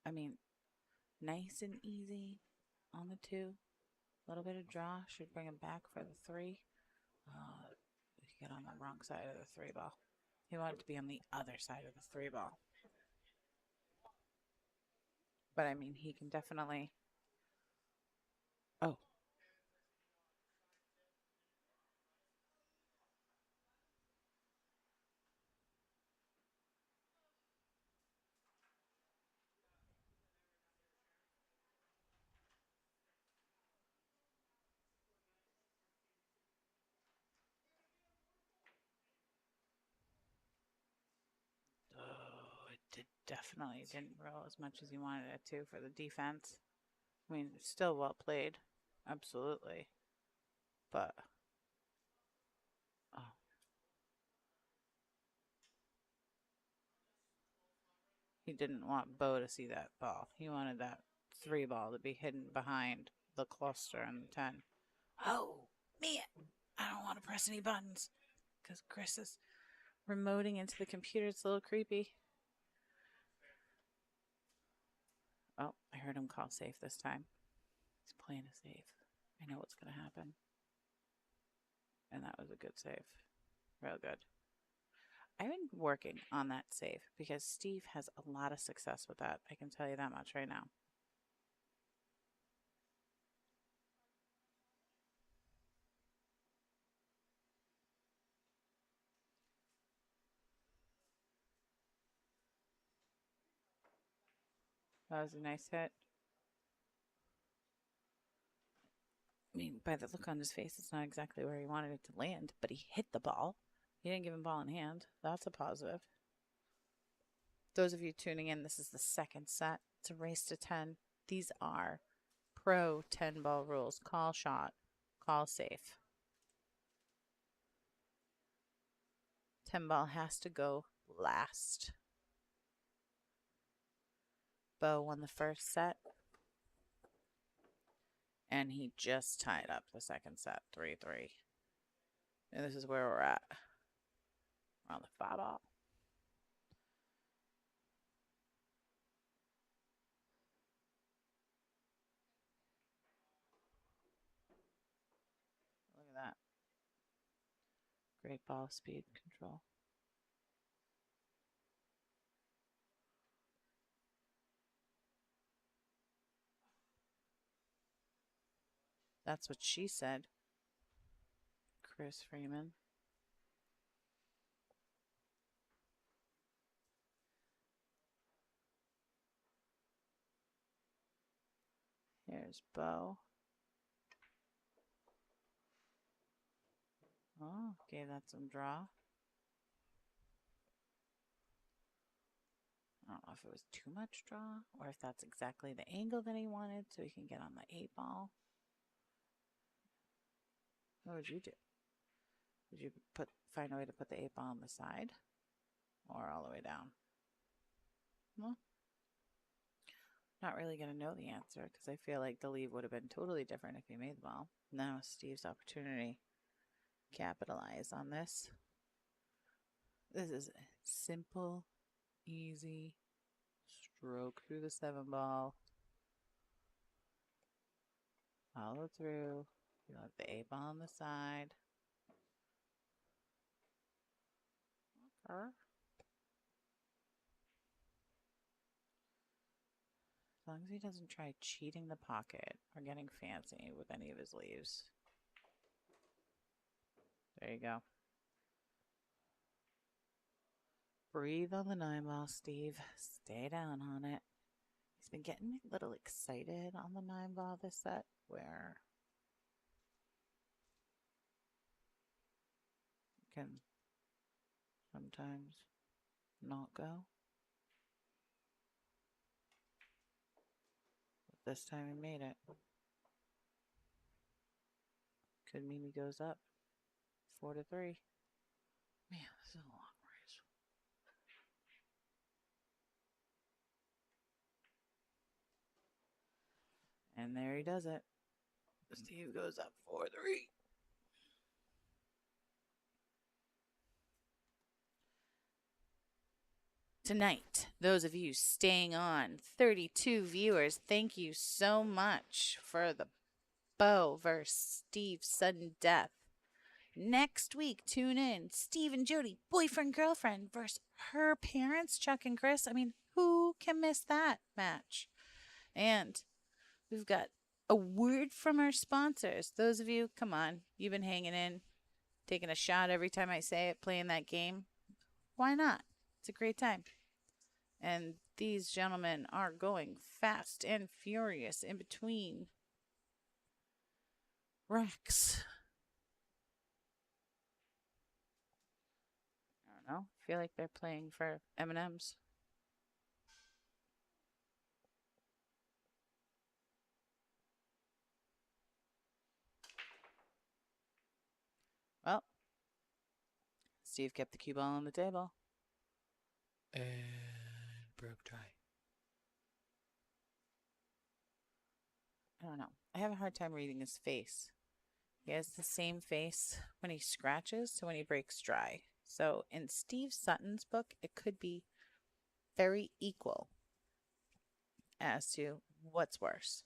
S1: I mean, nice and easy on the 2. A little bit of draw should bring him back for the 3. He got on the wrong side of the 3 ball. He wanted to be on the other side of the 3 ball. But I mean, he can definitely. Oh. Oh, definitely didn't roll as much as he wanted it to for the defense. I mean, still well played. Absolutely. But. Oh. He didn't want Beau to see that ball. He wanted that 3 ball to be hidden behind the cluster and the 10. Oh, man. I don't want to press any buttons because Chris is remoting into the computer. It's a little creepy. Oh, I heard him call safe this time. He's playing a safe. I know what's going to happen. And that was a good save. Real good. I've been working on that save because Steve has a lot of success with that. I can tell you that much right now. That was a nice hit. I mean, by the look on his face, it's not exactly where he wanted it to land, but he hit the ball. He didn't give him ball in hand. That's a positive. Those of you tuning in, this is the second set. It's a race to 10. These are pro 10 ball rules. Call shot, call safe. 10 ball has to go last. Beau won the first set. And he just tied up the second set, 3-3. And this is where we're at. We're on the 5 ball. Look at that. Great ball speed control. That's what she said. Chris Freeman. Here's Beau. Oh, gave that some draw. I don't know if it was too much draw or if that's exactly the angle that he wanted so he can get on the 8 ball. What would you do? Would you find a way to put the 8 ball on the side or all the way down? Well, not really going to know the answer because I feel like the lead would have been totally different if he made the ball. Now Steve's opportunity. Capitalize on this. This is a simple, easy stroke through the 7 ball. Follow through. You have the 8 ball on the side. Okay. As long as he doesn't try cheating the pocket or getting fancy with any of his leaves. There you go. Breathe on the 9 ball, Steve. Stay down on it. He's been getting a little excited on the 9 ball this set, where it can sometimes not go. But this time he made it. Could mean he goes up 4-3. Man, this is a long race. And there he does it. Steve goes up 4-3. Tonight, those of you staying on, 32 viewers, thank you so much for the Beau versus Steve sudden death. Next week, tune in. Steve and Jody, boyfriend, girlfriend, versus her parents, Chuck and Chris. I mean, who can miss that match? And we've got a word from our sponsors. Those of you, come on, you've been hanging in, taking a shot every time I say it, playing that game. Why not? It's a great time. And these gentlemen are going fast and furious in between racks. I don't know. I feel like they're playing for M&Ms. Well, Steve kept the cue ball on the table.
S2: And broke dry.
S1: I don't know. I have a hard time reading his face. He has the same face when he scratches to when he breaks dry. So in Steve Sutton's book, it could be very equal as to what's worse,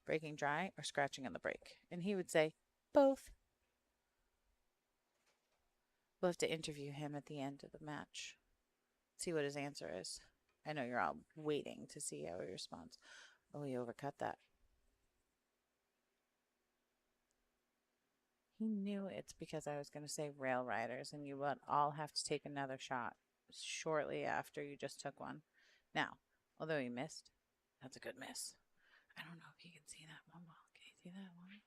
S1: breaking dry or scratching on the break. And he would say, both. We'll have to interview him at the end of the match. See what his answer is. I know you're all waiting to see how he responds. Oh, he overcut that. He knew it's because I was going to say rail riders, and you would all have to take another shot shortly after you just took one. Now, although he missed, that's a good miss. I don't know if you can see that one ball. Can you see that one?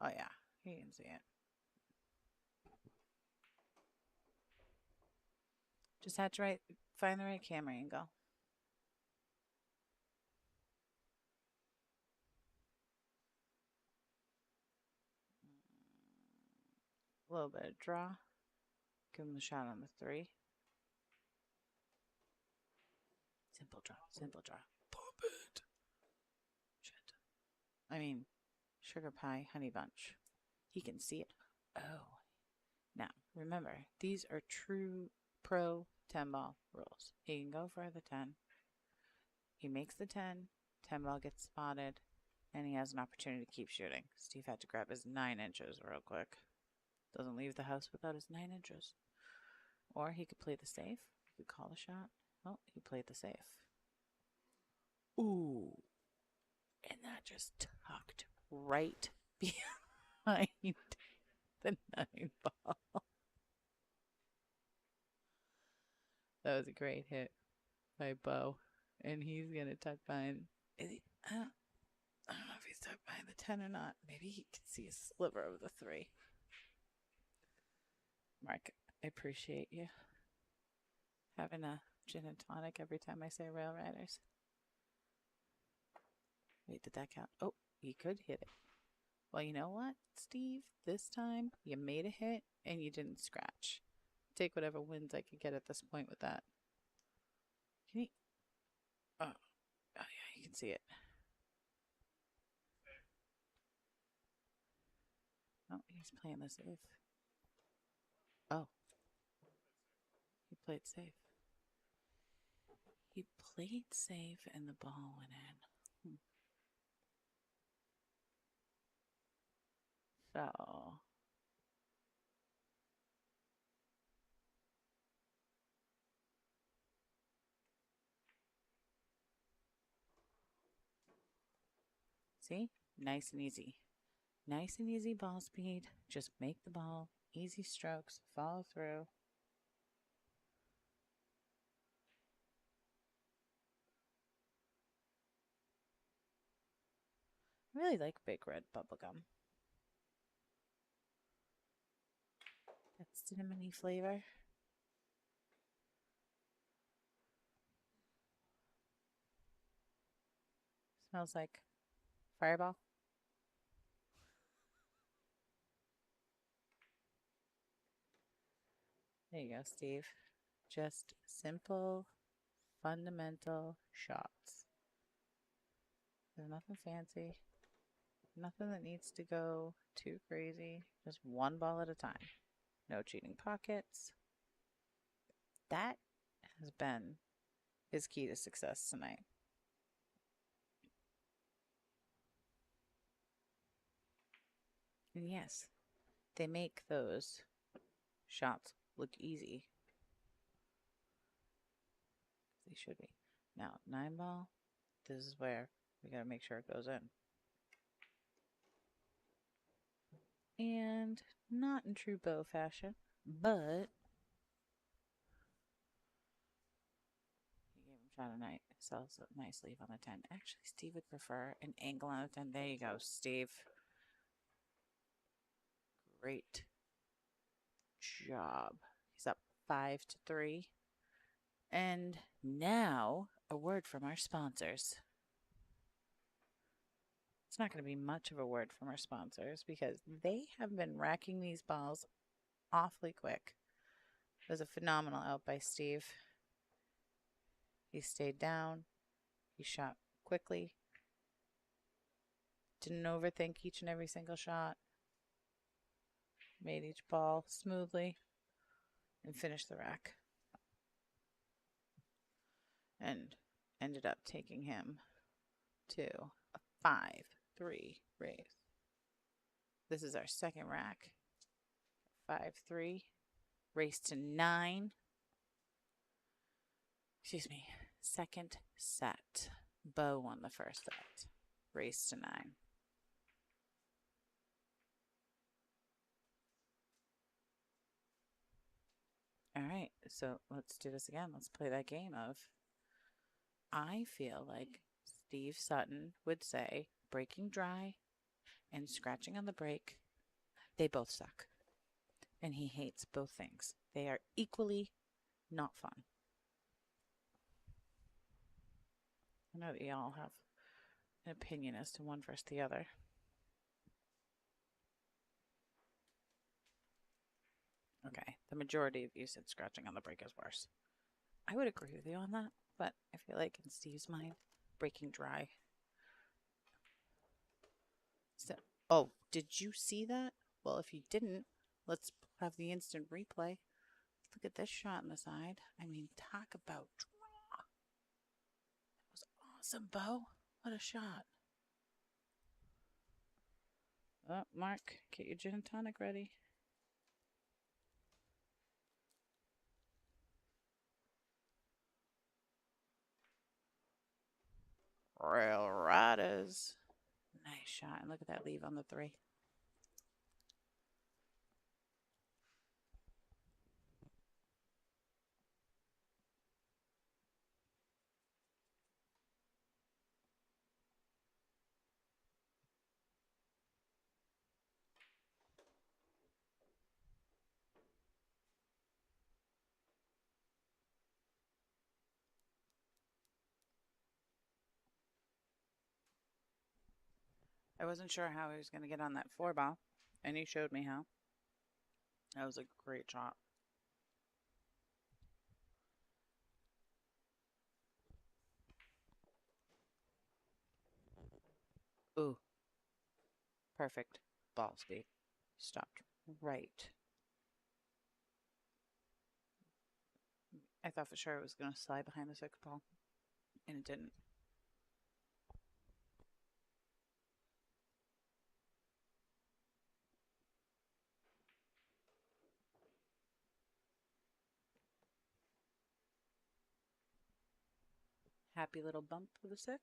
S1: Oh, yeah, he can see it. Just had to find the right camera angle. A little bit of draw. Give him a shot on the 3. Simple draw. Simple draw. Pump it. Shit. I mean, sugar pie, honey bunch. He can see it. Oh. Now, remember, these are true pro 10 ball rules. He can go for the 10. He makes the 10. 10 ball gets spotted. And he has an opportunity to keep shooting. Steve had to grab his 9 inches real quick. Doesn't leave the house without his 9 inches. Or he could play the safe. He could call the shot. Oh, he played the safe. Ooh. And that just tucked right behind the 9 ball. That was a great hit by Beau. And he's going to tuck behind. I don't know if he's tucked behind the 10 or not. Maybe he can see a sliver of the 3. Mark, I appreciate you having a gin and tonic every time I say Rail Riders. Wait, did that count? Oh, he could hit it. Well, you know what, Steve? This time you made a hit and you didn't scratch. Take whatever wins I could get at this point with that. Can he? Oh yeah, you can see it. Oh, he's playing the safe. Oh, he played safe. He played safe and the ball went in. So, see? Nice and easy. Nice and easy ball speed. Just make the ball. Easy strokes. Follow through. I really like Big Red bubblegum. That cinnamony flavor. Smells like Fireball. There you go, Steve. Just simple, fundamental shots. There's nothing fancy. Nothing that needs to go too crazy. Just one ball at a time. No cheating pockets. That has been his key to success tonight. And yes, they make those shots look easy. They should be. Now, 9 ball, this is where we gotta make sure it goes in. And not in true Beau fashion, but he gave him a shot a night. Sells a nice leave on the 10. Actually, Steve would prefer an angle on the 10. There you go, Steve. Great job. He's up 5-3. And now, a word from our sponsors. It's not going to be much of a word from our sponsors because they have been racking these balls awfully quick. It was a phenomenal out by Steve. He stayed down. He shot quickly. Didn't overthink each and every single shot. Made each ball smoothly and finished the rack. And ended up taking him to a 5-3 race. This is our second rack. 5-3. Race to 9. Excuse me. Second set. Beau won the first set. Race to 9. All right, so let's do this again. Let's play that game of I feel like Steve Sutton would say breaking dry and scratching on the break, they both suck. And he hates both things. They are equally not fun. I know that y'all have an opinion as to one versus the other. Okay, the majority of you said scratching on the break is worse. I would agree with you on that, but I feel like in Steve's mind, breaking dry. So, oh, did you see that? Well, if you didn't, let's have the instant replay. Look at this shot on the side. I mean, talk about draw. That was awesome, Beau. What a shot. Oh, Mark, get your gin and tonic ready. Rail Riders. Nice shot. And look at that leave on the 3. I wasn't sure how he was going to get on that 4 ball, and he showed me how. That was a great shot. Ooh. Perfect ball speed. Stopped right. I thought for sure it was going to slide behind the 6 ball, and it didn't. Happy little bump for the 6.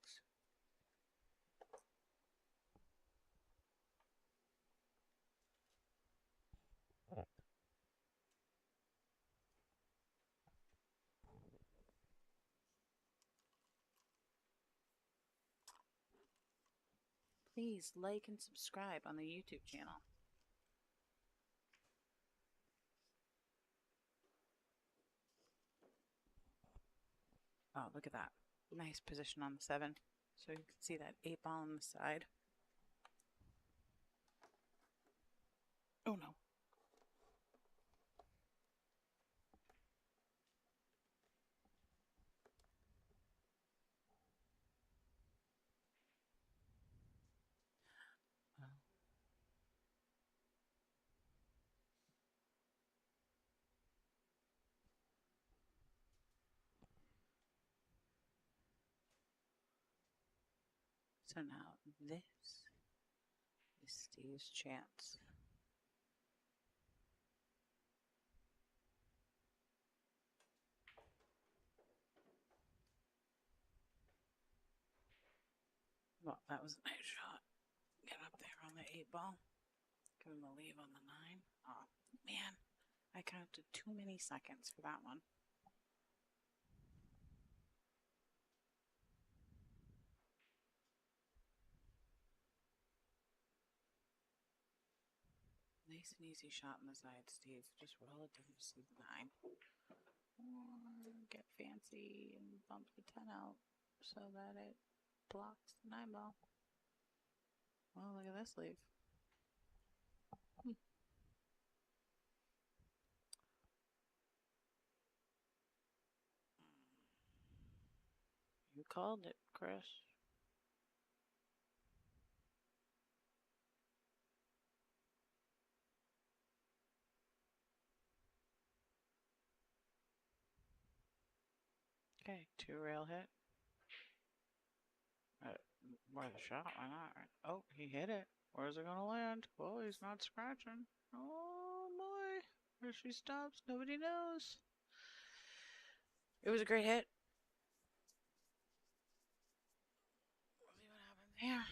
S1: Please like and subscribe on the YouTube channel. Oh, look at that. Nice position on the 7. So you can see that 8 ball on the side. Oh no. So now this is Steve's chance. Well, that was a nice shot. Get up there on the 8 ball. Give him the leave on the 9. Oh, man. I counted too many seconds for that one. Nice and easy shot on the side, Steve. Just roll it down to sleep 9. Or get fancy and bump the 10 out so that it blocks the 9 ball. Well, look at this leave. You called it, Chris. Okay, 2 rail hit. Why the shot? Why not? Oh, he hit it. Where's it gonna land? Well, he's not scratching. Oh boy. Where she stops, nobody knows. It was a great hit. We'll see what happens here.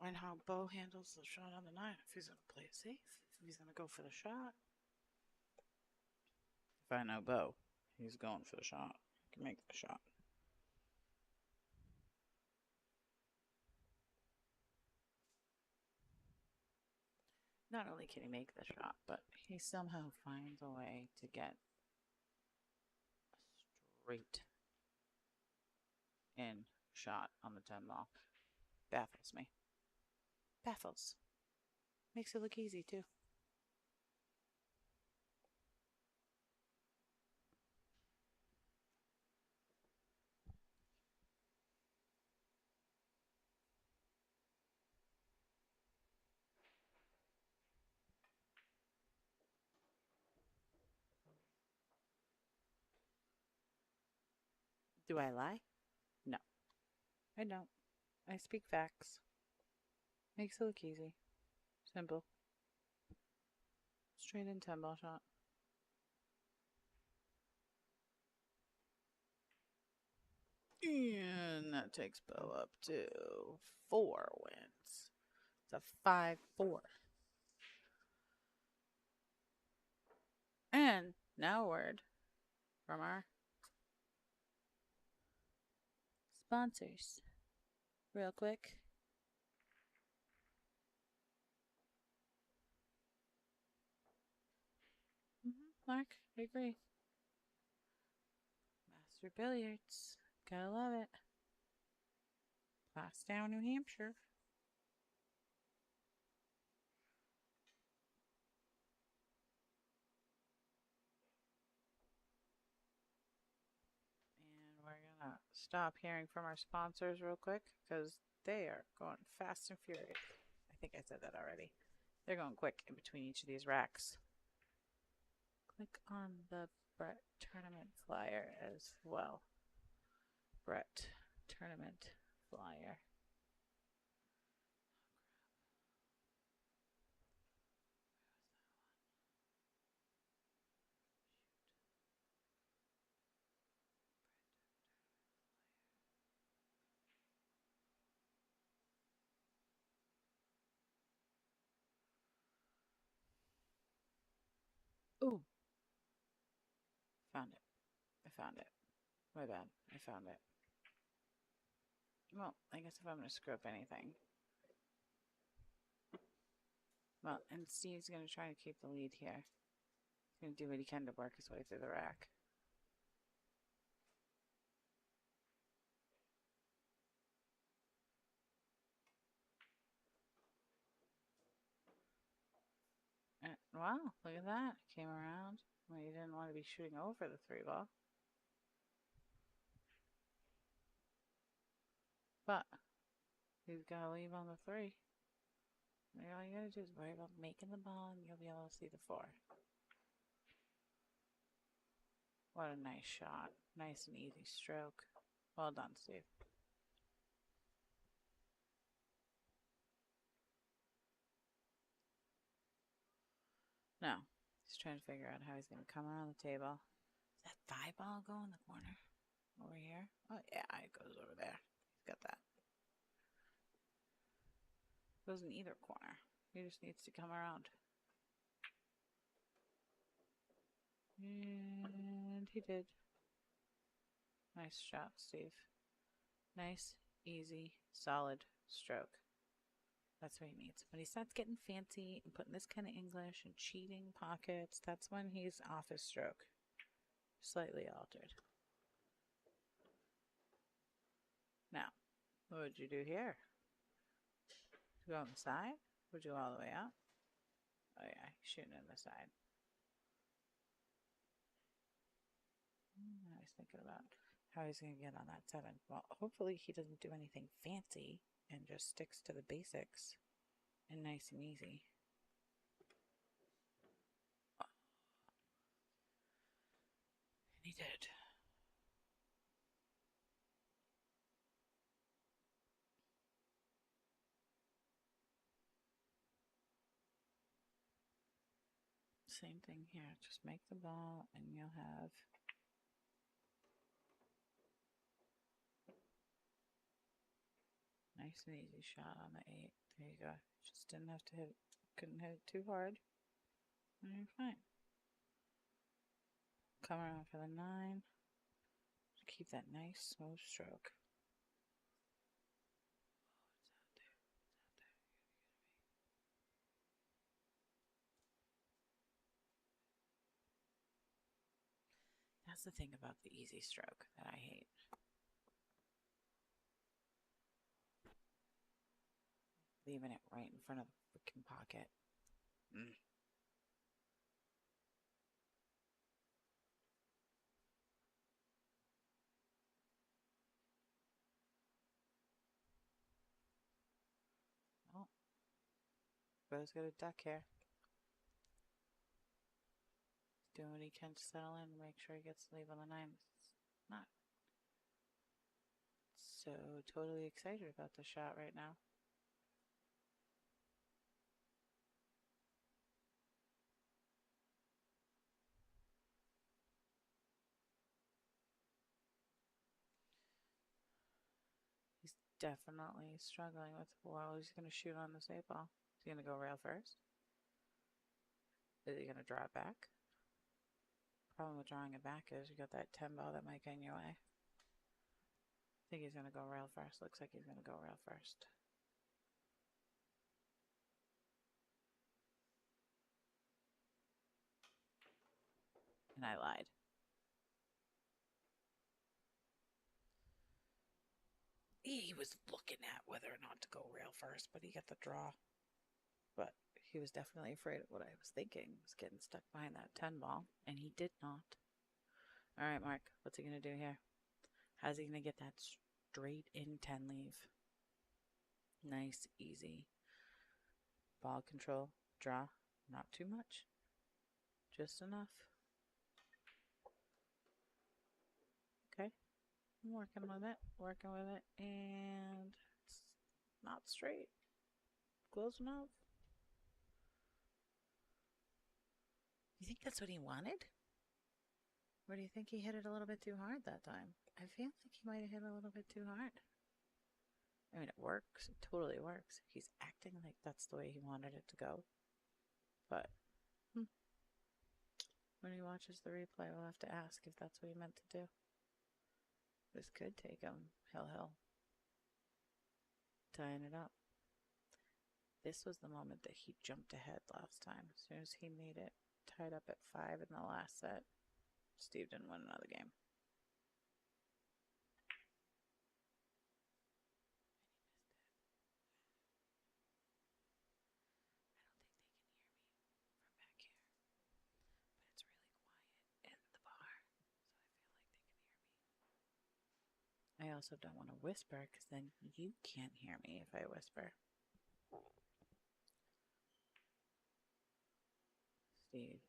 S1: And how Beau handles the shot on the 9. If he's gonna play it safe, if he's gonna go for the shot. If I know Beau, he's going for the shot. He can make the shot. Not only can he make the shot, but he somehow finds a way to get a straight in shot on the 10 ball. Baffles me. Baffles. Makes it look easy, too. Do I lie? No, I don't. I speak facts. Makes it look easy. Simple. Straight in 10 ball shot. And that takes Beau up to 4 wins. It's a 5-4. And now a word from our sponsors. Real quick. Mark, I agree. Master Billiards. Gotta love it. Pottstown, New Hampshire. And we're gonna stop hearing from our sponsors real quick because they are going fast and furious. I think I said that already. They're going quick in between each of these racks. Click on the Brett tournament flyer as well. Brett tournament flyer. Ooh, found it. I found it. My bad. I found it. Well, I guess if I'm going to screw up anything. Well, and Steve's going to try to keep the lead here. He's going to do what he can to work his way through the rack. And, wow, look at that. Came around. Well, you didn't want to be shooting over the 3 ball. But he's got to leave on the 3. All you got to do is worry about making the ball and you'll be able to see the 4. What a nice shot. Nice and easy stroke. Well done, Steve. Now, he's trying to figure out how he's going to come around the table. Does that 5 ball go in the corner? Over here? Oh, yeah, it goes over there. He's got that. Goes in either corner. He just needs to come around. And he did. Nice shot, Steve. Nice, easy, solid stroke. That's what he needs. When he starts getting fancy and putting this kind of English and cheating pockets, that's when he's off his stroke. Slightly altered. Now, what would you do here? Go on the side? Would you go all the way out? Oh yeah, he's shooting in the side. I was thinking about how he's going to get on that 7. Well, hopefully he doesn't do anything fancy and just sticks to the basics and nice and easy. And he did. Same thing here. Just make the ball and you'll have nice and easy shot on the 8. There you go. Just didn't have to hit, couldn't hit it too hard. And you're fine. Come around for the 9. Keep that nice smooth stroke. That's the thing about the easy stroke that I hate. Leaving it right in front of the freaking pocket. Oh, Beau's got a duck here. He's doing what he can to settle in and make sure he gets to leave on the 9. It's not so totally excited about the shot right now. He's definitely struggling with, well, he's going to shoot on this 8-ball. Is he going to go rail first? Is he going to draw it back? Problem with drawing it back is you got that 10-ball that might get in your way. I think he's going to go rail first. Looks like he's going to go rail first. And I lied. He was looking at whether or not to go rail first, but he got the draw. But he was definitely afraid of what I was thinking, was getting stuck behind that 10-ball, and he did not. All right, Mark, what's he going to do here? How's he going to get that straight in 10 leave? Nice, easy. Ball control, draw, not too much. Just enough. Okay, I'm working with it, and it's not straight. Close enough. You think that's what he wanted? Or do you think he hit it a little bit too hard that time? I feel like he might have hit a little bit too hard. I mean, it works. It totally works. He's acting like that's the way he wanted it to go. But when he watches the replay, we'll have to ask if that's what he meant to do. This could take him hill. Tying it up. This was the moment that he jumped ahead last time. As soon as he made it tied up at 5 in the last set, Steve didn't win another game. I also don't want to whisper because then you can't hear me if I whisper. Steve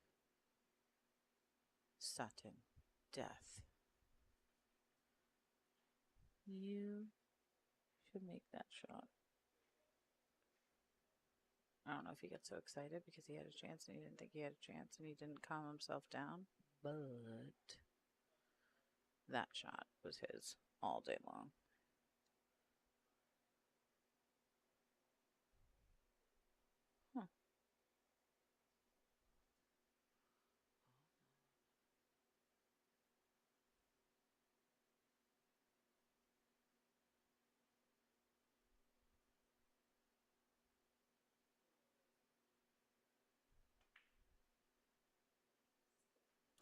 S1: Sutton, death. You should make that shot. I don't know if he got so excited because he had a chance and he didn't think he had a chance and he didn't calm himself down, but that shot was his all day long. Huh.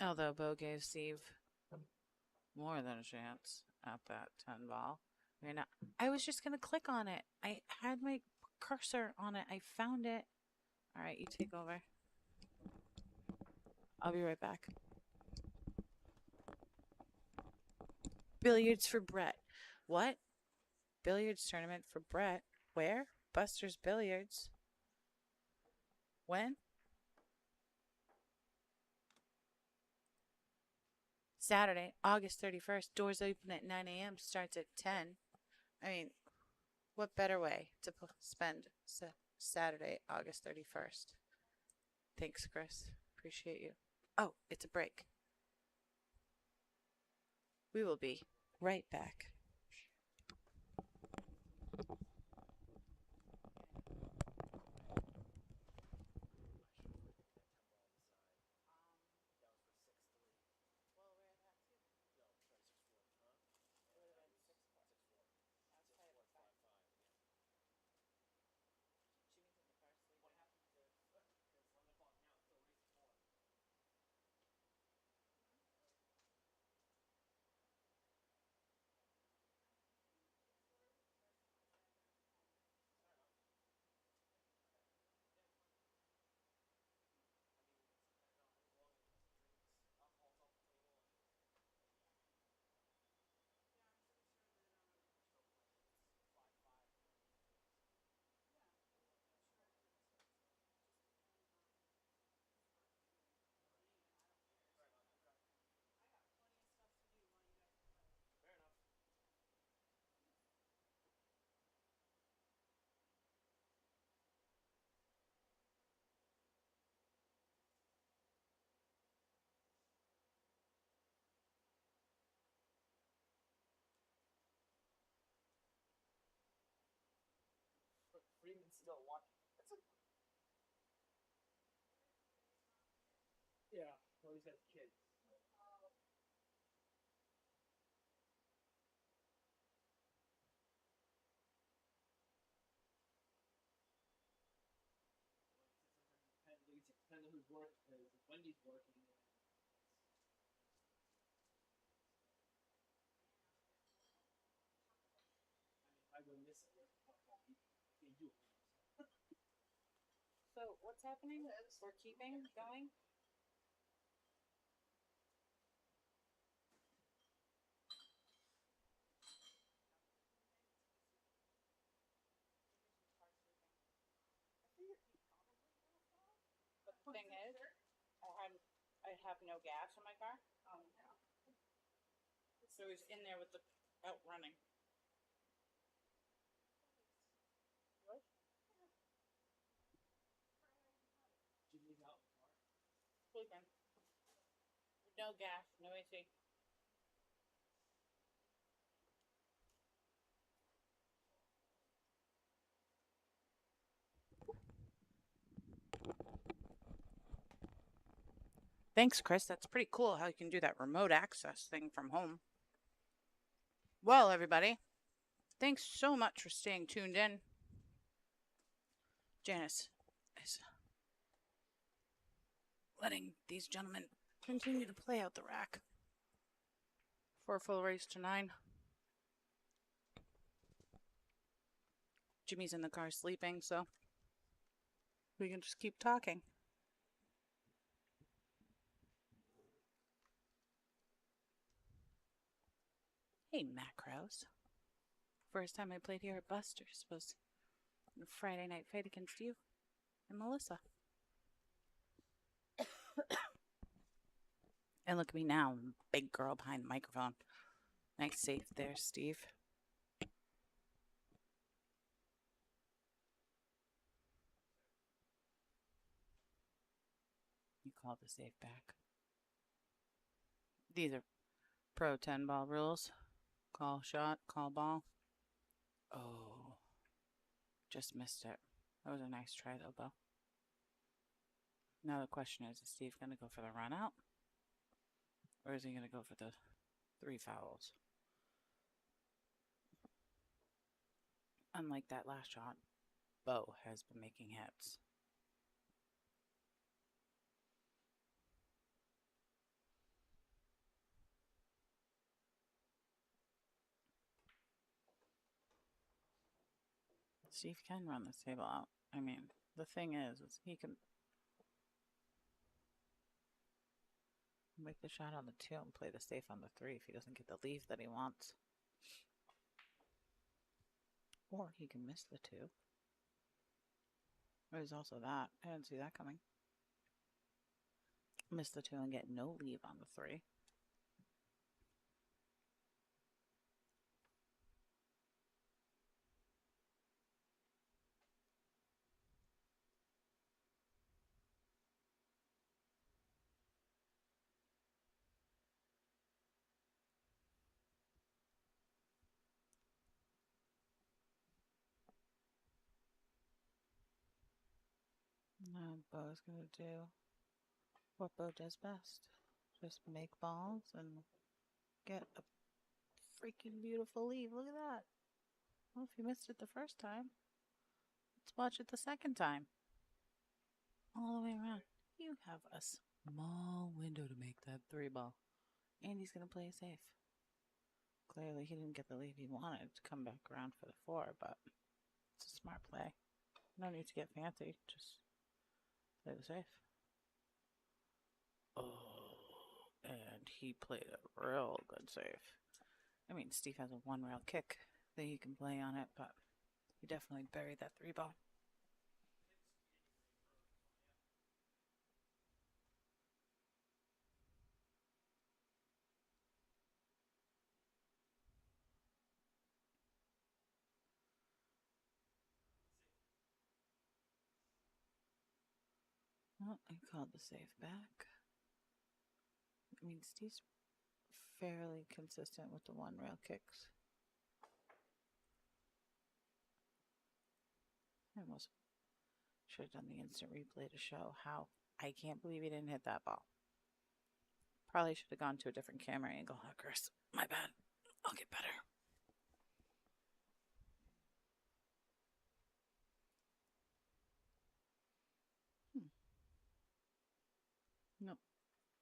S1: Although Beau gave Steve more than a chance at that 10-ball. I was just going to click on it. I had my cursor on it. I found it. All right, you take over. I'll be right back. Billiards for Brett. What? Billiards tournament for Brett? Where? Buster's Billiards. When? Saturday, August 31st. Doors open at 9 a.m. Starts at 10. I mean, what better way to spend Saturday, August 31st? Thanks, Chris. Appreciate you. Oh, it's a break. We will be right back.
S2: still one. Yeah, always has kids. It depends on who's working. Because if Wendy's working, I mean, if I go missing, they do it.
S1: So what's happening? We're keeping going? But the thing is, I have no gas in my car. So he's in there with the out running. What?
S2: Jimmy's out in the car.
S1: Sleeping. No gas, no AC. Thanks, Chris. That's pretty cool how you can do that remote access thing from home. Well, everybody, thanks so much for staying tuned in. Janice is letting these gentlemen continue to play out the rack for a full race to 9. Jimmy's in the car sleeping, so we can just keep talking. Hey, macros. First time I played here at Buster's was a Friday night fight against you and Melissa. And look at me now, big girl behind the microphone. Nice safe there, Steve. You call the safe back. These are pro 10 ball rules. Call shot, call ball. Oh, just missed it. That was a nice try though, Beau. Now the question is Steve going to go for the run out? Or is he going to go for the 3 fouls? Unlike that last shot, Beau has been making hits. Steve can run this table out. I mean, the thing is he can make the shot on the 2 and play the safe on the 3 if he doesn't get the leave that he wants. Or he can miss the 2. There's also that. I didn't see that coming. Miss the 2 and get no leave on the 3. Now Beau's gonna do what Beau does best. Just make balls and get a freaking beautiful leave. Look at that. Well, if you missed it the first time, let's watch it the second time. All the way around. You have a small window to make that 3 ball. And he's gonna play safe. Clearly he didn't get the lead he wanted to come back around for the 4, but it's a smart play. No need to get fancy, just play the safe. Oh, and he played a real good save. I mean, Steve has a 1 rail kick that he can play on it, but he definitely buried that 3 ball. Well, I called the save back. I mean, Steve's fairly consistent with the 1 rail kicks. I almost should have done the instant replay to show how I can't believe he didn't hit that ball. Probably should have gone to a different camera angle. Oh, Chris, my bad. I'll get better. Nope.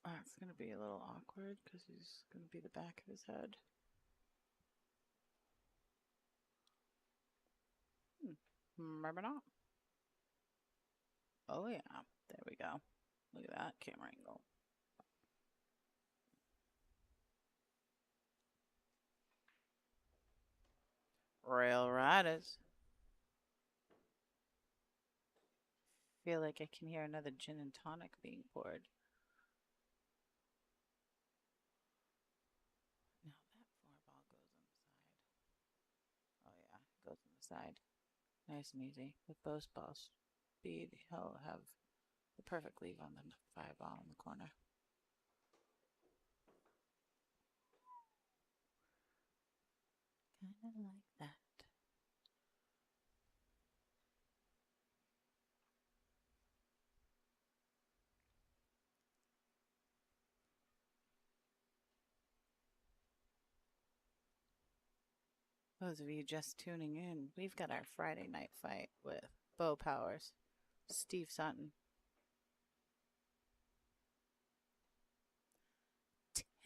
S1: That's going to be a little awkward because he's going to be the back of his head. Maybe not. Oh, yeah. There we go. Look at that camera angle. Rail Riders. Feel like I can hear another gin and tonic being poured. Now that 4-ball goes on the side. Oh yeah, it goes on the side. Nice and easy. With Beau's ball speed, he'll have the perfect leave on the 5-ball in the corner. Kinda like that. Those of you just tuning in, we've got our Friday night fight with Beau Powers, Steve Sutton.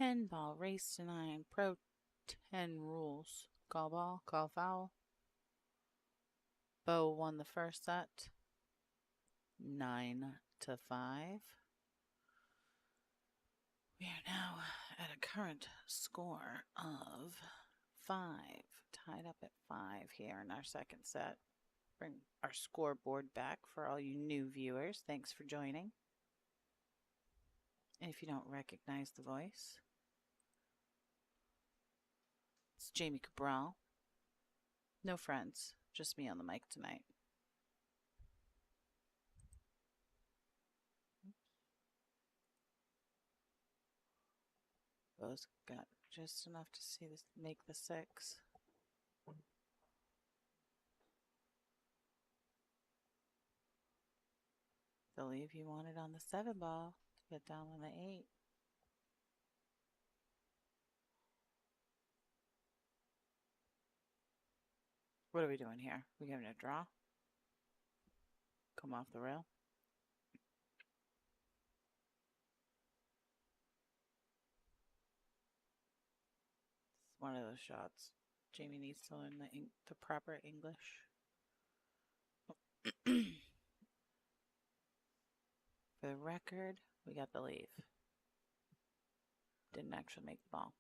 S1: 10-ball race to 9, Pro 10 rules. Call ball, call foul. Beau won the first set, 9-5. We are now at a current score of 5, tied up at 5 here in our second set. Bring our scoreboard back for all you new viewers. Thanks for joining. And if you don't recognize the voice, it's Jamie Cabral. No friends, just me on the mic tonight. Beau's got just enough to see this, make the 6. The leave he wanted on the 7-ball to get down on the 8. What are we doing here? We giving a draw? Come off the rail? It's one of those shots. Jamie needs to learn the proper English. For the record, we got the leave. Didn't actually make the ball.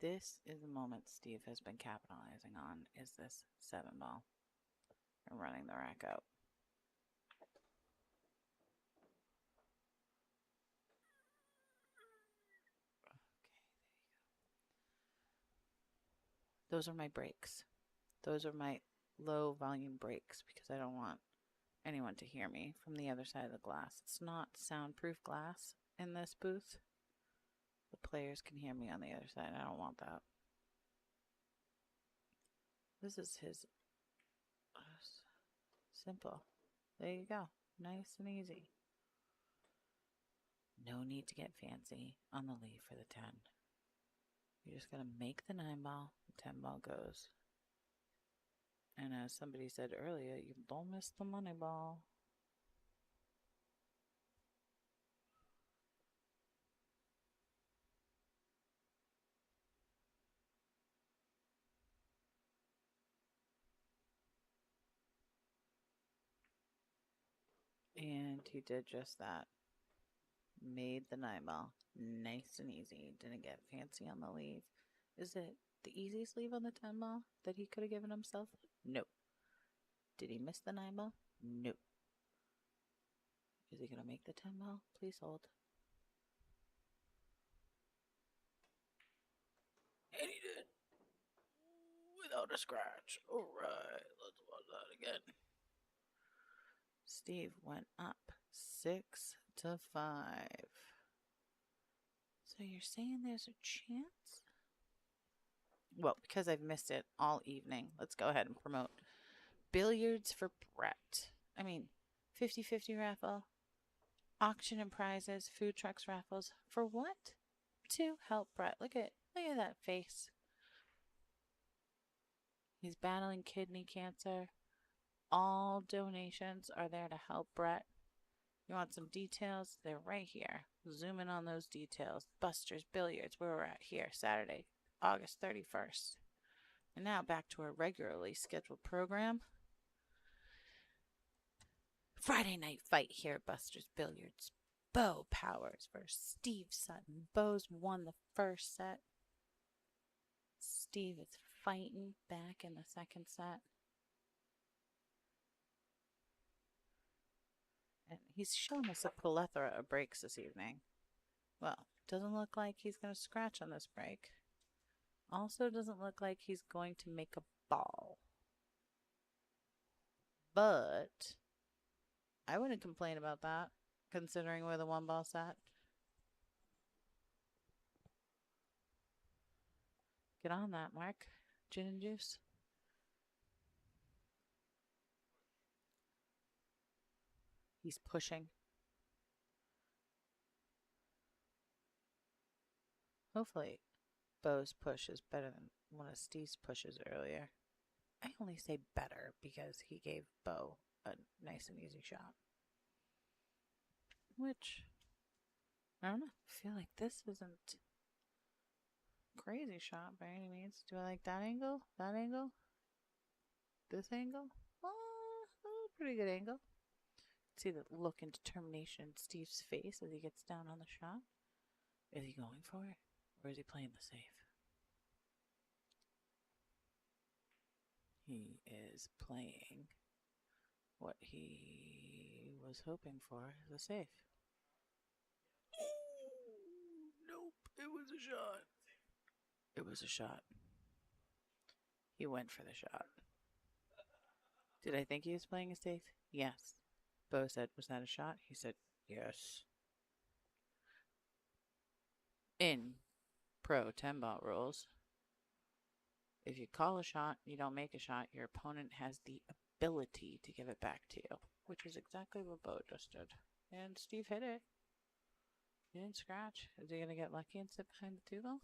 S1: This is the moment Steve has been capitalizing on, is this 7-ball. And running the rack out. Okay, there you go. Those are my breaks. Those are my low volume breaks because I don't want anyone to hear me from the other side of the glass. It's not soundproof glass in this booth. The players can hear me on the other side. I don't want that. This is his simple. There you go. Nice and easy. No need to get fancy on the leave for the 10. You just gotta make the 9-ball. The 10-ball goes. And as somebody said earlier, you don't miss the money ball. And he did just that. Made the 9-ball. Nice and easy. Didn't get fancy on the leave. Is it the easiest leave on the 10-ball that he could have given himself? No. Did he miss the 9-ball? No. Is he going to make the 10-ball? Please hold. And he did. Without a scratch. Alright, let's watch that again. Steve went up 6-5. So you're saying there's a chance? Well, because I've missed it all evening, let's go ahead and promote Billiards for Brett. I mean, 50-50 raffle, auction and prizes, food trucks raffles. For what? To help Brett. Look at that face. He's battling kidney cancer. All donations are there to help Brett. You want some details? They're right here. Zoom in on those details. Buster's Billiards, where we're at here, Saturday, August 31st. And now back to our regularly scheduled program. Friday night fight here at Buster's Billiards. Beau Powers versus Steve Sutton. Beau's won the first set. Steve is fighting back in the second set. And he's shown us a plethora of breaks this evening. Well, doesn't look like he's going to scratch on this break. Also doesn't look like he's going to make a ball. But I wouldn't complain about that, considering where the one ball's at. Get on that, Mark. Gin and juice. He's pushing. Hopefully, Beau's push is better than one of Steve's pushes earlier. I only say better because he gave Beau a nice and easy shot. Which, I don't know. I feel like this isn't a crazy shot by any means. Do I like that angle? That angle? This angle? Pretty good angle. See the look and determination in Steve's face as he gets down on the shot. Is he going for it? Or is he playing the safe? He is playing what he was hoping for, the safe. Nope, it was a shot. It was a shot. He went for the shot. Did I think he was playing a safe? Yes. Beau said, was that a shot? He said, yes. In pro 10-ball rules, if you call a shot, you don't make a shot, your opponent has the ability to give it back to you, which is exactly what Beau just did. And Steve hit it. He didn't scratch. Is he going to get lucky and sit behind the two ball?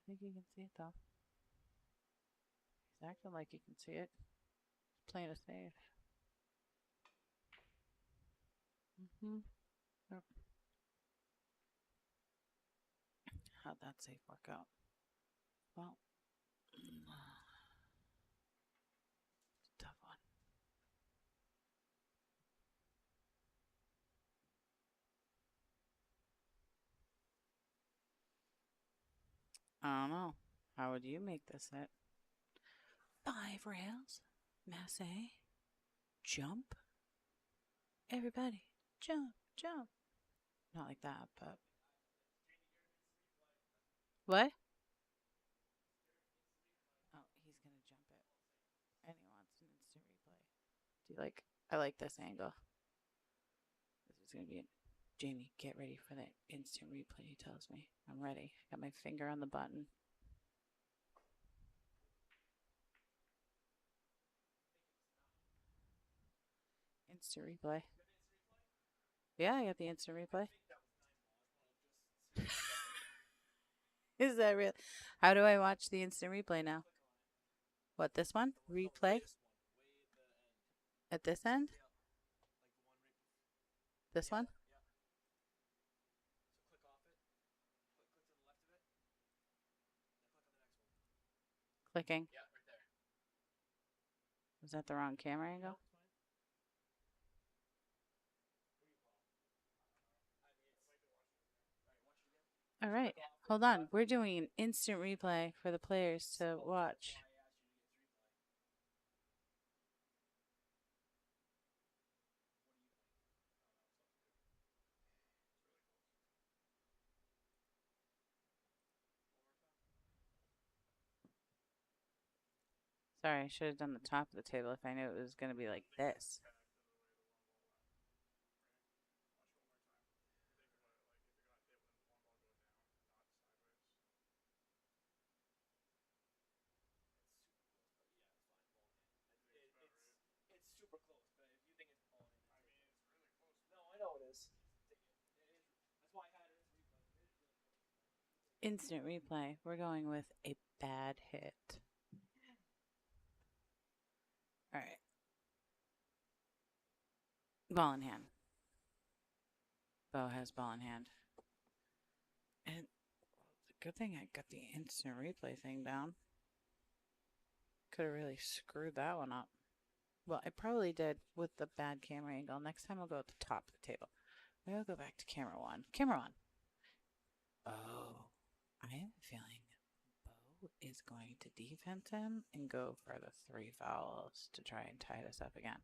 S1: I think you can see it though. He's acting like you can see it. He's playing a safe. Yep. How'd that safe work out? Well, it's a tough one. I don't know. How would you make this hit? 5 rails. Masse. Jump. Everybody. Jump. Jump. Not like that, but. What? Oh, he's going to jump it. And he wants an instant replay. Do you like. I like this angle. This is going to be it. Jamie, get ready for the instant replay, he tells me. I'm ready. Got my finger on the button. Instant replay. Yeah, I got the instant replay. Is that real? How do I watch the instant replay now? What, this one? Replay? At this end? This one? Clicking. Was that the wrong camera angle? All right. Hold on. We're doing an instant replay for the players to watch. Sorry, I should have done the top of the table if I knew it was going to be like this.
S2: I know it is. That's why I had it as replay.
S1: Instant replay. We're going with a bad hit. All right. Ball in hand. Beau has ball in hand. And good thing I got the instant replay thing down. Could have really screwed that one up. Well, I probably did with the bad camera angle. Next time I'll go at the top of the table. Maybe I'll go back to camera one. Camera one. Oh, I have a feeling Beau is going to defense him and go for the 3 fouls to try and tie this up again.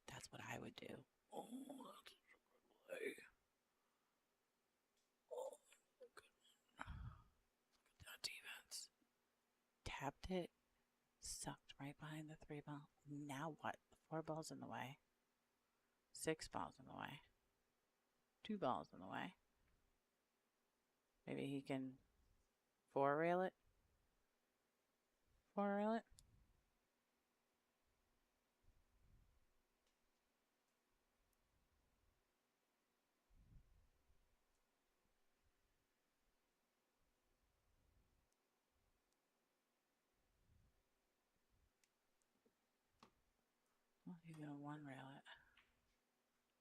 S1: That's what I would do. Oh, that's a good play. Oh, good one. Look at that defense. Tapped it, sucked right behind the 3 ball. Now what? 4 balls in the way. 6 balls in the way. 2 balls in the way. Maybe he can 4 rail it. 4 rail it. Well, he's gonna 1 rail it.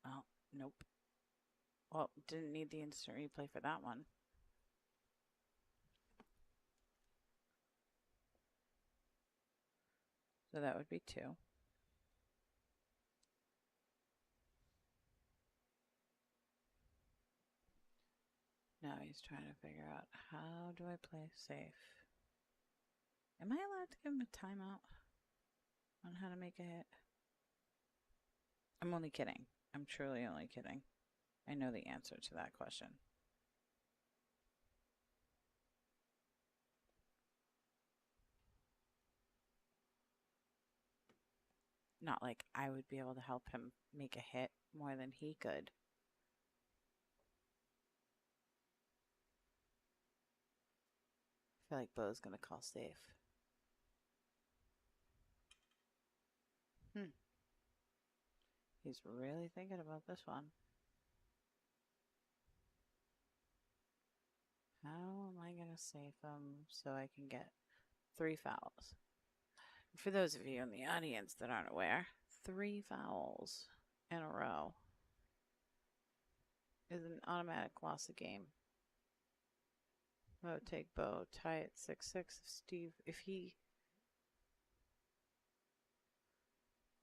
S1: Oh, nope. Well, didn't need the instant replay for that one. So that would be 2. Now he's trying to figure out, how do I play safe? Am I allowed to give him a timeout on how to make a hit? I'm only kidding. I'm truly only kidding. I know the answer to that question. Not like I would be able to help him make a hit more than he could. I feel like Beau's gonna call safe. He's really thinking about this one. How am I gonna save him so I can get 3 fouls? For those of you in the audience that aren't aware, 3 fouls in a row is an automatic loss of game. Beau take Beau, tie it 6-6. Steve, if he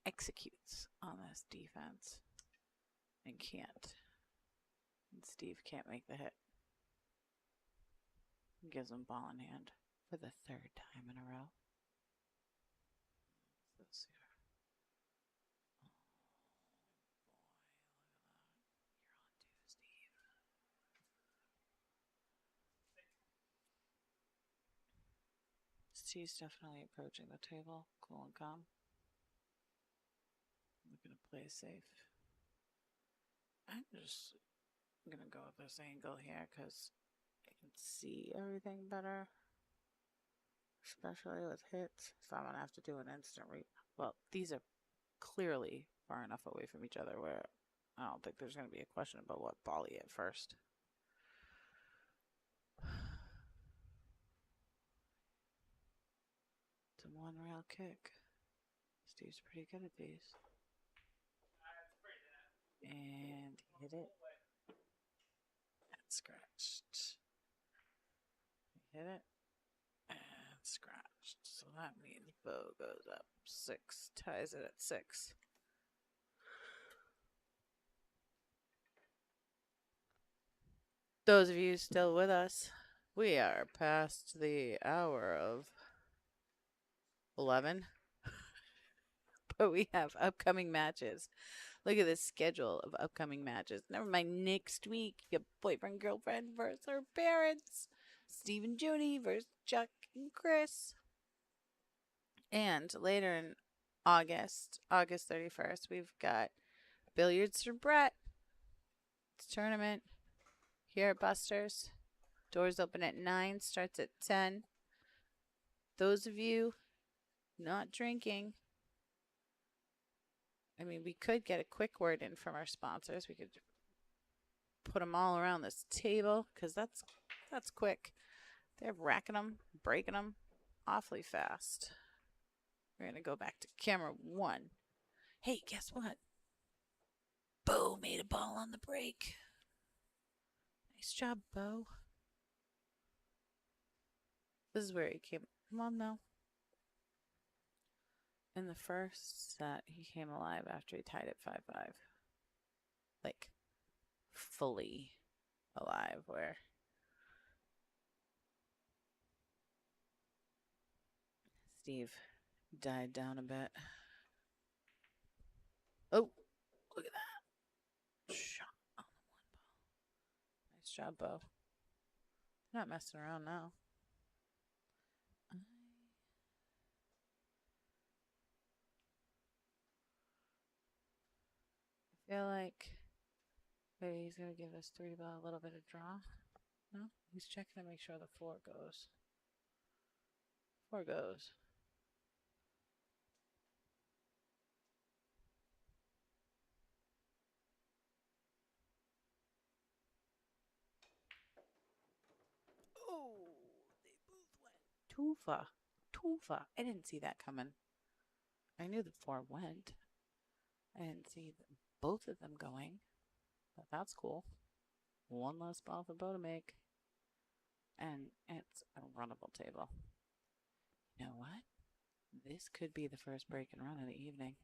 S1: executes on this defense and can't, and Steve can't make the hit, he gives him ball in hand for the 3rd time in a row. Let's see. Steve's definitely approaching the table, cool and calm. Looking to play safe. I'm just gonna go with this angle here because I can see everything better, especially with hits. So I'm gonna have to do an instant well, these are clearly far enough away from each other where I don't think there's gonna be a question about what ball he hit first. It's a 1 rail kick. Steve's pretty good at these. And hit it. And scratched. Hit it. And scratched. So that means Beau goes up 6, ties it at 6. Those of you still with us, we are past the hour of 11. But we have upcoming matches. Look at this schedule of upcoming matches. Never mind next week. You got boyfriend, girlfriend versus her parents. Steve and Judy versus Chuck and Chris. And later in August 31st, we've got Billiards for Brett. It's a tournament here at Buster's. Doors open at 9, starts at 10. Those of you not drinking, I mean, we could get a quick word in from our sponsors. We could put them all around this table because that's quick. They're racking them, breaking them awfully fast. We're going to go back to camera 1. Hey, guess what? Beau made a ball on the break. Nice job, Beau. This is where he came. Come on now. In the first set, he came alive after he tied it 5-5. Like, fully alive, where Steve died down a bit. Oh, look at that. Shot on the 1 ball. Nice job, Beau. Not messing around now. I feel like maybe he's going to give us 3 ball a little bit of draw. No, he's checking to make sure the 4 goes. 4 goes. Oh, they both went. Tufa. Tufa. I didn't see that coming. I knew the 4 went. I didn't see both of them going. But that's cool. 1 less ball for Beau to make. And it's a runnable table. You know what? This could be the first break and run of the evening.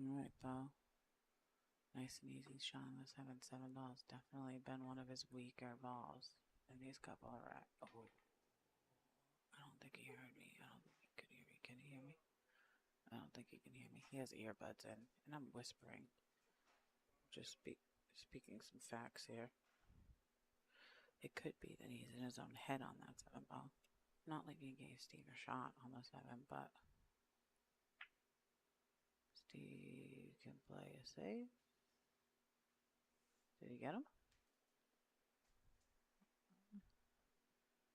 S1: All right, Beau. Nice and easy shot on the 7-7 balls. Definitely been one of his weaker balls in these couple of racks. Oh, I don't think he heard me. I don't think he could hear me. Can he hear me? I don't think he can hear me. He has earbuds in, and I'm whispering. Just speaking some facts here. It could be that he's in his own head on that 7 ball. Not like he gave Steve a shot on the 7, but Steve can play a save. Did he get him?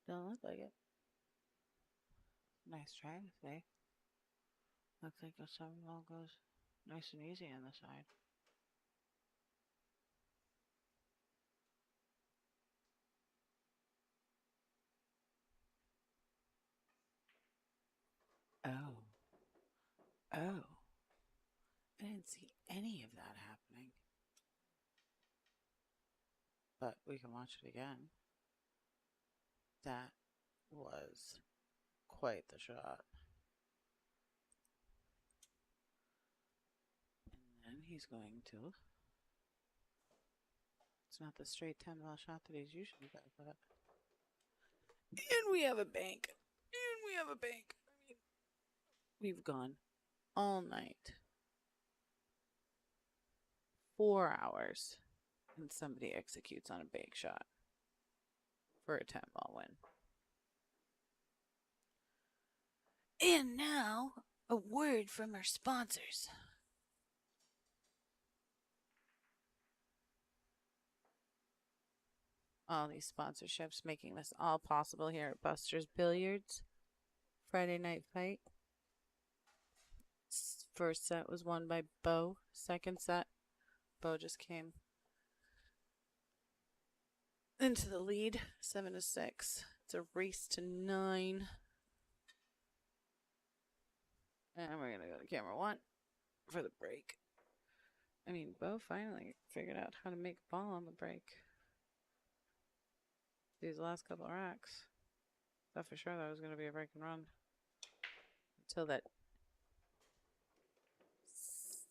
S1: Don't look like it. Nice try to say. Looks like the 7 ball goes nice and easy on the side. Oh. Oh. I didn't see any of that happening. But we can watch it again. That was quite the shot. And then he's going to. It's not the straight 10 ball shot that he's usually got, but. And we have a bank. And we have a bank. I mean, we've gone all night. 4 hours. And somebody executes on a bank shot for a 10 ball win. And now, a word from our sponsors. All these sponsorships making this all possible here at Buster's Billiards. Friday night fight. First set was won by Beau. Second set, Beau just came into the lead, 7-6. It's a race to 9. And we're gonna go to camera 1 for the break. I mean, Beau finally figured out how to make a ball on the break. These last couple of racks, thought for sure that was gonna be a break and run until that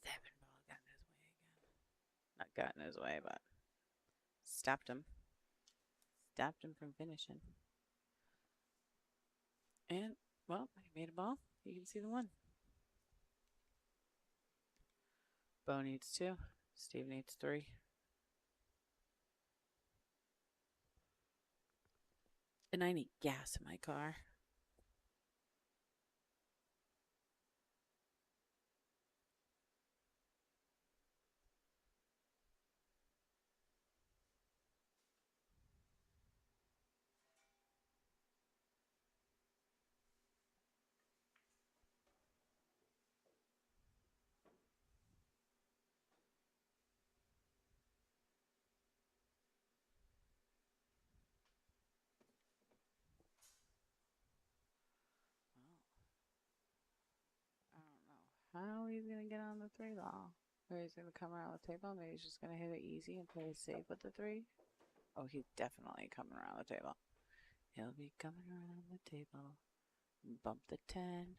S1: 7 ball got in his way again. Not got in his way, but stopped him. Stopped him from finishing. And, well, he made a ball. You can see the 1. Beau needs 2. Steve needs 3. And I need gas in my car. I don't know how he's going to get on the 3 ball. Or he's going to come around the table. Maybe he's just going to hit it easy and play safe with the 3. Oh, he's definitely coming around the table. He'll be coming around the table. Bump the 10.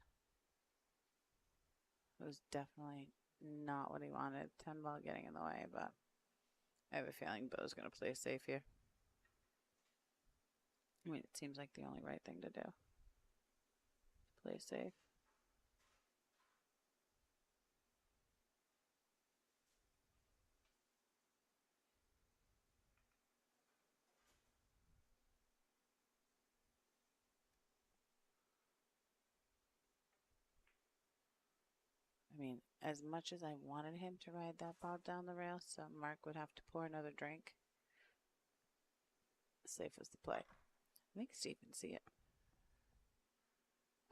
S1: It was definitely not what he wanted. 10 ball getting in the way, but I have a feeling Beau's going to play safe here. I mean, it seems like the only right thing to do. Play safe. I mean, as much as I wanted him to ride that ball down the rail so Mark would have to pour another drink, safe was the play. I think Steve can see it.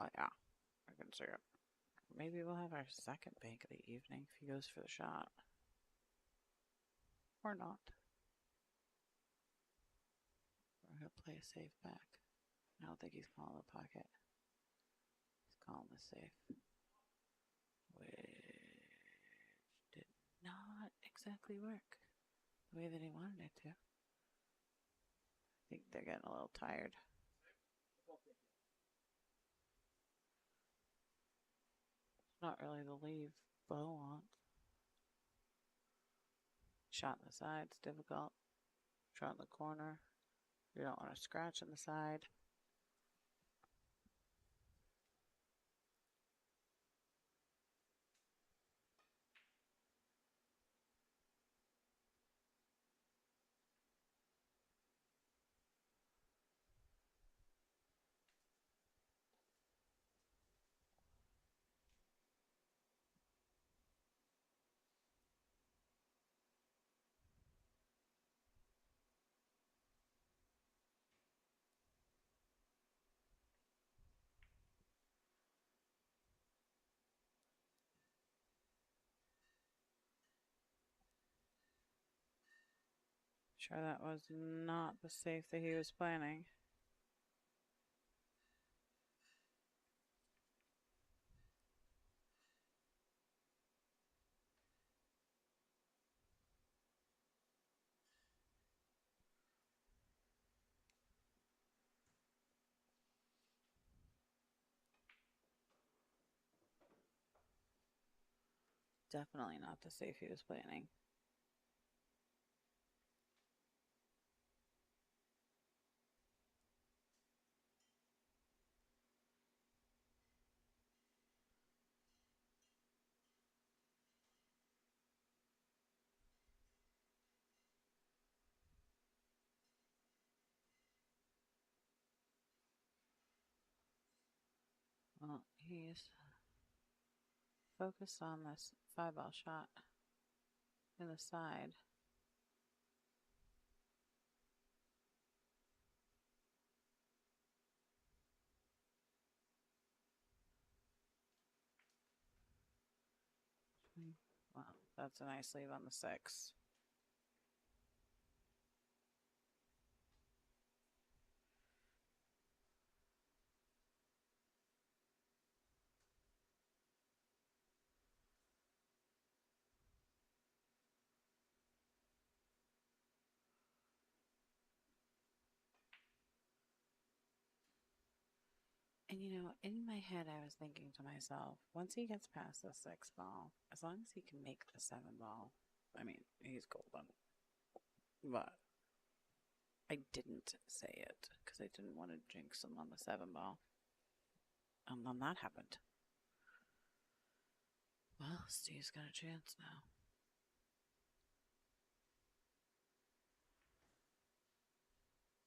S1: Oh yeah, I can see it. Maybe we'll have our second bank of the evening if he goes for the shot. Or not. Or he'll play a safe back. I don't think he's calling the pocket. He's calling the safe. Which did not exactly work the way that he wanted it to. I think they're getting a little tired. It's not really the leave Beau wants. Shot in the side's difficult. Shot in the corner. You don't want to scratch in the side. Sure, that was not the safe that he was planning. Definitely not the safe he was planning. Well, he's focused on this 5-ball shot in the side. Wow, that's a nice leave on the 6. And in my head, I was thinking to myself, once he gets past the 6 ball, as long as he can make the 7 ball, I mean, he's golden. But I didn't say it because I didn't want to jinx him on the 7 ball. And then that happened. Well, Steve's got a chance now.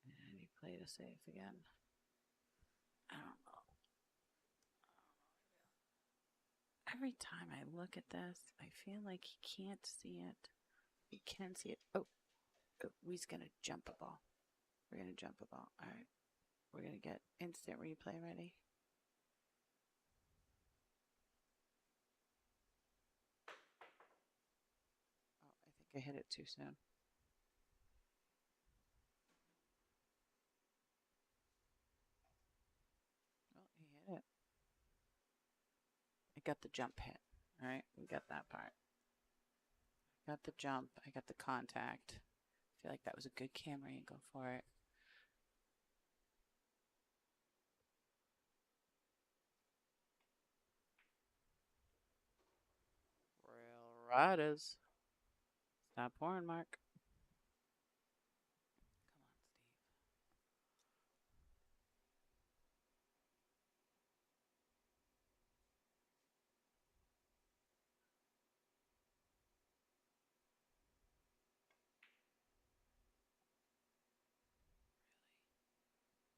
S1: And he played a safe again. I don't know. Every time I look at this, I feel like he can't see it. He can see it. Oh, he's going to jump a ball. We're going to jump a ball. All right. We're going to get instant replay ready. Oh, I think I hit it too soon. Oh, he hit it. I got the jump hit. All right. We got that part. I got the jump. I got the contact. I feel like that was a good camera angle for it. Real riders. Stop pouring, Mark.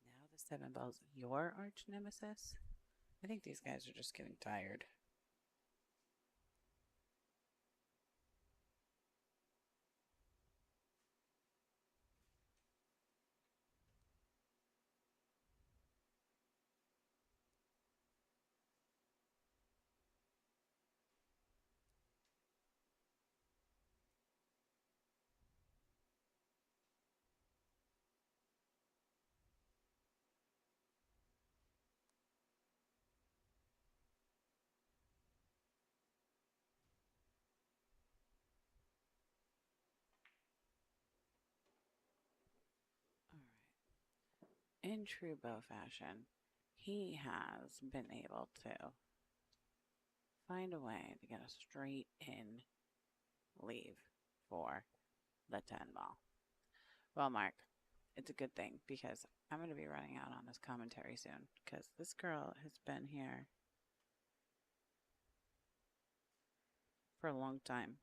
S1: Now the 7 ball's your arch nemesis? I think these guys are just getting tired. All right. In true Beau fashion, he has been able to find a way to get a straight in leave for the 10 ball. Well, Mark, it's a good thing because I'm going to be running out on this commentary soon because this girl has been here for a long time.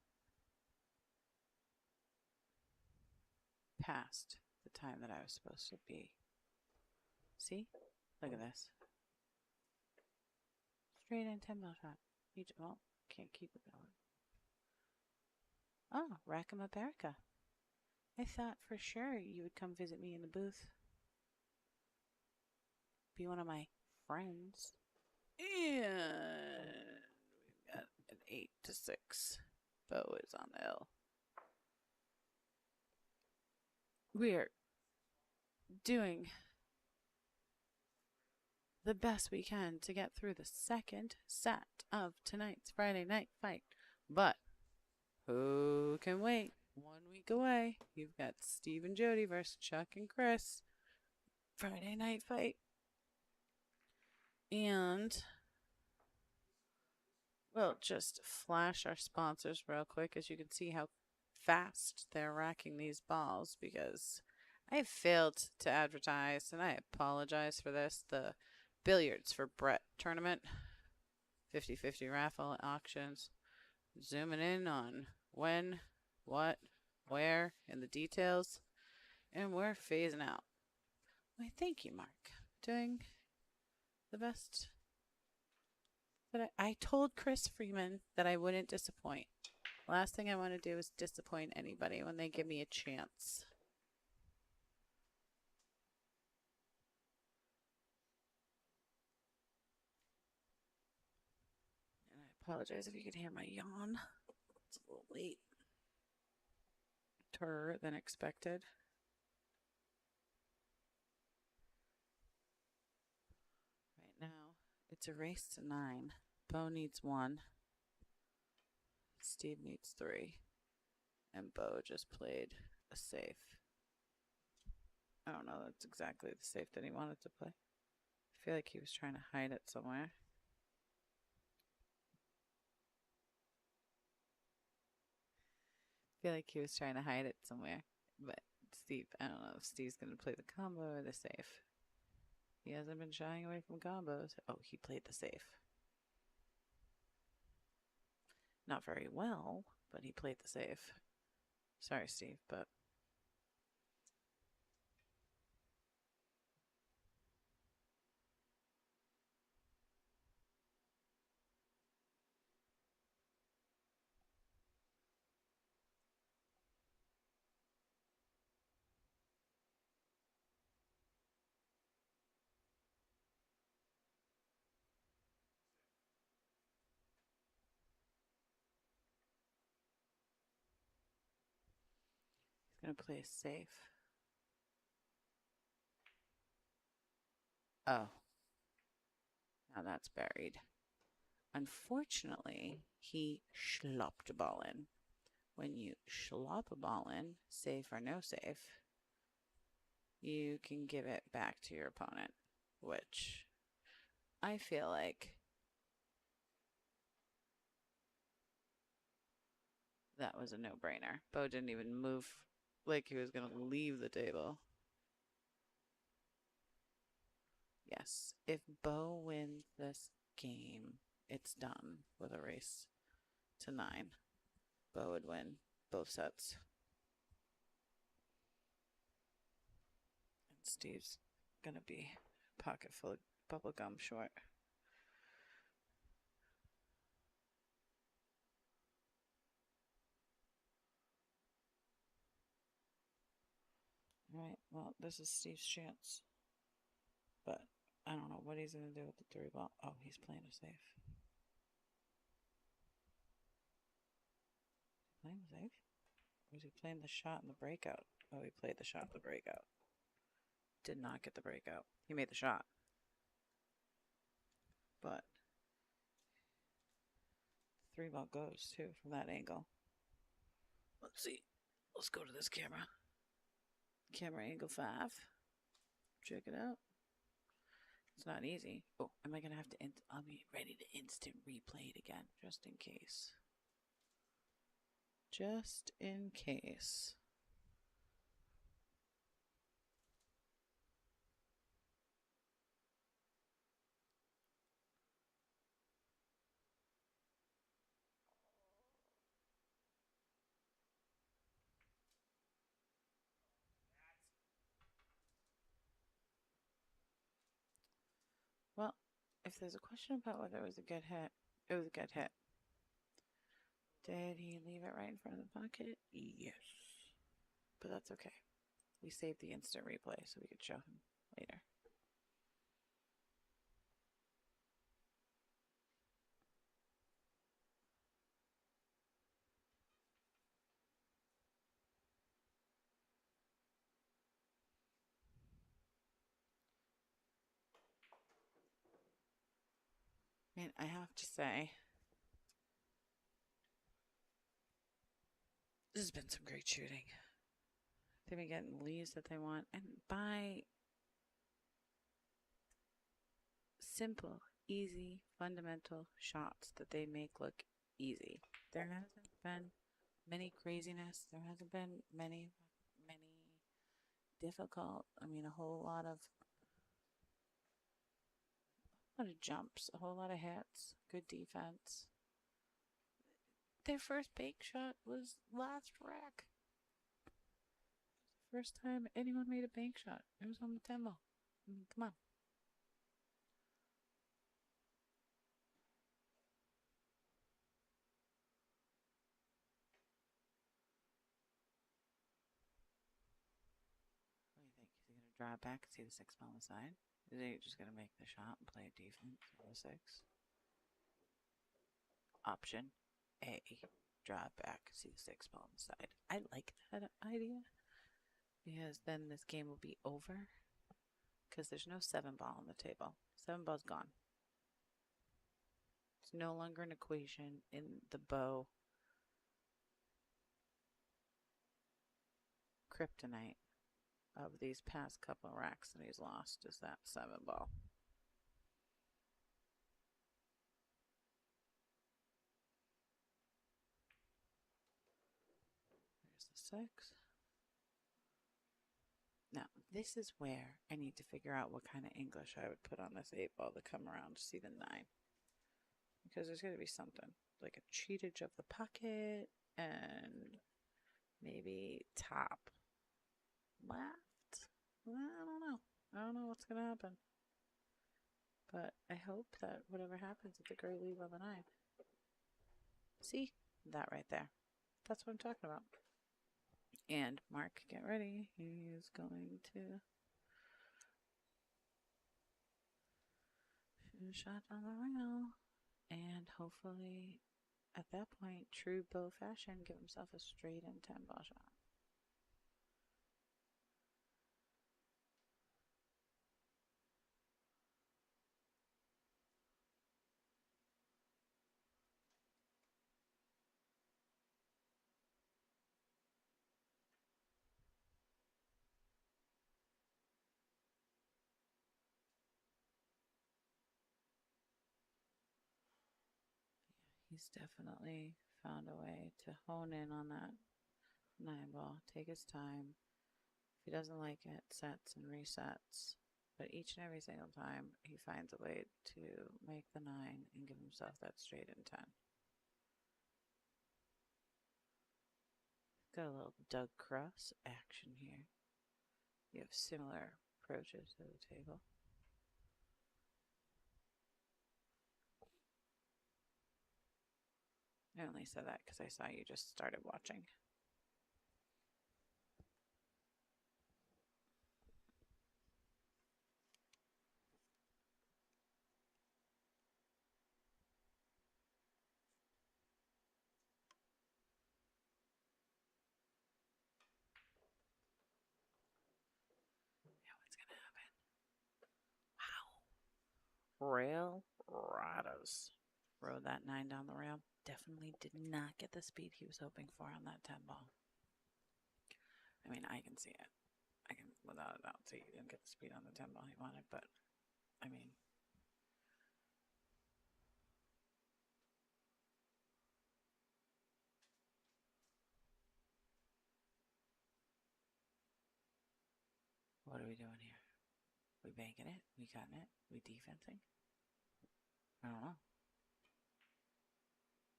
S1: Past the time that I was supposed to be. See? Look at this. Straight in 10-ball shot. Well, can't keep it going. Oh, Rackham Erica. I thought for sure you would come visit me in the booth. Be one of my friends. And we've got an 8-6. Beau is on the L. We're doing the best we can to get through the second set of tonight's Friday night fight. But who can wait? 1 week away. You've got Steve and Jody versus Chuck and Chris. Friday night fight. And we'll just flash our sponsors real quick as you can see how fast they're racking these balls because I failed to advertise and I apologize for this. The Billiards for Brett tournament, 50-50 raffle auctions. Zooming in on when, what, where, and the details. And we're phasing out. Why, thank you, Mark. Doing the best. But I told Chris Freeman that I wouldn't disappoint. Last thing I want to do is disappoint anybody when they give me a chance. And I apologize if you could hear my yawn. It's a little late. Than expected. Right now, it's a race to 9. Beau needs 1. Steve needs 3. And Beau just played a safe. I don't know, that's exactly the safe that he wanted to play. feel like he was trying to hide it somewhere. I feel like he was trying to hide it somewhere. But Steve, I don't know if Steve's going to play the combo or the safe. He hasn't been shying away from combos. Oh, he played the safe. Not very well, but he played the safe. Sorry, Steve, but he's going to play safe. Oh, now that's buried. Unfortunately, he schlopped a ball in. When you schlop a ball in, safe or no safe, you can give it back to your opponent, which I feel like that was a no-brainer. Beau didn't even move like he was going to leave the table. Yes, if Beau wins this game, it's done with a race to 9. Beau would win both sets. And Steve's going to be pocket full of bubble gum short. All right, well, this is Steve's chance. But I don't know what he's going to do with the 3 ball. Oh, he's playing a safe. Playing the safe? Or was he playing the shot in the breakout? Oh, he played the shot in the breakout. Did not get the breakout. He made the shot. But 3 ball goes too from that angle. Let's see. Let's go to this camera. Camera angle 5. Check it out. It's not easy. Oh, am I going to have to... I'll be ready to instant replay it again, just in case. Just in case. Well, if there's a question about whether it was a good hit, it was a good hit. Did he leave it right in front of the pocket? Yes. But that's okay. We saved the instant replay so we could show him later. Man, I have to say, this has been some great shooting. They've been getting leads that they want, and by simple, easy, fundamental shots that they make look easy. There hasn't been many craziness. There hasn't been many difficult. I mean, a whole lot of jumps, a whole lot of hits, good defense. Their first bank shot was last rack. First time anyone made a bank shot. It was on the 10 ball. I mean, come on. What do you think? Is he going to draw it back and see the 6 ball on the side? Is he just going to make the shot and play a defense on the 6? Option A. Draw it back, see the 6 ball on the side. I like that idea because then this game will be over because there's no 7 ball on the table. 7 ball's gone. It's no longer an equation in the Beau kryptonite of these past couple racks that he's lost is that 7 ball. 6. Now, this is where I need to figure out what kind of English I would put on this 8 ball to come around to see the 9. Because there's got to be something. Like a cheatage of the pocket and maybe top left. Well, I don't know. I don't know what's going to happen. But I hope that whatever happens at the gray leave on the 9. See? That right there. That's what I'm talking about. And Mark, get ready. He is going to shoot a shot on the rail. And hopefully, at that point, true Beau fashion, give himself a straight and 10 ball shot. He's definitely found a way to hone in on that 9 ball, take his time. If he doesn't like it, sets and resets. But each and every single time, he finds a way to make the 9 and give himself that straight and 10. Got a little Doug Cross action here. You have similar approaches to the table. I only said that because I saw you just started watching. Yeah, what's going to happen? Wow. Rail Rados. Rode that 9 down the rail. Definitely did not get the speed he was hoping for on that 10 ball. I mean, I can see it. I can, without a doubt, see he didn't get the speed on the 10 ball he wanted, but, I mean, what are we doing here? We banking it? We cutting it? We defensing? I don't know.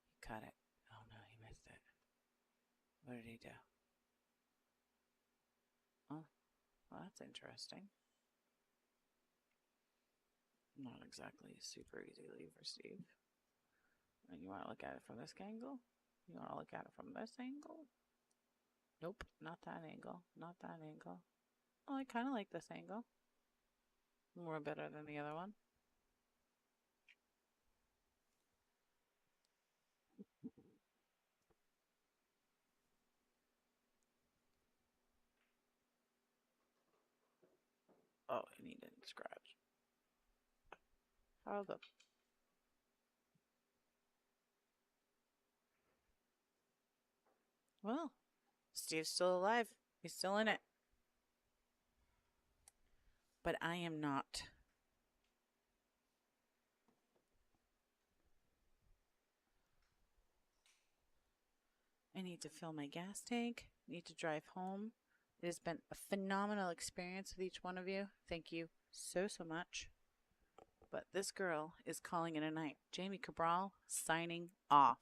S1: He cut it. Oh no, he missed it. What did he do? Oh, well, that's interesting. Not exactly a super easy lead for Steve. And you want to look at it from this angle? You want to look at it from this angle? Nope, not that angle. Not that angle. Oh, I kind of like this angle. More better than the other one. Oh, and he didn't scratch. How the... Well, Steve's still alive. He's still in it. But I am not. I need to fill my gas tank. Need to drive home. It has been a phenomenal experience with each one of you. Thank you so much. But this girl is calling it a night. Jamie Cabral signing off.